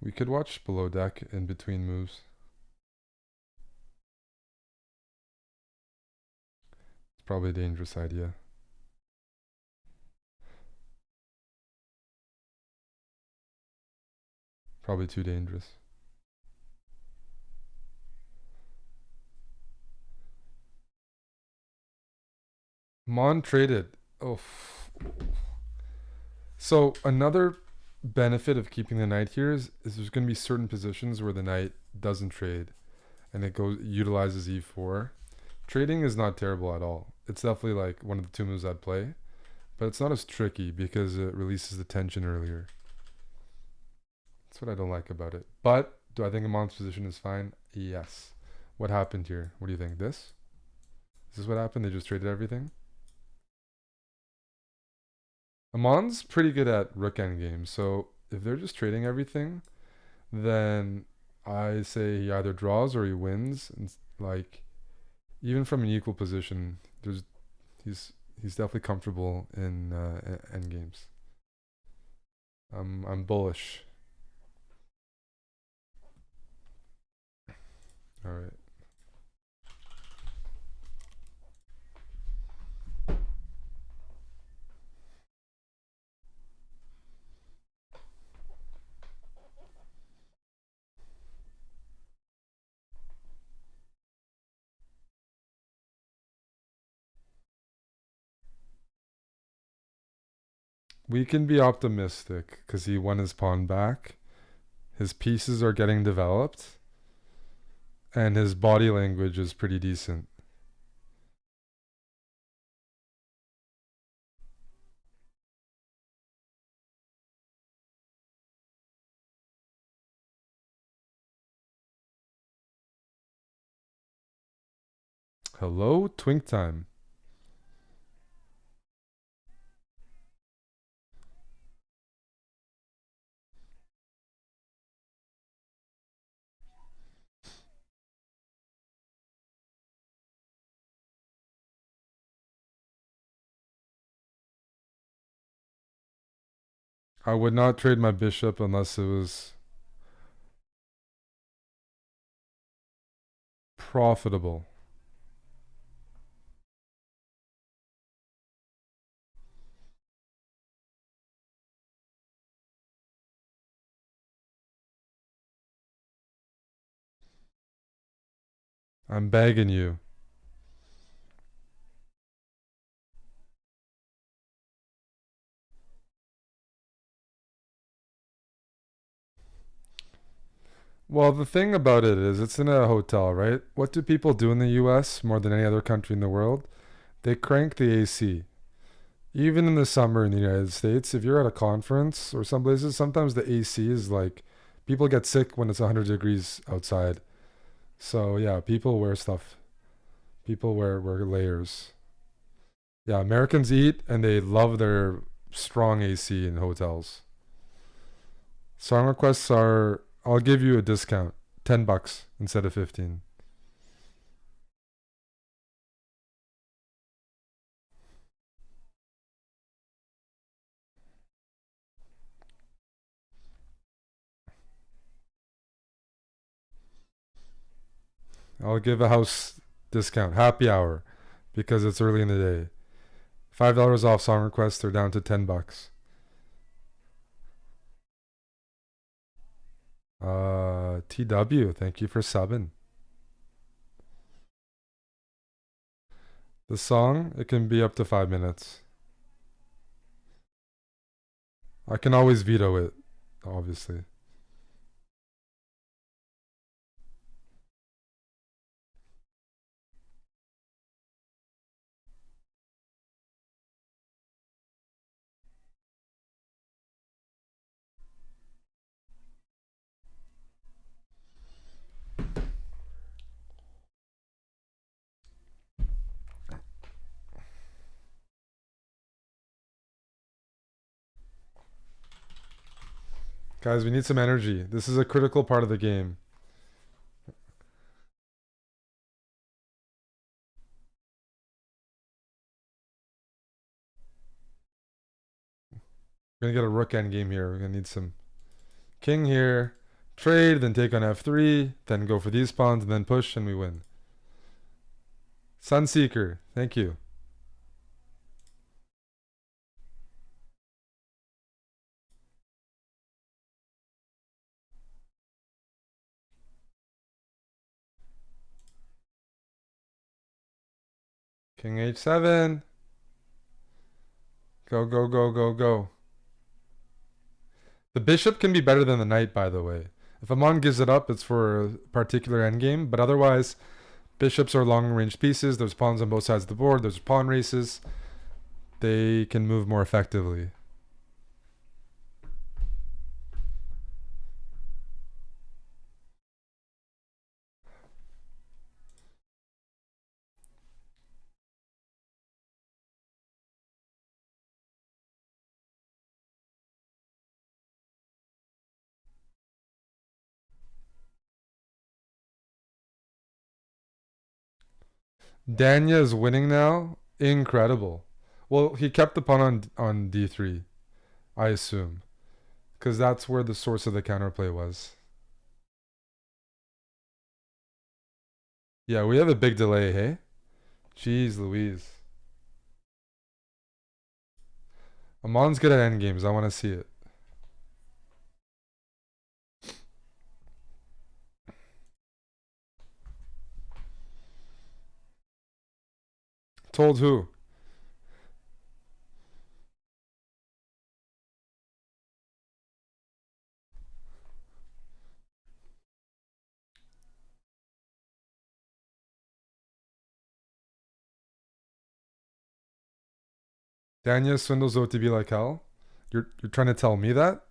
We could watch below deck in between moves. It's probably a dangerous idea. Probably too dangerous. Mon traded. Oh. So another benefit of keeping the knight here is there's going to be certain positions where the knight doesn't trade and it utilizes e4. Trading is not terrible at all. It's definitely like one of the two moves I'd play, but it's not as tricky because it releases the tension earlier. That's what I don't like about it. But do I think Amon's position is fine? Yes. What happened here? What do you think? This? Is this what happened? They just traded everything? Amon's pretty good at rook endgame, so if they're just trading everything, then I say he either draws or he wins. And like, even from an equal position, he's definitely comfortable in endgames. I'm bullish. All right. We can be optimistic because he won his pawn back. His pieces are getting developed. And his body language is pretty decent. Hello, Twink Time. I would not trade my bishop unless it was profitable. I'm begging you. Well, the thing about it is, it's in a hotel, right? What do people do in the US more than any other country in the world? They crank the AC. Even in the summer in the United States, if you're at a conference or some places, sometimes the AC is like, people get sick when it's 100 degrees outside. So, yeah, people wear stuff. People wear layers. Yeah, Americans eat and they love their strong AC in hotels. Song requests are, I'll give you a discount, $10 instead of 15. I'll give a house discount, happy hour, because it's early in the day. $5 off song requests. They're down to $10. TW, thank you for subbing. The song, it can be up to 5 minutes. I can always veto it, obviously. Guys, we need some energy. This is a critical part of the game. We're gonna get a rook endgame here. We're gonna need some king here. Trade, then take on f3, then go for these pawns, and then push, and we win. Sunseeker, thank you. King h7. Go, go, go, go, go. The bishop can be better than the knight, by the way. If Amon gives it up, it's for a particular endgame, but otherwise, bishops are long-range pieces. There's pawns on both sides of the board. There's pawn races. They can move more effectively. Danya is winning now. Incredible. Well, he kept the pawn on d3, I assume, because that's where the source of the counterplay was. Yeah, we have a big delay, hey? Jeez Louise. Amon's good at endgames. I want to see it. Told who? Danya swindles OTB like hell? You're trying to tell me that?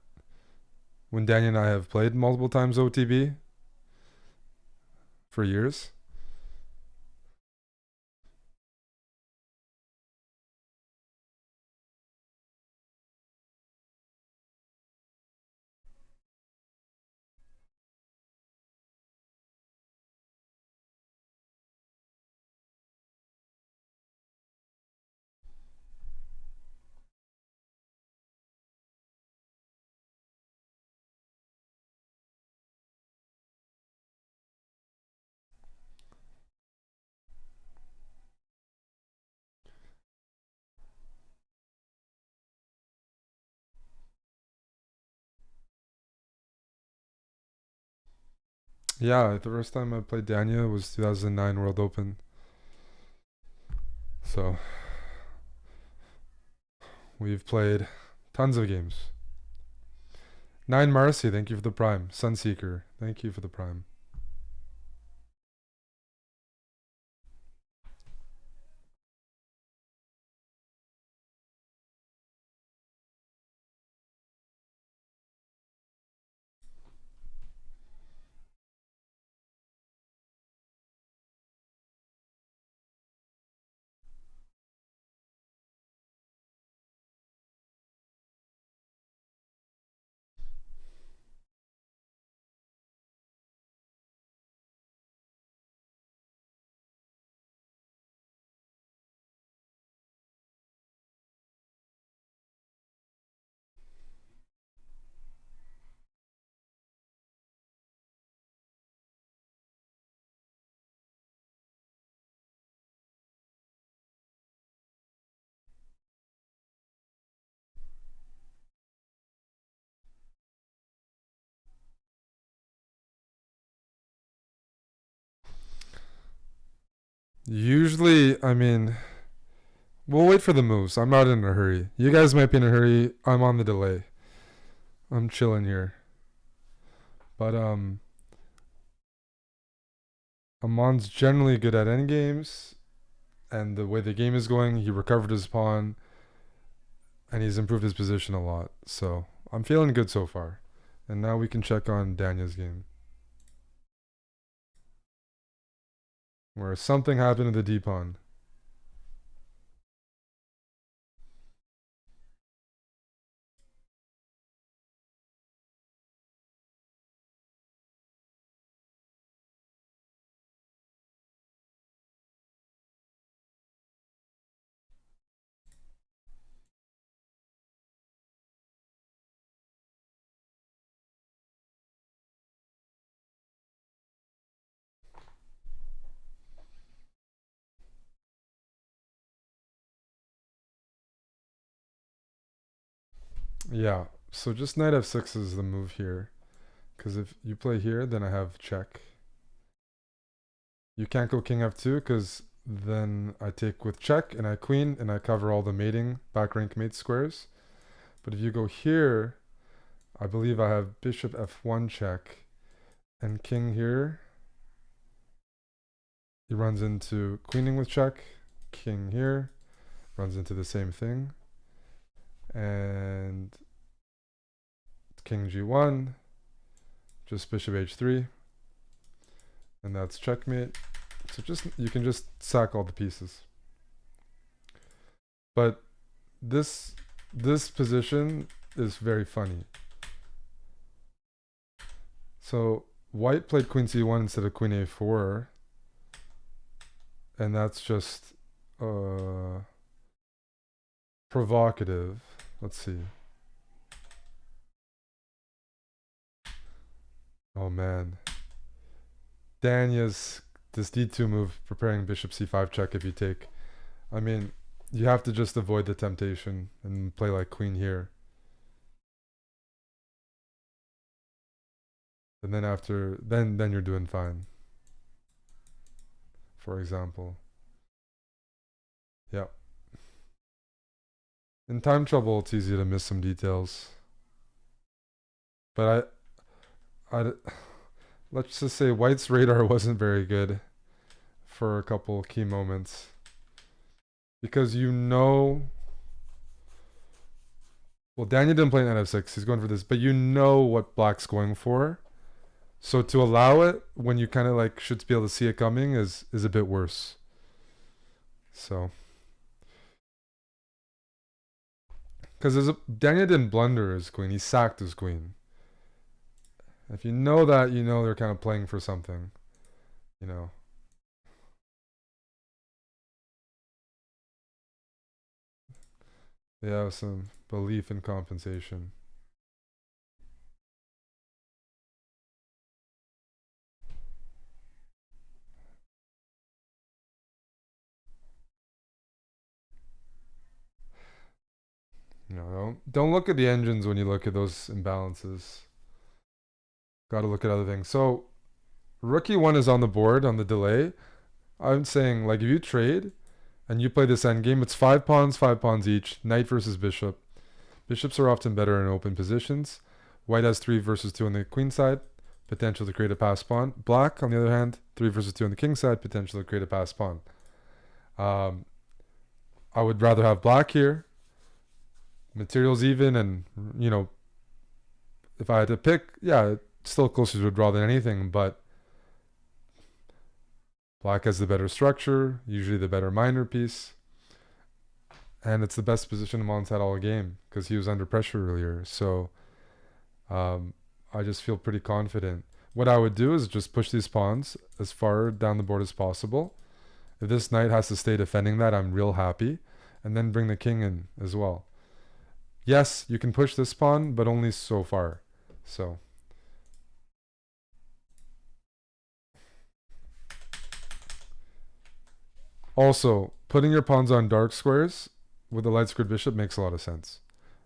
When Danya and I have played multiple times OTB for years? Yeah, the first time I played Danya was 2009 World Open. So, we've played tons of games. 9 Marcy, thank you for the prime. Sunseeker, thank you for the prime. Usually, I mean, we'll wait for the moves. I'm not in a hurry. You guys might be in a hurry. I'm on the delay. I'm chilling here. But Amon's generally good at endgames, and the way the game is going, he recovered his pawn, and he's improved his position a lot. So I'm feeling good so far. And now we can check on Danya's game, where something happened to the D pawn. Yeah, so just knight f6 is the move here. Because if you play here, then I have check. You can't go king f2 because then I take with check and I queen and I cover all the mating, back rank mate squares. But if you go here, I believe I have bishop f1 check and king here. He runs into queening with check, king here, runs into the same thing. And king g1, just bishop h3. And that's checkmate. So just you can just sack all the pieces. But this position is very funny. So white played queen c1 instead of queen a4. And that's just provocative. Let's see. Oh man. Danya's this d2 move preparing bishop c5 check if you take. I mean, you have to just avoid the temptation and play like queen here. And then after then you're doing fine. For example. Yeah. In time trouble it's easy to miss some details. But I let's just say white's radar wasn't very good for a couple key moments. Because well, Danya didn't play knight f6, he's going for this, but you know what black's going for. So to allow it when you kind of like should be able to see it coming is a bit worse. So because Danya didn't blunder his queen, he sacked his queen. If you know that, you know they're kind of playing for something, you know. They have some belief in compensation. No, don't look at the engines when you look at those imbalances. Got to look at other things. So, rook e1 is on the board on the delay. I'm saying, like, if you trade and you play this endgame, it's 5 pawns each, knight versus bishop. Bishops are often better in open positions. White has 3 versus 2 on the queen side, potential to create a pass pawn. Black, on the other hand, 3 versus 2 on the king side, potential to create a pass pawn. I would rather have black here. Materials even, and you know, if I had to pick, yeah, it's still closer to a draw than anything, but black has the better structure, usually the better minor piece, and it's the best position Amon's had all game because he was under pressure earlier. So I just feel pretty confident. What I would do is just push these pawns as far down the board as possible. If this knight has to stay defending that, I'm real happy, and then bring the king in as well. Yes, you can push this pawn, but only so far. So also, putting your pawns on dark squares with the light squared bishop makes a lot of sense.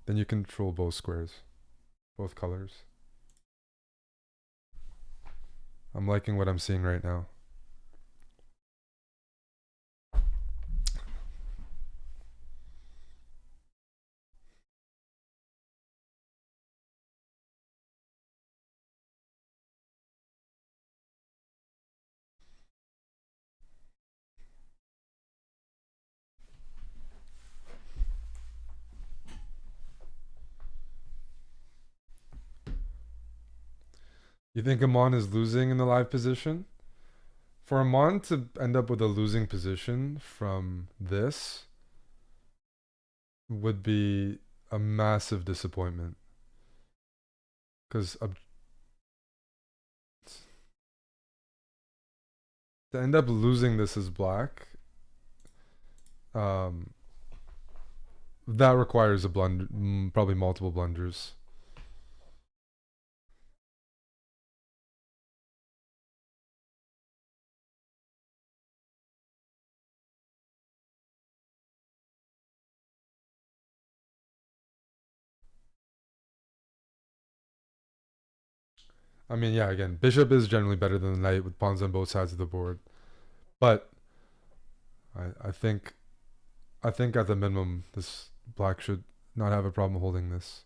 Then you control both squares, both colors. I'm liking what I'm seeing right now. You think Amon is losing in the live position? For Amon to end up with a losing position from this would be a massive disappointment. Because to end up losing this as black, that requires a blunder, probably multiple blunders. I mean, yeah, again, bishop is generally better than the knight with pawns on both sides of the board. But I think at the minimum, this black should not have a problem holding this.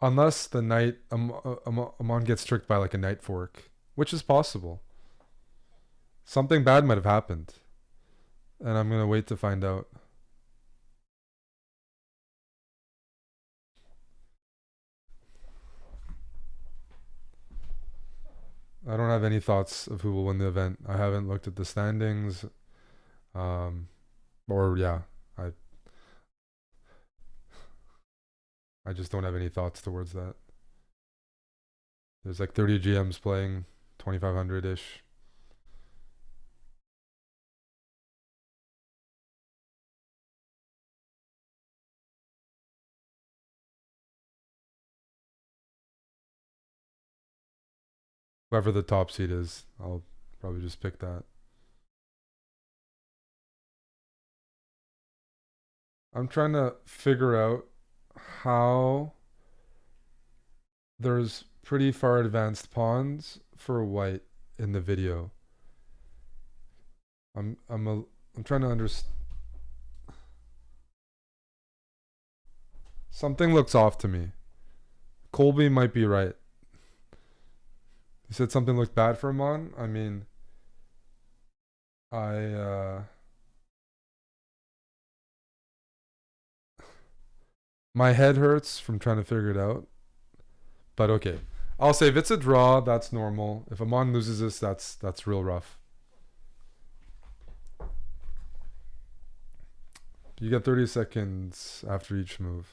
Unless the knight, Amon gets tricked by like a knight fork, which is possible. Something bad might have happened. And I'm going to wait to find out. I don't have any thoughts of who will win the event. I haven't looked at the standings. Or yeah, I just don't have any thoughts towards that. There's like 30 GMs playing, 2,500 ish. Whoever the top seed is, I'll probably just pick that. I'm trying to figure out how there's pretty far advanced pawns for white in the video. I'm trying to understand. Something looks off to me. Colby might be right. He said something looked bad for Amon. I mean, my head hurts from trying to figure it out. But okay. I'll say if it's a draw, that's normal. If Amon loses this, that's real rough. You get 30 seconds after each move.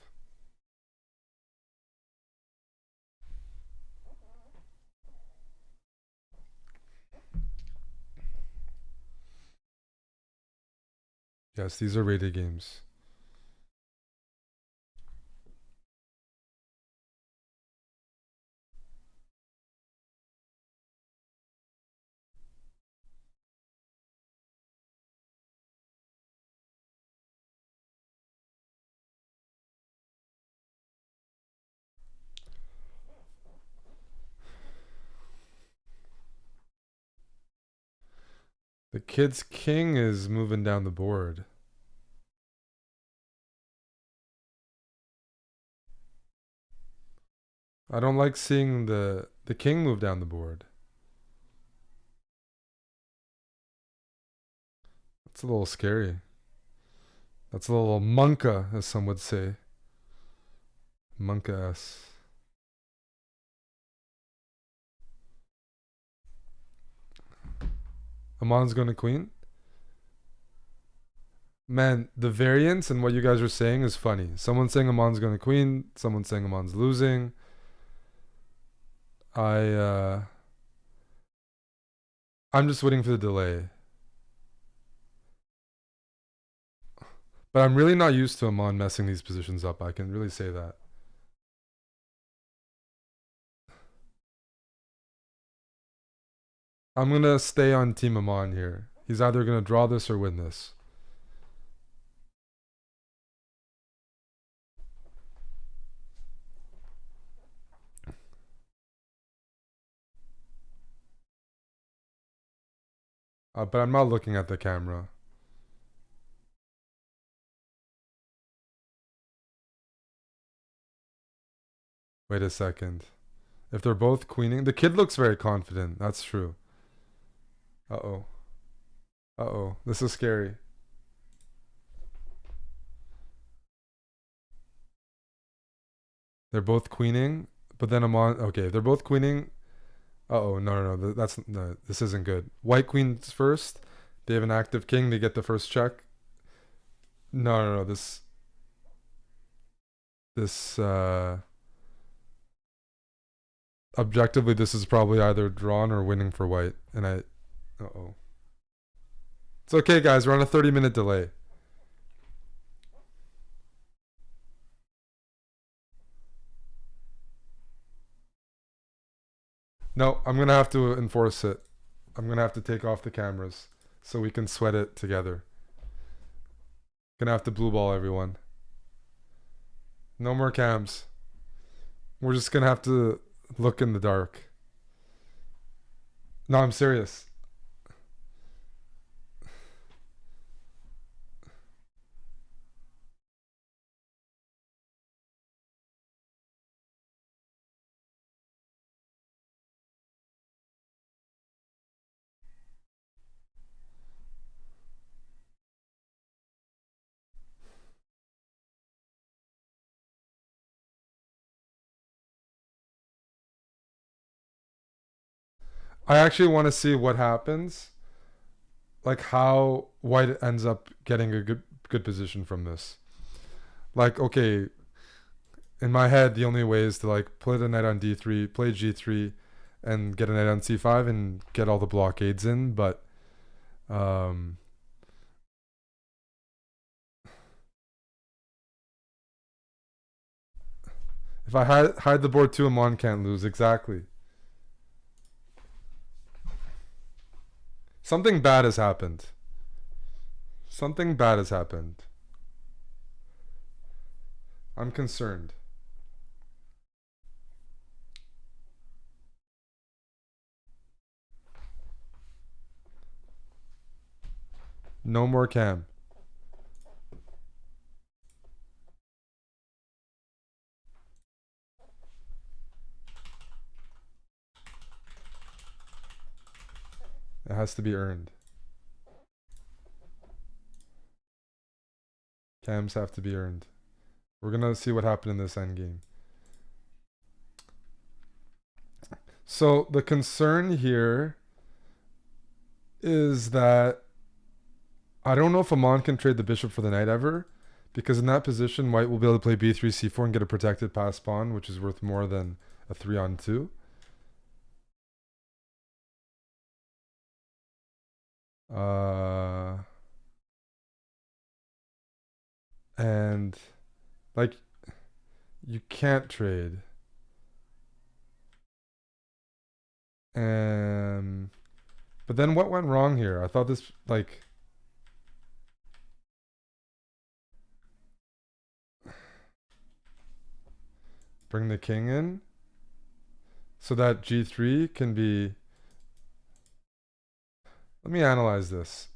Yes, these are rated games. The kid's king is moving down the board. I don't like seeing the king move down the board. That's a little scary. That's a little monka, as some would say. Monka-esque. Amon's going to queen. Man, the variance and what you guys are saying is funny. Someone's saying Amon's going to queen. Someone's saying Amon's losing. I'm just waiting for the delay. But I'm really not used to Amon messing these positions up. I can really say that. I'm going to stay on Team Amon here. He's either going to draw this or win this. But I'm not looking at the camera. Wait a second. If they're both queening, the kid looks very confident. That's true. Uh-oh. Uh-oh. This is scary. They're both queening, but then I'm on. Okay, they're both queening. Oh no, that's no. This isn't good. White queens first. They have an active king. They get the first check. No. This objectively, this is probably either drawn or winning for white. And I. Uh-oh. It's okay, guys. We're on a 30-minute delay. No, I'm gonna have to enforce it. I'm gonna have to take off the cameras so we can sweat it together. Gonna have to blue ball everyone. No more cams. We're just gonna have to look in the dark. No, I'm serious. I actually want to see what happens, like how white ends up getting a good position from this. Like, okay, in my head, the only way is to like put a knight on d3, play g3, and get a knight on c5 and get all the blockades in. But um, if I hide the board too, Amon can't lose. Exactly. Something bad has happened. Something bad has happened. I'm concerned. No more cam. It has to be earned. Cams have to be earned. We're gonna see what happened in this endgame. So the concern here is that I don't know if Amon can trade the bishop for the knight ever, because in that position, white will be able to play b3, c4 and get a protected pass pawn, which is worth more than a 3-on-2. And like you can't trade. But then what went wrong here? I thought this like bring the king in so that g3 can be. Let me analyze this.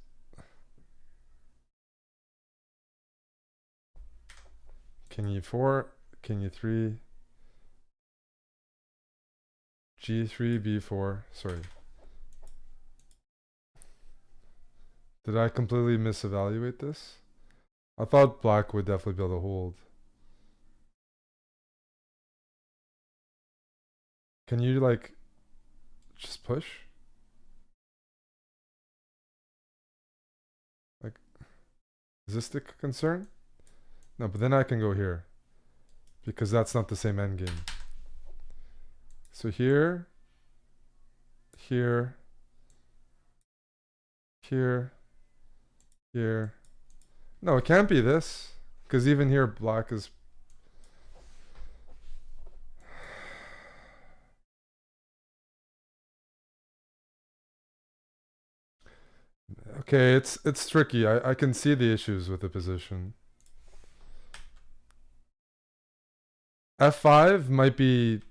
King e4, king e3, g3, b4. Sorry. Did I completely misevaluate this? I thought black would definitely be able to hold. Can you like just push? Like, is this the concern? No, but then I can go here because that's not the same endgame. So here, here, here, here. No, it can't be this because even here black is. Okay, it's tricky. I can see the issues with the position. F5 might be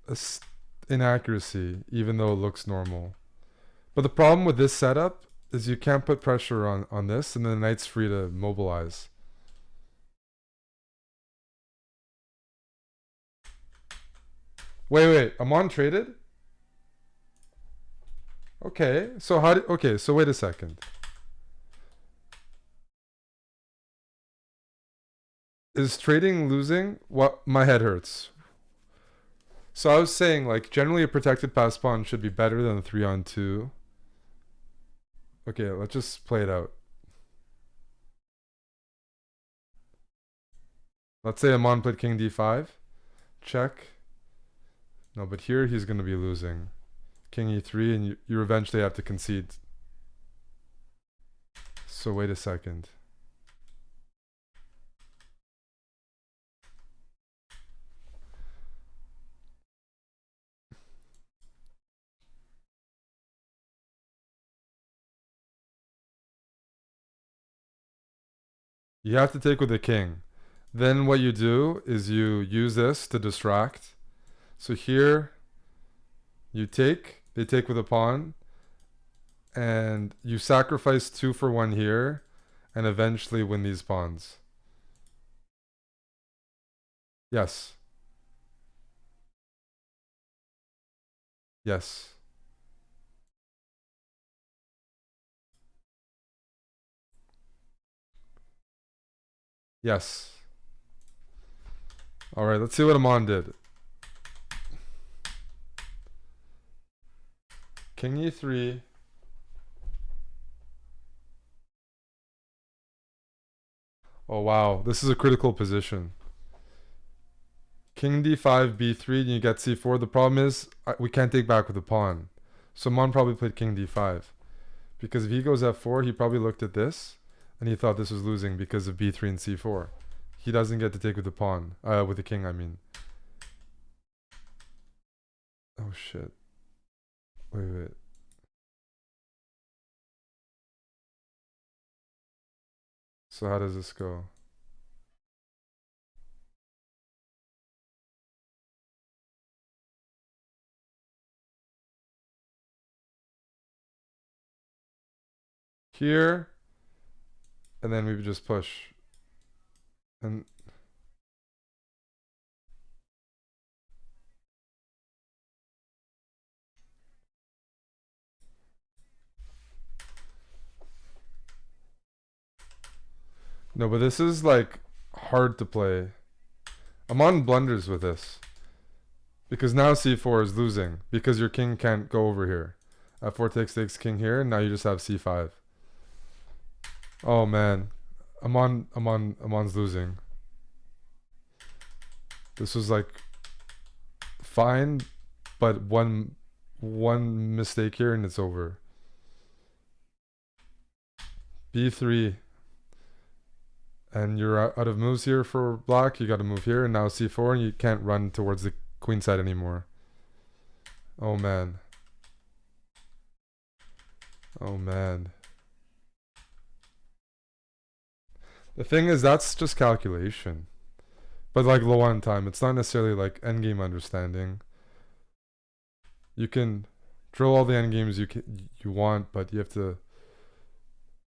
a inaccuracy, even though it looks normal. But the problem with this setup is you can't put pressure on this, and then the knight's free to mobilize. Wait, Amon traded? Okay, so okay, so wait a second. Is trading losing? What? My head hurts. So I was saying, like, generally a protected pass pawn should be better than a 3-on-2. Okay, let's just play it out. Let's say Amon played king d5. Check. No, but here he's going to be losing. King e3, and you eventually have to concede. So wait a second. You have to take with the king. Then what you do is you use this to distract. So here you take, they take with a pawn, and you sacrifice 2 for 1 here, and eventually win these pawns. Yes. Yes. Yes. All right, let's see what Amon did. King e3. Oh, wow. This is a critical position. King d5, b3, and you get c4. The problem is we can't take back with the pawn. So Amon probably played king d5. Because if he goes f4, he probably looked at this, and he thought this was losing because of b3 and c4. He doesn't get to take with the pawn. With the king, I mean. Oh, shit. Wait. So how does this go? Here, and then we just push. And no, but this is like hard to play. I'm on blunders with this. Because now c4 is losing. Because your king can't go over here. f4 takes king here, and now you just have c5. Oh man. Amon's losing. This was like fine, but one mistake here and it's over. b3. And you're out of moves here for black. You got to move here, and now c4, and you can't run towards the queen side anymore. Oh man. Oh man. The thing is, that's just calculation. But like low on time, it's not necessarily like endgame understanding. You can drill all the endgames you want, but you have to.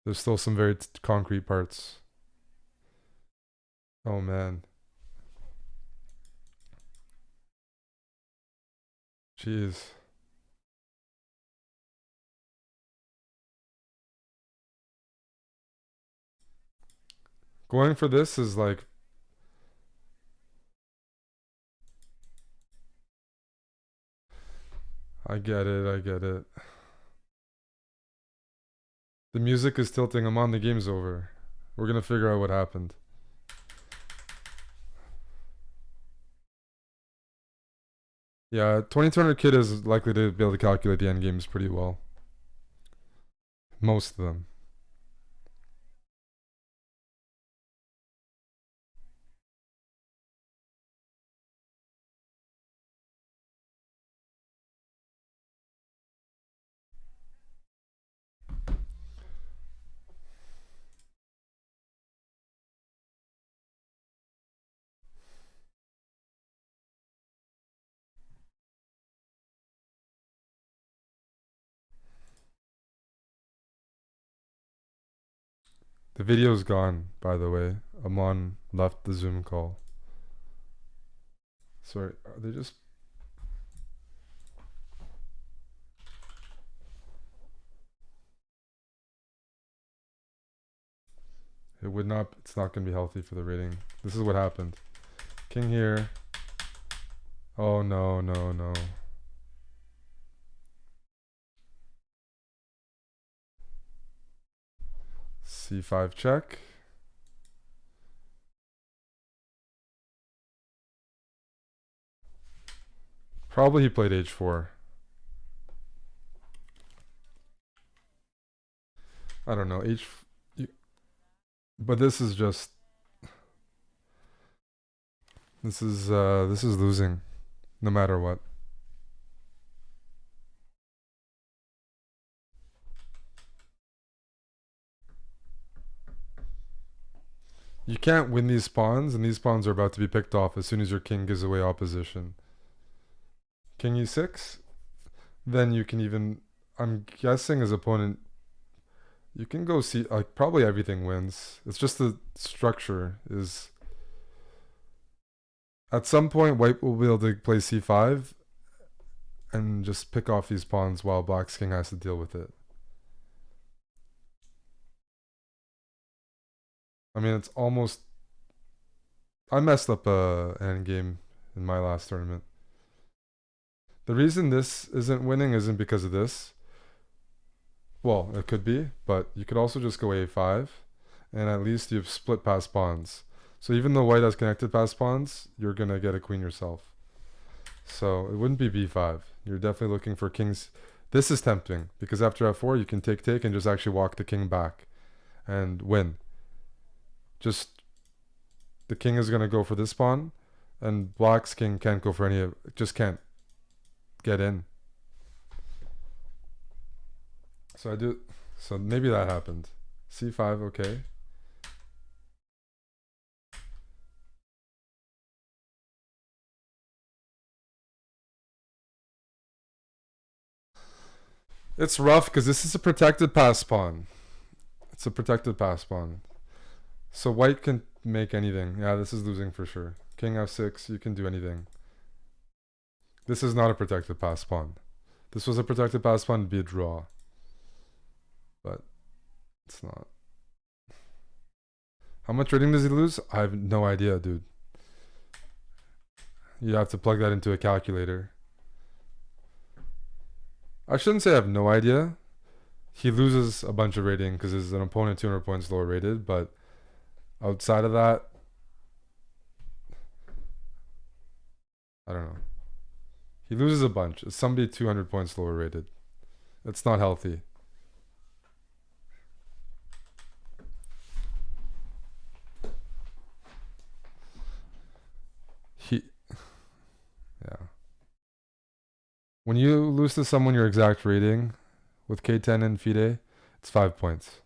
There's still some very concrete parts. Oh man. Jeez. Going for this is like. I get it. The music is tilting. I'm on. The game's over. We're gonna figure out what happened. Yeah, 2200 kid is likely to be able to calculate the endgames pretty well. Most of them. The video's gone, by the way. Amon left the Zoom call. Sorry, are they just... It would not. It's not going to be healthy for the rating. This is what happened. King here. Oh no, no, no. C5 check. Probably he played h4. I don't know. But this is just. This is losing, no matter what. You can't win these spawns, and these spawns are about to be picked off as soon as your king gives away opposition. King e6, then you can even. I'm guessing his opponent. You can go see, like, probably everything wins. It's just the structure is. At some point, white will be able to play c5 and just pick off these pawns while black's king has to deal with it. I mean, it's almost. I messed up an endgame in my last tournament. The reason this isn't winning isn't because of this. Well, it could be, but you could also just go a5, and at least you've split past pawns. So even though white has connected past pawns, you're going to get a queen yourself. So it wouldn't be b5. You're definitely looking for kings. This is tempting, because after f4, you can take and just actually walk the king back and win. Just, the king is going to go for this pawn, and black's king can't go for any of, just can't get in. So maybe that happened. c5, okay. It's rough because this is a protected pass pawn. It's a protected pass pawn. So white can make anything. Yeah, this is losing for sure. King f6, you can do anything. This is not a protected pass pawn. This was a protected pass pawn, it'd be a draw. But it's not. How much rating does he lose? I have no idea, dude. You have to plug that into a calculator. I shouldn't say I have no idea. He loses a bunch of rating because his an opponent 200 points lower rated, but outside of that, I don't know. He loses a bunch. It's somebody 200 points lower rated. It's not healthy. Yeah. When you lose to someone your exact rating with K10 and FIDE, it's 5 points.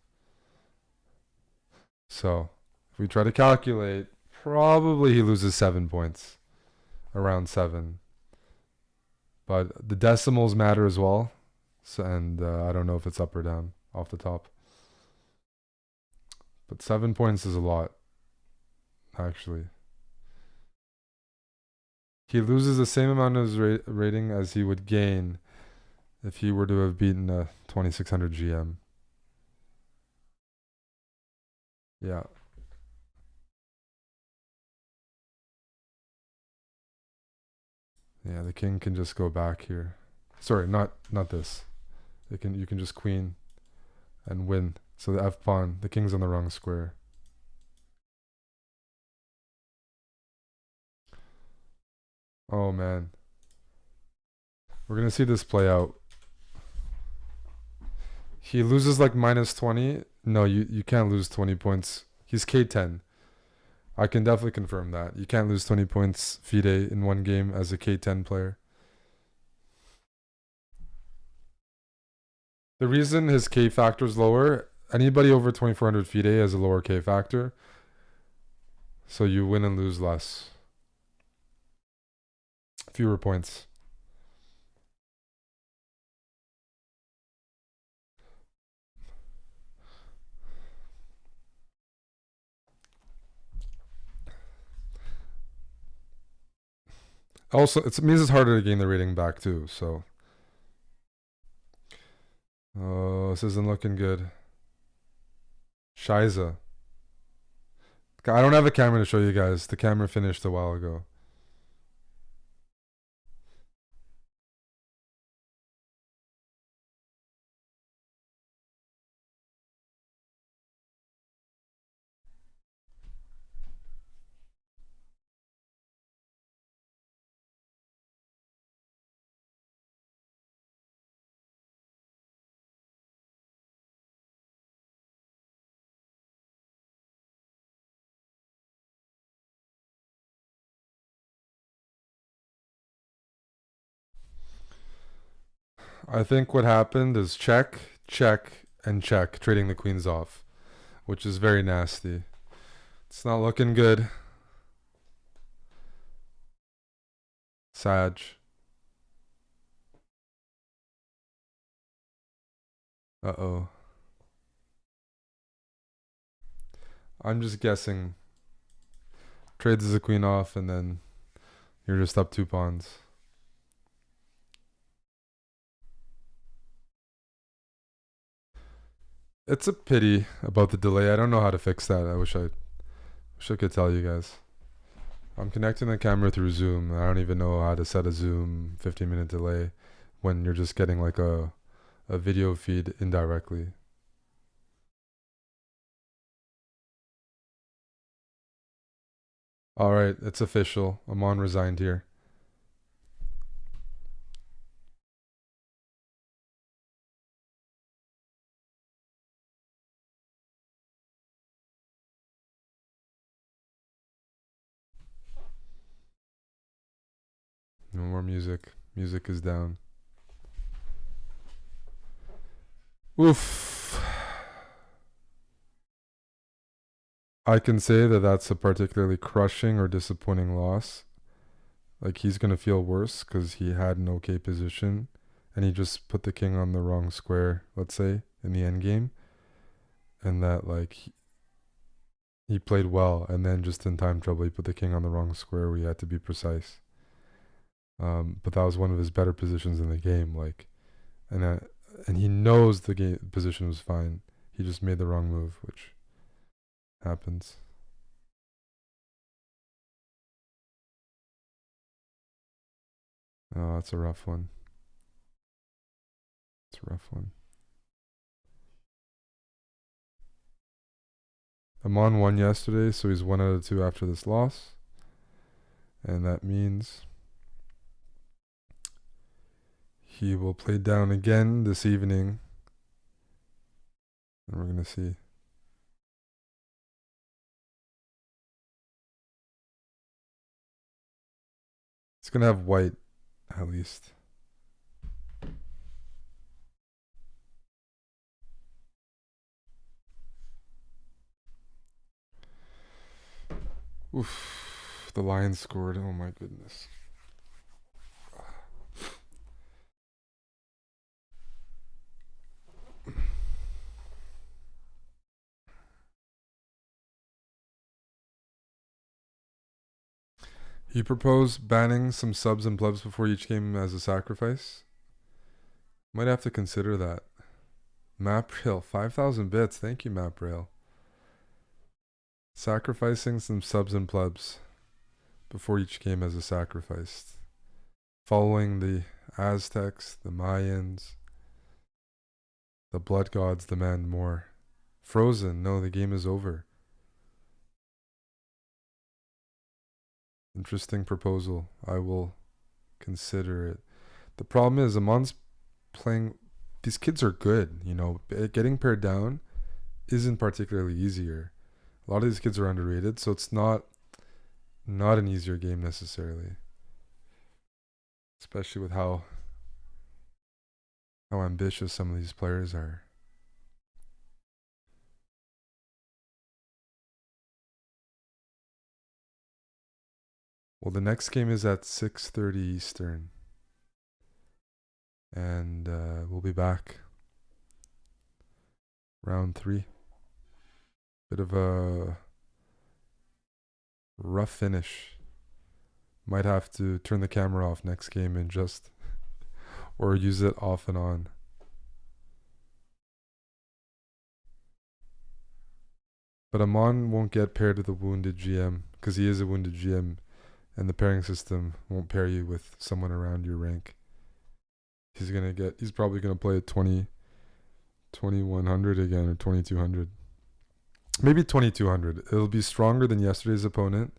So if we try to calculate, probably he loses 7 points. Around 7. But the decimals matter as well. So, and I don't know if it's up or down off the top. But 7 points is a lot, actually. He loses the same amount of his rating as he would gain if he were to have beaten a 2600 GM. Yeah. Yeah, the king can just go back here. Sorry, not this. You can just queen and win. So the f pawn, the king's on the wrong square. Oh man. We're going to see this play out. He loses like minus 20. No, you can't lose 20 points. He's K10. I can definitely confirm that. You can't lose 20 points FIDE in one game as a K10 player. The reason his K factor is lower, anybody over 2400 FIDE has a lower K factor. So you win and lose less. Fewer points. Also, it means it's harder to gain the rating back too, so. Oh, this isn't looking good. Shiza. I don't have a camera to show you guys. The camera finished a while ago. I think what happened is check, check, and check, trading the queens off, which is very nasty. It's not looking good. Sag. Uh-oh. I'm just guessing. Trades the queen off, and then you're just up 2 pawns. It's a pity about the delay. I don't know how to fix that. I wish I could tell you guys. I'm connecting the camera through Zoom. I don't even know how to set a Zoom 15-minute delay when you're just getting like a video feed indirectly. All right, it's official. Aman resigned here. No more music. Music is down. Oof. I can say that that's a particularly crushing or disappointing loss. Like, he's going to feel worse because he had an okay position and he just put the king on the wrong square, let's say, in the end game. And that, like, he played well, and then just in time trouble, he put the king on the wrong square where he had to be precise. But that was one of his better positions in the game. Like, and he knows the game position was fine. He just made the wrong move, which happens. Oh, that's a rough one. It's a rough one. Aman won yesterday, so he's 1 out of 2 after this loss. And that means he will play down again this evening. And we're going to see. It's going to have white, at least. Oof. The Lions scored. Oh my goodness. He proposed banning some subs and plebs before each game as a sacrifice. Might have to consider that. Maprail, 5,000 bits. Thank you, Maprail. Sacrificing some subs and plebs before each game as a sacrifice. Following the Aztecs, the Mayans, the blood gods demand more. Frozen, no, the game is over. Interesting proposal. I will consider it. The problem is Aman's playing. These kids are good, you know. Getting paired down isn't particularly easier. A lot of these kids are underrated, so it's not an easier game necessarily. Especially with how ambitious some of these players are. Well, the next game is at 6:30 Eastern. And we'll be back. Round 3. Bit of a rough finish. Might have to turn the camera off next game and just, or use it off and on. But Amon won't get paired with a wounded GM because he is a wounded GM, and the pairing system won't pair you with someone around your rank. He's probably gonna play at 2100 again, or 2200. Maybe 2200. It'll be stronger than yesterday's opponent.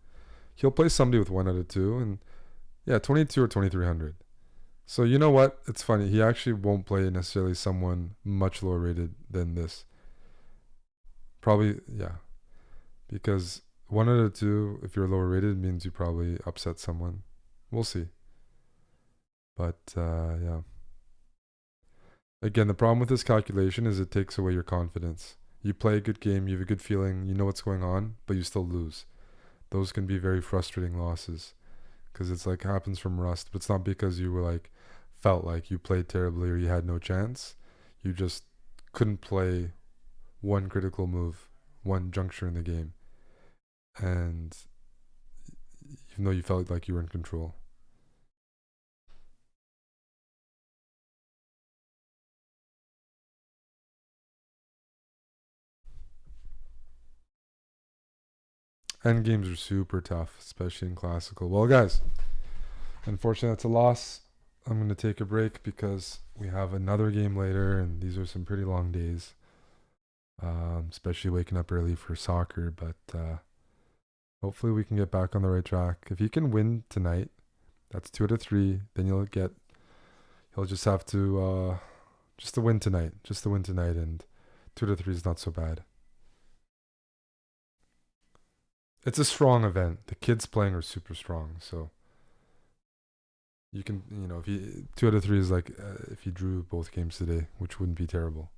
He'll play somebody with 1 out of 2, and yeah, 22 or 2300. So you know what? It's funny. He actually won't play necessarily someone much lower rated than this. Probably, yeah. Because 1 out of 2, if you're lower rated, means you probably upset someone. We'll see. But, yeah. Again, the problem with this calculation is it takes away your confidence. You play a good game, you have a good feeling, you know what's going on, but you still lose. Those can be very frustrating losses. Because it's like happens from rust, but it's not because you were like felt like you played terribly or you had no chance. You just couldn't play one critical move, one juncture in the game, and even though you felt like you were in control. End games are super tough, especially in classical. Well, guys, unfortunately, that's a loss. I'm going to take a break because we have another game later, and these are some pretty long days. Especially waking up early for soccer, but hopefully we can get back on the right track. If you can win tonight, that's 2 out of 3. Then he'll just have to just to win tonight, and 2 out of 3 is not so bad. It's a strong event. The kids playing are super strong, so you can, if you 2 out of 3 is like if you drew both games today, which wouldn't be terrible.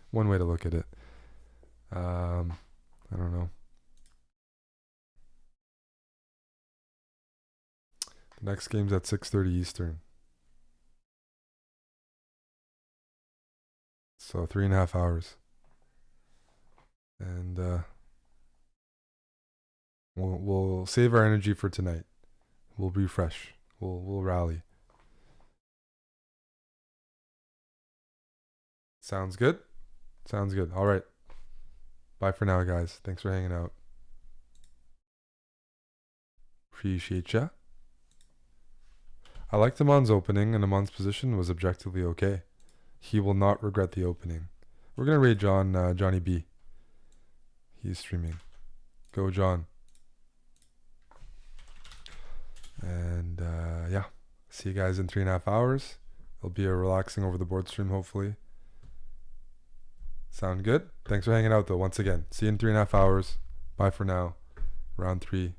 One way to look at it. I don't know. The next game's at 6:30 Eastern, so 3.5 hours, and we'll save our energy for tonight. We'll refresh. We'll rally. Sounds good. Sounds good. All right. Bye for now, guys. Thanks for hanging out. Appreciate ya. I liked Amon's opening, and Amon's position was objectively okay. He will not regret the opening. We're gonna raid Johnny B. He's streaming. Go, John. And yeah, see you guys in 3.5 hours. It'll be a relaxing over the board stream, hopefully. Sound good? Thanks for hanging out, though, once again. See you in 3.5 hours. Bye for now. Round 3.